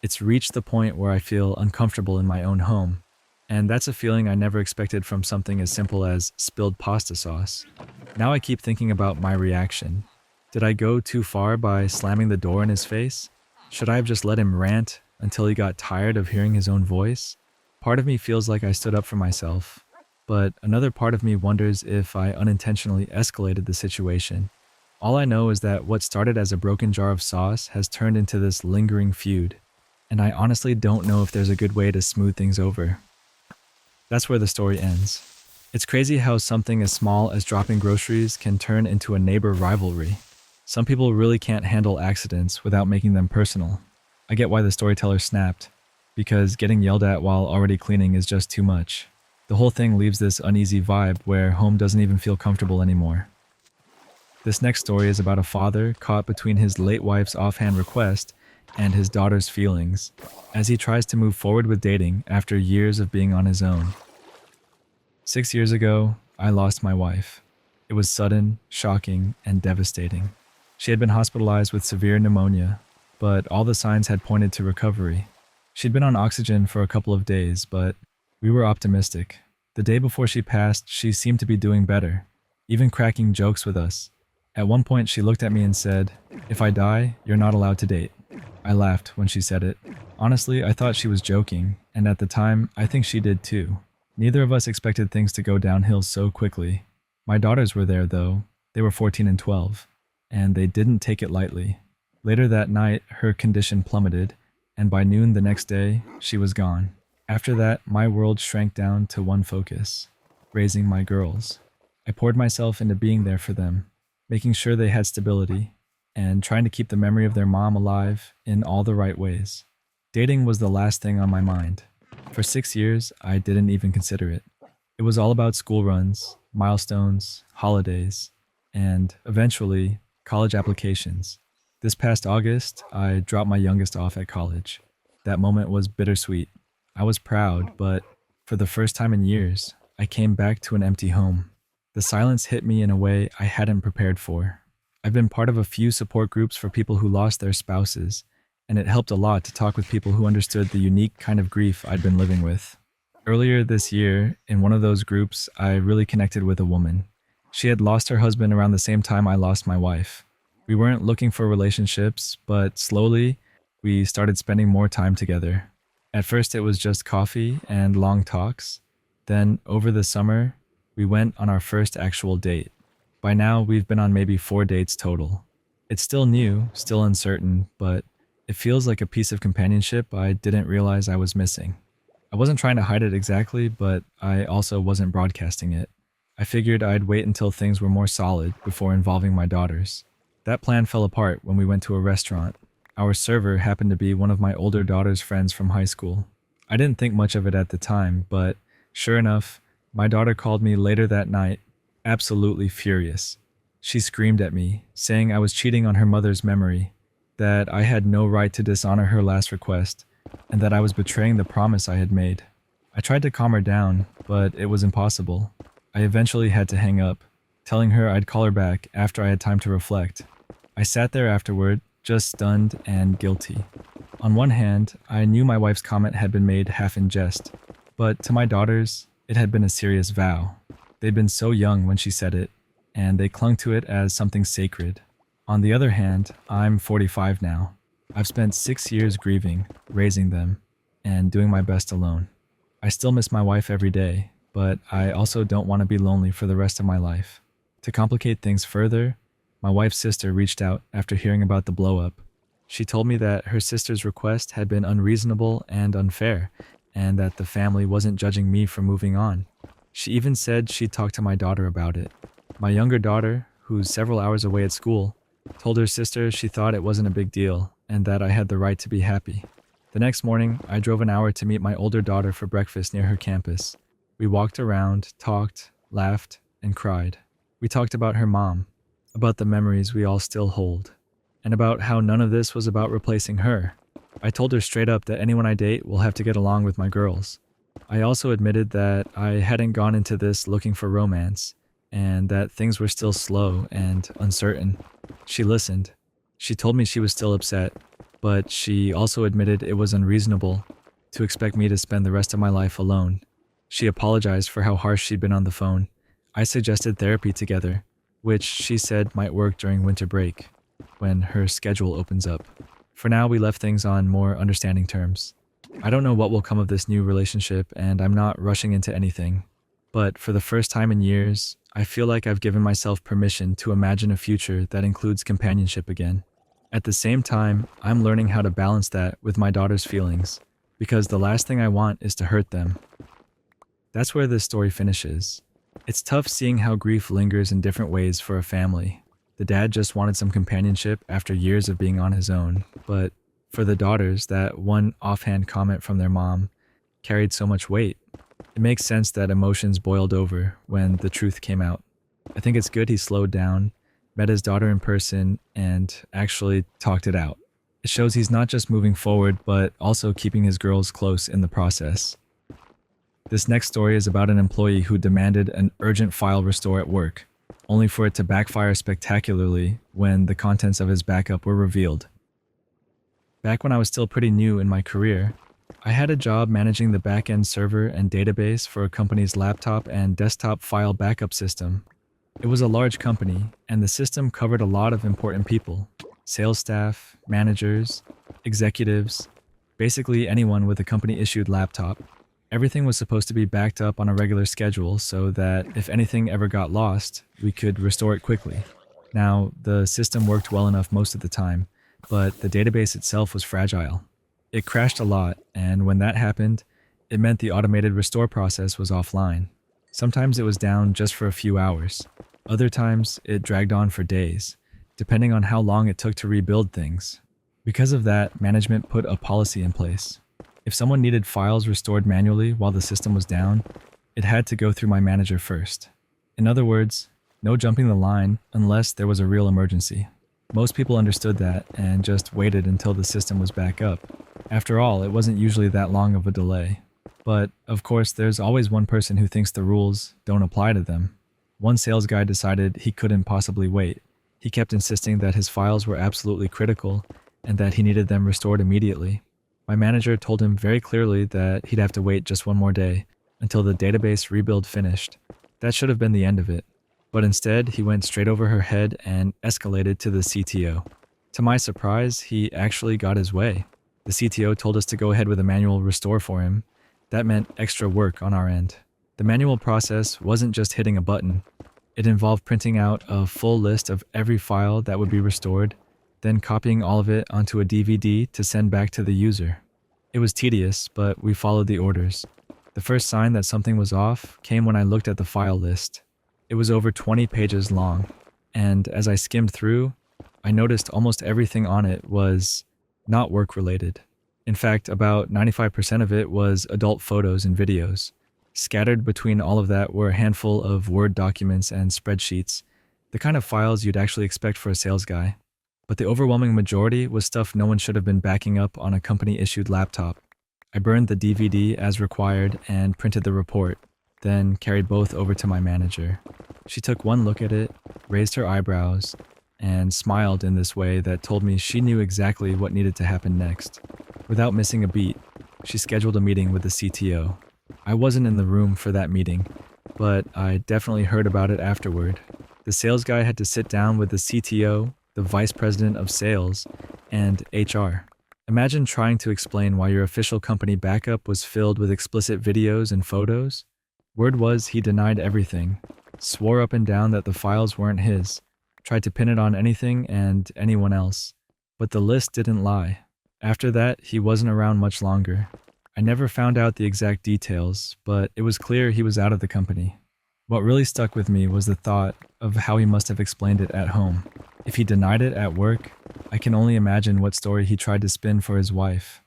It's reached the point where I feel uncomfortable in my own home. And that's a feeling I never expected from something as simple as spilled pasta sauce. Now I keep thinking about my reaction. Did I go too far by slamming the door in his face? Should I have just let him rant until he got tired of hearing his own voice? Part of me feels like I stood up for myself, but another part of me wonders if I unintentionally escalated the situation. All I know is that what started as a broken jar of sauce has turned into this lingering feud, and I honestly don't know if there's a good way to smooth things over. That's where the story ends. It's crazy how something as small as dropping groceries can turn into a neighbor rivalry. Some people really can't handle accidents without making them personal. I get why the storyteller snapped, because getting yelled at while already cleaning is just too much. The whole thing leaves this uneasy vibe where home doesn't even feel comfortable anymore. This next story is about a father caught between his late wife's offhand request and his daughter's feelings as he tries to move forward with dating after years of being on his own. 6 years ago, I lost my wife. It was sudden, shocking, and devastating. She had been hospitalized with severe pneumonia, but all the signs had pointed to recovery. She'd been on oxygen for a couple of days, but we were optimistic. The day before she passed, she seemed to be doing better, even cracking jokes with us. At one point, she looked at me and said, "If I die, you're not allowed to date." I laughed when she said it. Honestly, I thought she was joking, and at the time, I think she did too. Neither of us expected things to go downhill so quickly. My daughters were there, though. They were 14 and 12, and they didn't take it lightly. Later that night, her condition plummeted, and by noon the next day, she was gone. After that, my world shrank down to one focus: raising my girls. I poured myself into being there for them, making sure they had stability, and trying to keep the memory of their mom alive in all the right ways. Dating was the last thing on my mind. For 6 years, I didn't even consider it. It was all about school runs, milestones, holidays, and eventually, college applications. This past August, I dropped my youngest off at college. That moment was bittersweet. I was proud, but for the first time in years, I came back to an empty home. The silence hit me in a way I hadn't prepared for. I've been part of a few support groups for people who lost their spouses, and it helped a lot to talk with people who understood the unique kind of grief I'd been living with. Earlier this year, in one of those groups, I really connected with a woman. She had lost her husband around the same time I lost my wife. We weren't looking for relationships, but slowly, we started spending more time together. At first, it was just coffee and long talks. Then, over the summer, we went on our first actual date. By now, we've been on maybe 4 dates total. It's still new, still uncertain, but it feels like a piece of companionship I didn't realize I was missing. I wasn't trying to hide it exactly, but I also wasn't broadcasting it. I figured I'd wait until things were more solid before involving my daughters. That plan fell apart when we went to a restaurant. Our server happened to be one of my older daughter's friends from high school. I didn't think much of it at the time, but sure enough, my daughter called me later that night, absolutely furious. She screamed at me, saying I was cheating on her mother's memory, that I had no right to dishonor her last request, and that I was betraying the promise I had made. I tried to calm her down, but it was impossible. I eventually had to hang up, telling her I'd call her back after I had time to reflect. I sat there afterward, just stunned and guilty. On one hand, I knew my wife's comment had been made half in jest, but to my daughters, it had been a serious vow. They'd been so young when she said it, and they clung to it as something sacred. On the other hand, I'm 45 now. I've spent 6 years grieving, raising them, and doing my best alone. I still miss my wife every day, but I also don't want to be lonely for the rest of my life. To complicate things further, my wife's sister reached out after hearing about the blow-up. She told me that her sister's request had been unreasonable and unfair, and that the family wasn't judging me for moving on. She even said she'd talk to my daughter about it. My younger daughter, who's several hours away at school, told her sister she thought it wasn't a big deal and that I had the right to be happy. The next morning, I drove an hour to meet my older daughter for breakfast near her campus. We walked around, talked, laughed, and cried. We talked about her mom, about the memories we all still hold, and about how none of this was about replacing her. I told her straight up that anyone I date will have to get along with my girls. I also admitted that I hadn't gone into this looking for romance, and that things were still slow and uncertain. She listened. She told me she was still upset, but she also admitted it was unreasonable to expect me to spend the rest of my life alone. She apologized for how harsh she'd been on the phone. I suggested therapy together, which she said might work during winter break, when her schedule opens up. For now, we left things on more understanding terms. I don't know what will come of this new relationship, and I'm not rushing into anything. But for the first time in years, I feel like I've given myself permission to imagine a future that includes companionship again. At the same time, I'm learning how to balance that with my daughter's feelings, because the last thing I want is to hurt them. That's where this story finishes. It's tough seeing how grief lingers in different ways for a family. The dad just wanted some companionship after years of being on his own, but for the daughters, that one offhand comment from their mom carried so much weight. It makes sense that emotions boiled over when the truth came out. I think it's good he slowed down, met his daughter in person, and actually talked it out. It shows he's not just moving forward, but also keeping his girls close in the process. This next story is about an employee who demanded an urgent file restore at work, only for it to backfire spectacularly when the contents of his backup were revealed. Back when I was still pretty new in my career, I had a job managing the back-end server and database for a company's laptop and desktop file backup system. It was a large company, and the system covered a lot of important people: sales staff, managers, executives, basically anyone with a company-issued laptop. Everything was supposed to be backed up on a regular schedule so that if anything ever got lost, we could restore it quickly. Now, the system worked well enough most of the time, but the database itself was fragile. It crashed a lot, and when that happened, it meant the automated restore process was offline. Sometimes it was down just for a few hours. Other times, it dragged on for days, depending on how long it took to rebuild things. Because of that, management put a policy in place. If someone needed files restored manually while the system was down, it had to go through my manager first. In other words, no jumping the line unless there was a real emergency. Most people understood that and just waited until the system was back up. After all, it wasn't usually that long of a delay. But, of course, there's always one person who thinks the rules don't apply to them. One sales guy decided he couldn't possibly wait. He kept insisting that his files were absolutely critical and that he needed them restored immediately. My manager told him very clearly that he'd have to wait just one more day until the database rebuild finished. That should have been the end of it. But instead, he went straight over her head and escalated to the CTO. To my surprise, he actually got his way. The CTO told us to go ahead with a manual restore for him. That meant extra work on our end. The manual process wasn't just hitting a button. It involved printing out a full list of every file that would be restored, then copying all of it onto a DVD to send back to the user. It was tedious, but we followed the orders. The first sign that something was off came when I looked at the file list. It was over 20 pages long, and as I skimmed through, I noticed almost everything on it was not work-related. In fact, about 95% of it was adult photos and videos. Scattered between all of that were a handful of Word documents and spreadsheets, the kind of files you'd actually expect for a sales guy. But the overwhelming majority was stuff no one should have been backing up on a company-issued laptop. I burned the DVD as required and printed the report, then carried both over to my manager. She took one look at it, raised her eyebrows, and smiled in this way that told me she knew exactly what needed to happen next. Without missing a beat, she scheduled a meeting with the CTO. I wasn't in the room for that meeting, but I definitely heard about it afterward. The sales guy had to sit down with the CTO, the vice president of sales, and HR. Imagine trying to explain why your official company backup was filled with explicit videos and photos. Word was he denied everything, swore up and down that the files weren't his, tried to pin it on anything and anyone else. But the list didn't lie. After that, he wasn't around much longer. I never found out the exact details, but it was clear he was out of the company. What really stuck with me was the thought of how he must have explained it at home. If he denied it at work, I can only imagine what story he tried to spin for his wife.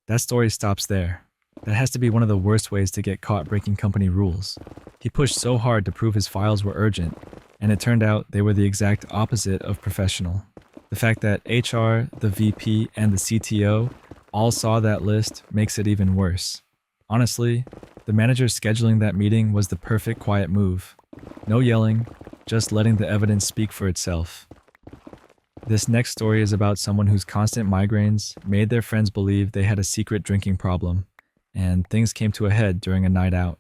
That story stops there. That has to be one of the worst ways to get caught breaking company rules. He pushed so hard to prove his files were urgent, and it turned out they were the exact opposite of professional. The fact that HR, the VP, and the CTO all saw that list makes it even worse. Honestly, the manager scheduling that meeting was the perfect quiet move. No yelling, just letting the evidence speak for itself. This next story is about someone whose constant migraines made their friends believe they had a secret drinking problem, and things came to a head during a night out.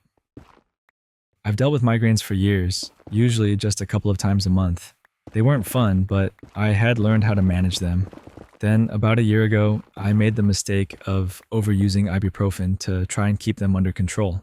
I've dealt with migraines for years, usually just a couple of times a month. They weren't fun, but I had learned how to manage them. Then, about a year ago, I made the mistake of overusing ibuprofen to try and keep them under control.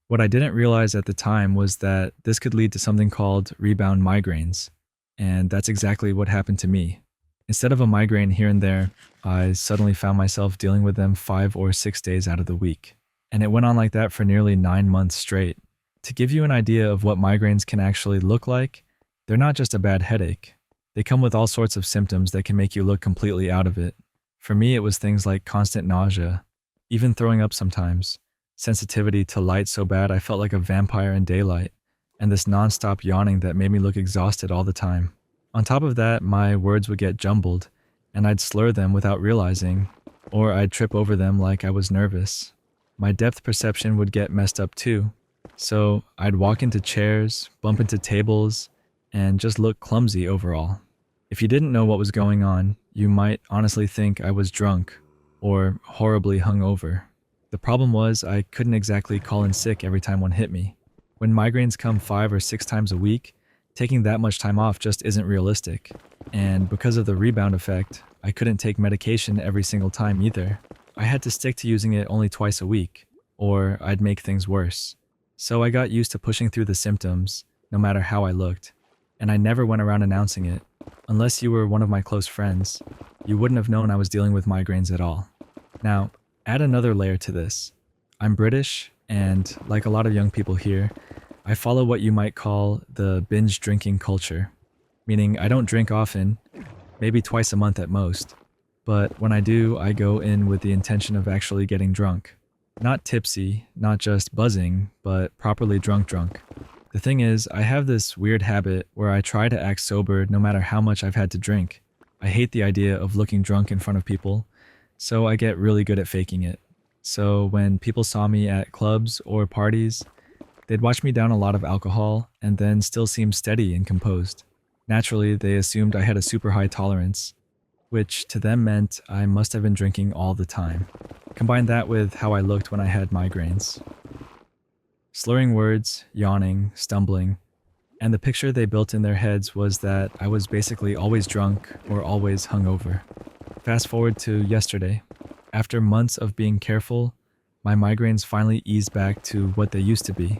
What I didn't realize at the time was that this could lead to something called rebound migraines, and that's exactly what happened to me. Instead of a migraine here and there, I suddenly found myself dealing with them 5 or 6 days out of the week, and it went on like that for nearly 9 months straight. To give you an idea of what migraines can actually look like, they're not just a bad headache. They come with all sorts of symptoms that can make you look completely out of it. For me, it was things like constant nausea, even throwing up sometimes, sensitivity to light so bad I felt like a vampire in daylight, and this nonstop yawning that made me look exhausted all the time. On top of that, my words would get jumbled, and I'd slur them without realizing, or I'd trip over them like I was nervous. My depth perception would get messed up too, so I'd walk into chairs, bump into tables, and just look clumsy overall. If you didn't know what was going on, you might honestly think I was drunk or horribly hungover. The problem was I couldn't exactly call in sick every time one hit me. When migraines come 5 or 6 times a week, taking that much time off just isn't realistic. And because of the rebound effect, I couldn't take medication every single time either. I had to stick to using it only twice a week, or I'd make things worse. So I got used to pushing through the symptoms, no matter how I looked. And I never went around announcing it. Unless you were one of my close friends, you wouldn't have known I was dealing with migraines at all. Now, add another layer to this. I'm British, and like a lot of young people here, I follow what you might call the binge drinking culture. Meaning I don't drink often, maybe twice a month at most. But when I do, I go in with the intention of actually getting drunk. Not tipsy, not just buzzing, but properly drunk. The thing is, I have this weird habit where I try to act sober no matter how much I've had to drink. I hate the idea of looking drunk in front of people, so I get really good at faking it. So when people saw me at clubs or parties, they'd watch me down a lot of alcohol and then still seem steady and composed. Naturally, they assumed I had a super high tolerance, which to them meant I must have been drinking all the time. Combine that with how I looked when I had migraines. Slurring words, yawning, stumbling, and the picture they built in their heads was that I was basically always drunk or always hungover. Fast forward to yesterday. After months of being careful, my migraines finally eased back to what they used to be,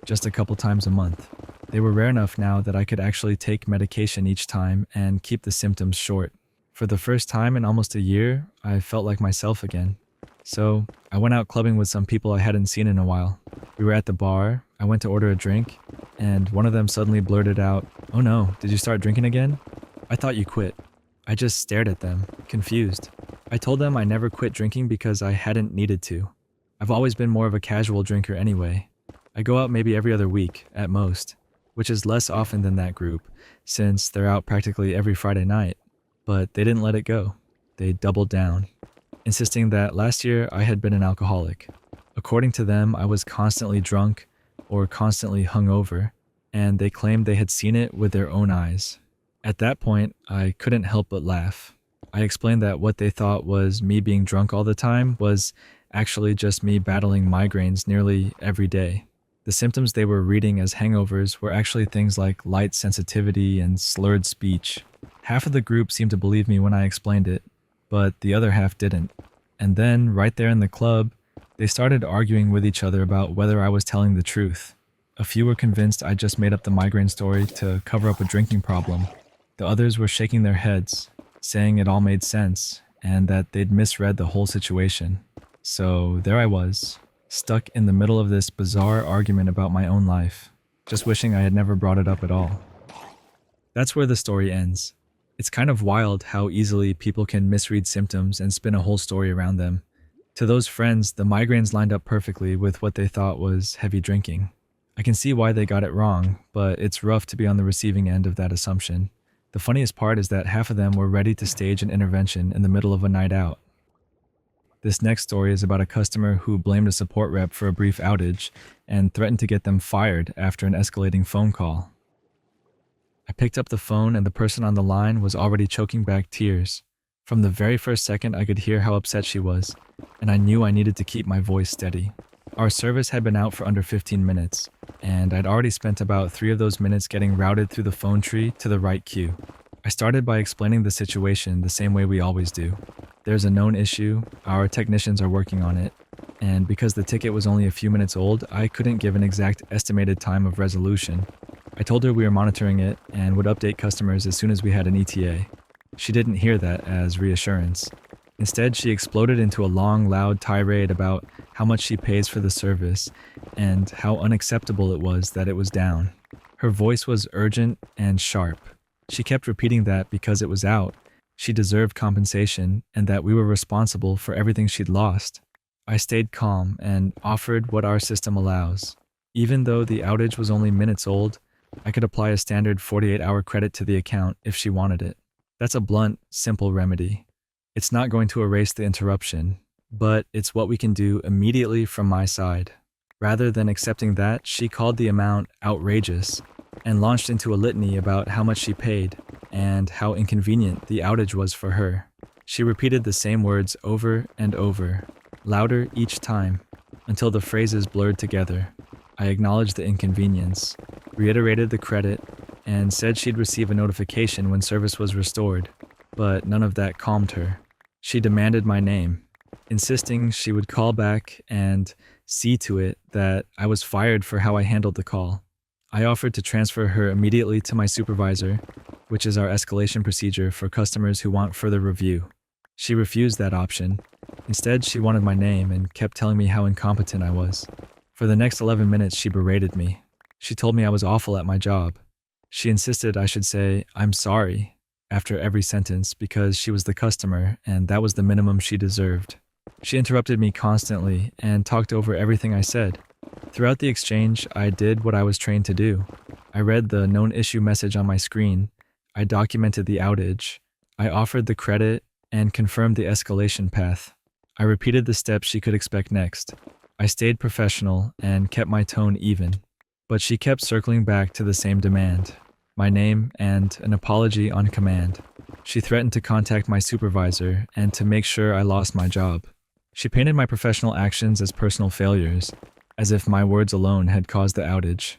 just a couple times a month. They were rare enough now that I could actually take medication each time and keep the symptoms short. For the first time in almost a year, I felt like myself again. So I went out clubbing with some people I hadn't seen in a while. We were at the bar, I went to order a drink, and one of them suddenly blurted out, "Oh no, did you start drinking again? I thought you quit." I just stared at them, confused. I told them I never quit drinking because I hadn't needed to. I've always been more of a casual drinker anyway. I go out maybe every other week, at most, which is less often than that group, since they're out practically every Friday night. But they didn't let it go. They doubled down, insisting that last year I had been an alcoholic. According to them, I was constantly drunk or constantly hungover, and they claimed they had seen it with their own eyes. At that point, I couldn't help but laugh. I explained that what they thought was me being drunk all the time was actually just me battling migraines nearly every day. The symptoms they were reading as hangovers were actually things like light sensitivity and slurred speech. Half of the group seemed to believe me when I explained it, but the other half didn't. And then, right there in the club, they started arguing with each other about whether I was telling the truth. A few were convinced I just made up the migraine story to cover up a drinking problem. The others were shaking their heads, saying it all made sense, and that they'd misread the whole situation. So there I was, stuck in the middle of this bizarre argument about my own life, just wishing I had never brought it up at all. That's where the story ends. It's kind of wild how easily people can misread symptoms and spin a whole story around them. To those friends, the migraines lined up perfectly with what they thought was heavy drinking. I can see why they got it wrong, but it's rough to be on the receiving end of that assumption. The funniest part is that half of them were ready to stage an intervention in the middle of a night out. This next story is about a customer who blamed a support rep for a brief outage and threatened to get them fired after an escalating phone call. I picked up the phone and the person on the line was already choking back tears. From the very first second, I could hear how upset she was, and I knew I needed to keep my voice steady. Our service had been out for under 15 minutes, and I'd already spent about 3 of those minutes getting routed through the phone tree to the right queue. I started by explaining the situation the same way we always do. There's a known issue, our technicians are working on it, and because the ticket was only a few minutes old, I couldn't give an exact estimated time of resolution. I told her we were monitoring it and would update customers as soon as we had an ETA. She didn't hear that as reassurance. Instead, she exploded into a long, loud tirade about how much she pays for the service and how unacceptable it was that it was down. Her voice was urgent and sharp. She kept repeating that because it was out, she deserved compensation and that we were responsible for everything she'd lost. I stayed calm and offered what our system allows. Even though the outage was only minutes old, I could apply a standard 48-hour credit to the account if she wanted it. That's a blunt, simple remedy. It's not going to erase the interruption, but it's what we can do immediately from my side. Rather than accepting that, she called the amount outrageous and launched into a litany about how much she paid and how inconvenient the outage was for her. She repeated the same words over and over, louder each time, until the phrases blurred together. I acknowledged the inconvenience, reiterated the credit, and said she'd receive a notification when service was restored, but none of that calmed her. She demanded my name, insisting she would call back and see to it that I was fired for how I handled the call. I offered to transfer her immediately to my supervisor, which is our escalation procedure for customers who want further review. She refused that option. Instead, she wanted my name and kept telling me how incompetent I was. For the next 11 minutes, she berated me. She told me I was awful at my job. She insisted I should say, "I'm sorry," after every sentence because she was the customer and that was the minimum she deserved. She interrupted me constantly and talked over everything I said. Throughout the exchange, I did what I was trained to do. I read the known issue message on my screen. I documented the outage. I offered the credit and confirmed the escalation path. I repeated the steps she could expect next. I stayed professional and kept my tone even. But she kept circling back to the same demand: my name and an apology on command. She threatened to contact my supervisor and to make sure I lost my job. She painted my professional actions as personal failures, as if my words alone had caused the outage.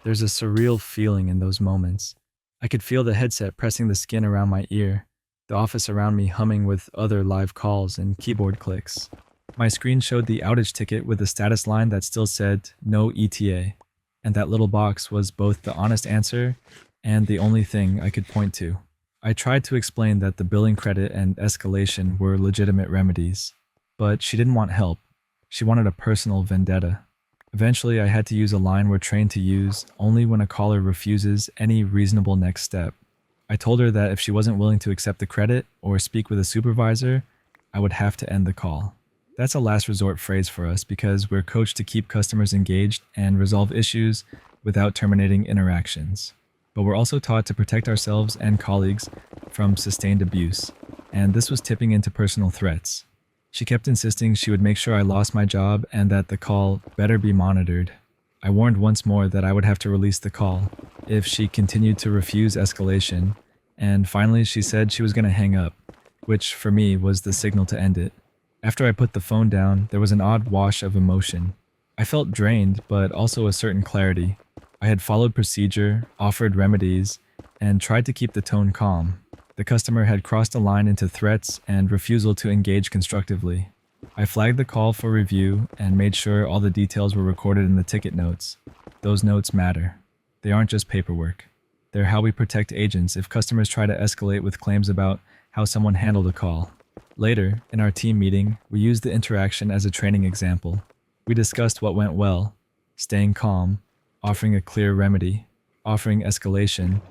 There's a surreal feeling in those moments. I could feel the headset pressing the skin around my ear, the office around me humming with other live calls and keyboard clicks. My screen showed the outage ticket with a status line that still said, "No ETA," and that little box was both the honest answer and the only thing I could point to. I tried to explain that the billing credit and escalation were legitimate remedies, but she didn't want help. She wanted a personal vendetta. Eventually, I had to use a line we're trained to use only when a caller refuses any reasonable next step. I told her that if she wasn't willing to accept the credit or speak with a supervisor, I would have to end the call. That's a last resort phrase for us because we're coached to keep customers engaged and resolve issues without terminating interactions. But we're also taught to protect ourselves and colleagues from sustained abuse, and this was tipping into personal threats. She kept insisting she would make sure I lost my job and that the call better be monitored. I warned once more that I would have to release the call if she continued to refuse escalation, and finally she said she was going to hang up, which for me was the signal to end it. After I put the phone down, there was an odd wash of emotion. I felt drained, but also a certain clarity. I had followed procedure, offered remedies, and tried to keep the tone calm. The customer had crossed a line into threats and refusal to engage constructively. I flagged the call for review and made sure all the details were recorded in the ticket notes. Those notes matter. They aren't just paperwork. They're how we protect agents if customers try to escalate with claims about how someone handled a call. Later, in our team meeting, we used the interaction as a training example. We discussed what went well: staying calm, offering a clear remedy, offering escalation,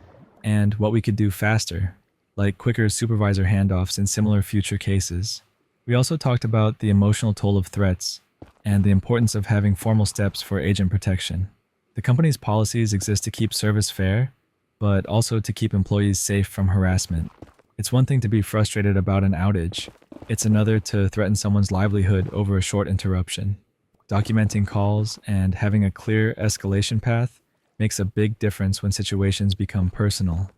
and what we could do faster, like quicker supervisor handoffs in similar future cases. We also talked about the emotional toll of threats and the importance of having formal steps for agent protection. The company's policies exist to keep service fair, but also to keep employees safe from harassment. It's one thing to be frustrated about an outage. It's another to threaten someone's livelihood over a short interruption. Documenting calls and having a clear escalation path makes a big difference when situations become personal.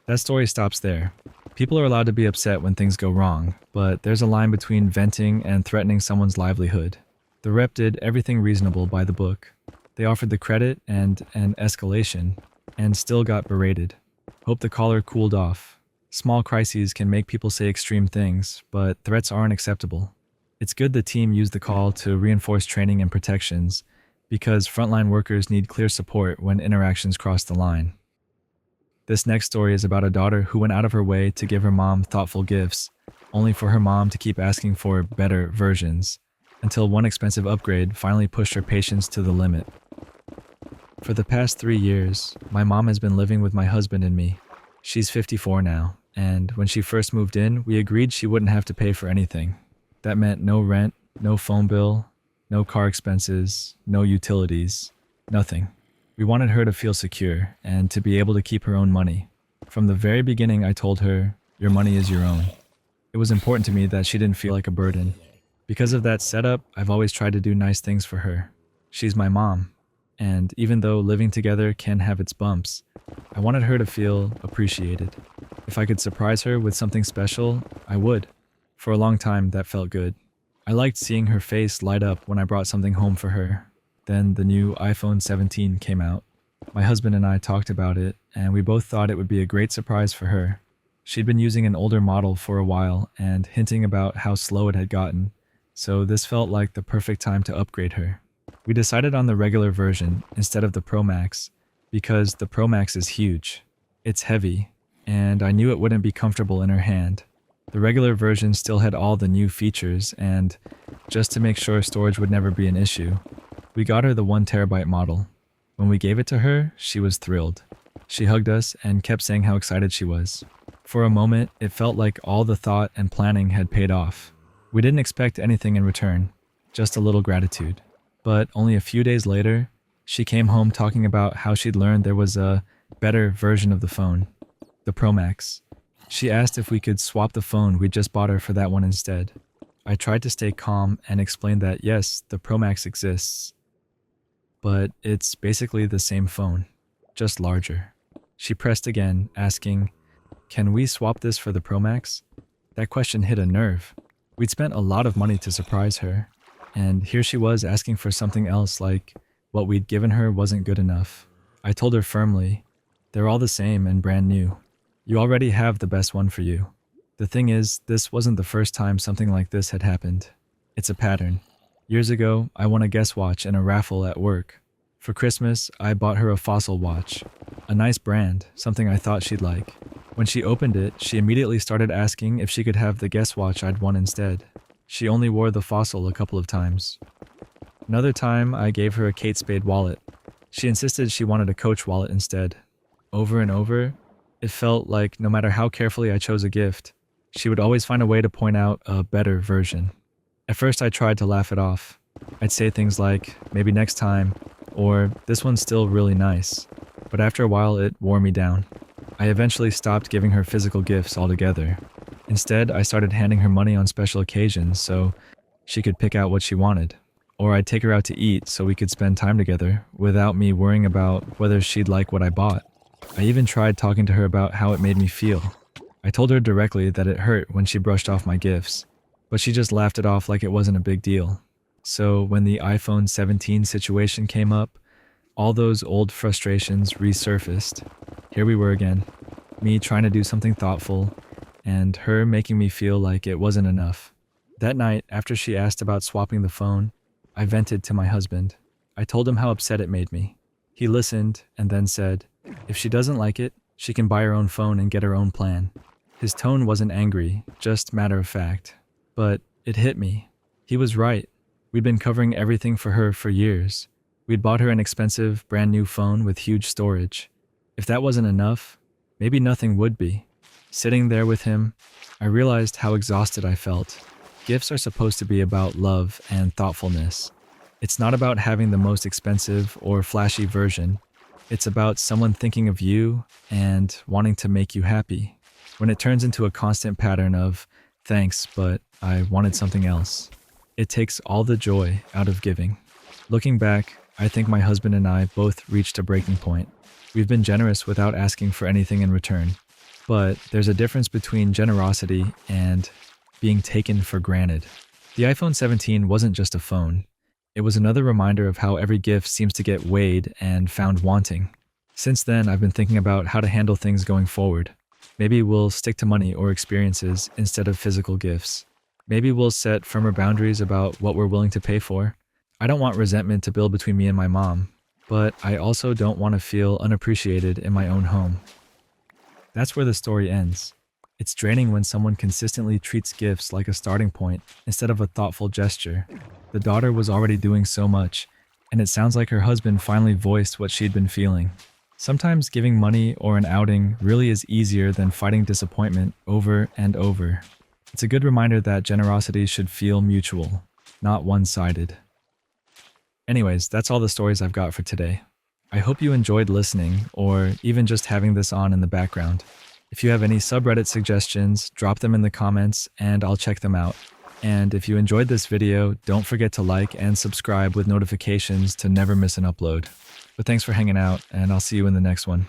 That story stops there. People are allowed to be upset when things go wrong, but there's a line between venting and threatening someone's livelihood. The rep did everything reasonable by the book. They offered the credit and an escalation, and still got berated. Hope the caller cooled off. Small crises can make people say extreme things, but threats aren't acceptable. It's good the team used the call to reinforce training and protections, because frontline workers need clear support when interactions cross the line. This next story is about a daughter who went out of her way to give her mom thoughtful gifts, only for her mom to keep asking for better versions, until one expensive upgrade finally pushed her patience to the limit. For the past 3 years, my mom has been living with my husband and me. She's 54 now, and when she first moved in, we agreed she wouldn't have to pay for anything. That meant no rent, no phone bill, no car expenses, no utilities, nothing. We wanted her to feel secure and to be able to keep her own money. From the very beginning, I told her, your money is your own. It was important to me that she didn't feel like a burden. Because of that setup, I've always tried to do nice things for her. She's my mom, and even though living together can have its bumps, I wanted her to feel appreciated. If I could surprise her with something special, I would. For a long time, that felt good. I liked seeing her face light up when I brought something home for her. Then the new iPhone 17 came out. My husband and I talked about it, and we both thought it would be a great surprise for her. She'd been using an older model for a while and hinting about how slow it had gotten, so this felt like the perfect time to upgrade her. We decided on the regular version instead of the Pro Max because the Pro Max is huge. It's heavy, and I knew it wouldn't be comfortable in her hand. The regular version still had all the new features, and just to make sure storage would never be an issue, we got her the 1TB model. When we gave it to her, she was thrilled. She hugged us and kept saying how excited she was. For a moment, it felt like all the thought and planning had paid off. We didn't expect anything in return, just a little gratitude. But only a few days later, she came home talking about how she'd learned there was a better version of the phone, the Pro Max. She asked if we could swap the phone we just bought her for that one instead. I tried to stay calm and explain that yes, the Pro Max exists, but it's basically the same phone, just larger. She pressed again, asking, "Can we swap this for the Pro Max?" That question hit a nerve. We'd spent a lot of money to surprise her, and here she was asking for something else like what we'd given her wasn't good enough. I told her firmly, "They're all the same and brand new. You already have the best one for you." The thing is, this wasn't the first time something like this had happened. It's a pattern. Years ago, I won a guest watch in a raffle at work. For Christmas, I bought her a Fossil watch, a nice brand, something I thought she'd like. When she opened it, she immediately started asking if she could have the guest watch I'd won instead. She only wore the Fossil a couple of times. Another time, I gave her a Kate Spade wallet. She insisted she wanted a Coach wallet instead. Over and over, it felt like no matter how carefully I chose a gift, she would always find a way to point out a better version. At first, I tried to laugh it off. I'd say things like, "Maybe next time," or "This one's still really nice." But after a while, it wore me down. I eventually stopped giving her physical gifts altogether. Instead, I started handing her money on special occasions so she could pick out what she wanted. Or I'd take her out to eat so we could spend time together without me worrying about whether she'd like what I bought. I even tried talking to her about how it made me feel. I told her directly that it hurt when she brushed off my gifts, but she just laughed it off like it wasn't a big deal. So when the iPhone 17 situation came up, all those old frustrations resurfaced. Here we were again, me trying to do something thoughtful, and her making me feel like it wasn't enough. That night, after she asked about swapping the phone, I vented to my husband. I told him how upset it made me. He listened and then said, if she doesn't like it, she can buy her own phone and get her own plan. His tone wasn't angry, just matter of fact. But it hit me. He was right. We'd been covering everything for her for years. We'd bought her an expensive, brand new phone with huge storage. If that wasn't enough, maybe nothing would be. Sitting there with him, I realized how exhausted I felt. Gifts are supposed to be about love and thoughtfulness. It's not about having the most expensive or flashy version. It's about someone thinking of you and wanting to make you happy. When it turns into a constant pattern of, thanks, but I wanted something else, it takes all the joy out of giving. Looking back, I think my husband and I both reached a breaking point. We've been generous without asking for anything in return. But there's a difference between generosity and being taken for granted. The iPhone 17 wasn't just a phone. It was another reminder of how every gift seems to get weighed and found wanting. Since then, I've been thinking about how to handle things going forward. Maybe we'll stick to money or experiences instead of physical gifts. Maybe we'll set firmer boundaries about what we're willing to pay for. I don't want resentment to build between me and my mom, but I also don't want to feel unappreciated in my own home. That's where the story ends. It's draining when someone consistently treats gifts like a starting point instead of a thoughtful gesture. The daughter was already doing so much, and it sounds like her husband finally voiced what she'd been feeling. Sometimes giving money or an outing really is easier than fighting disappointment over and over. It's a good reminder that generosity should feel mutual, not one-sided. Anyways, that's all the stories I've got for today. I hope you enjoyed listening or even just having this on in the background. If you have any subreddit suggestions, drop them in the comments and I'll check them out. And if you enjoyed this video, don't forget to like and subscribe with notifications to never miss an upload. But thanks for hanging out, and I'll see you in the next one.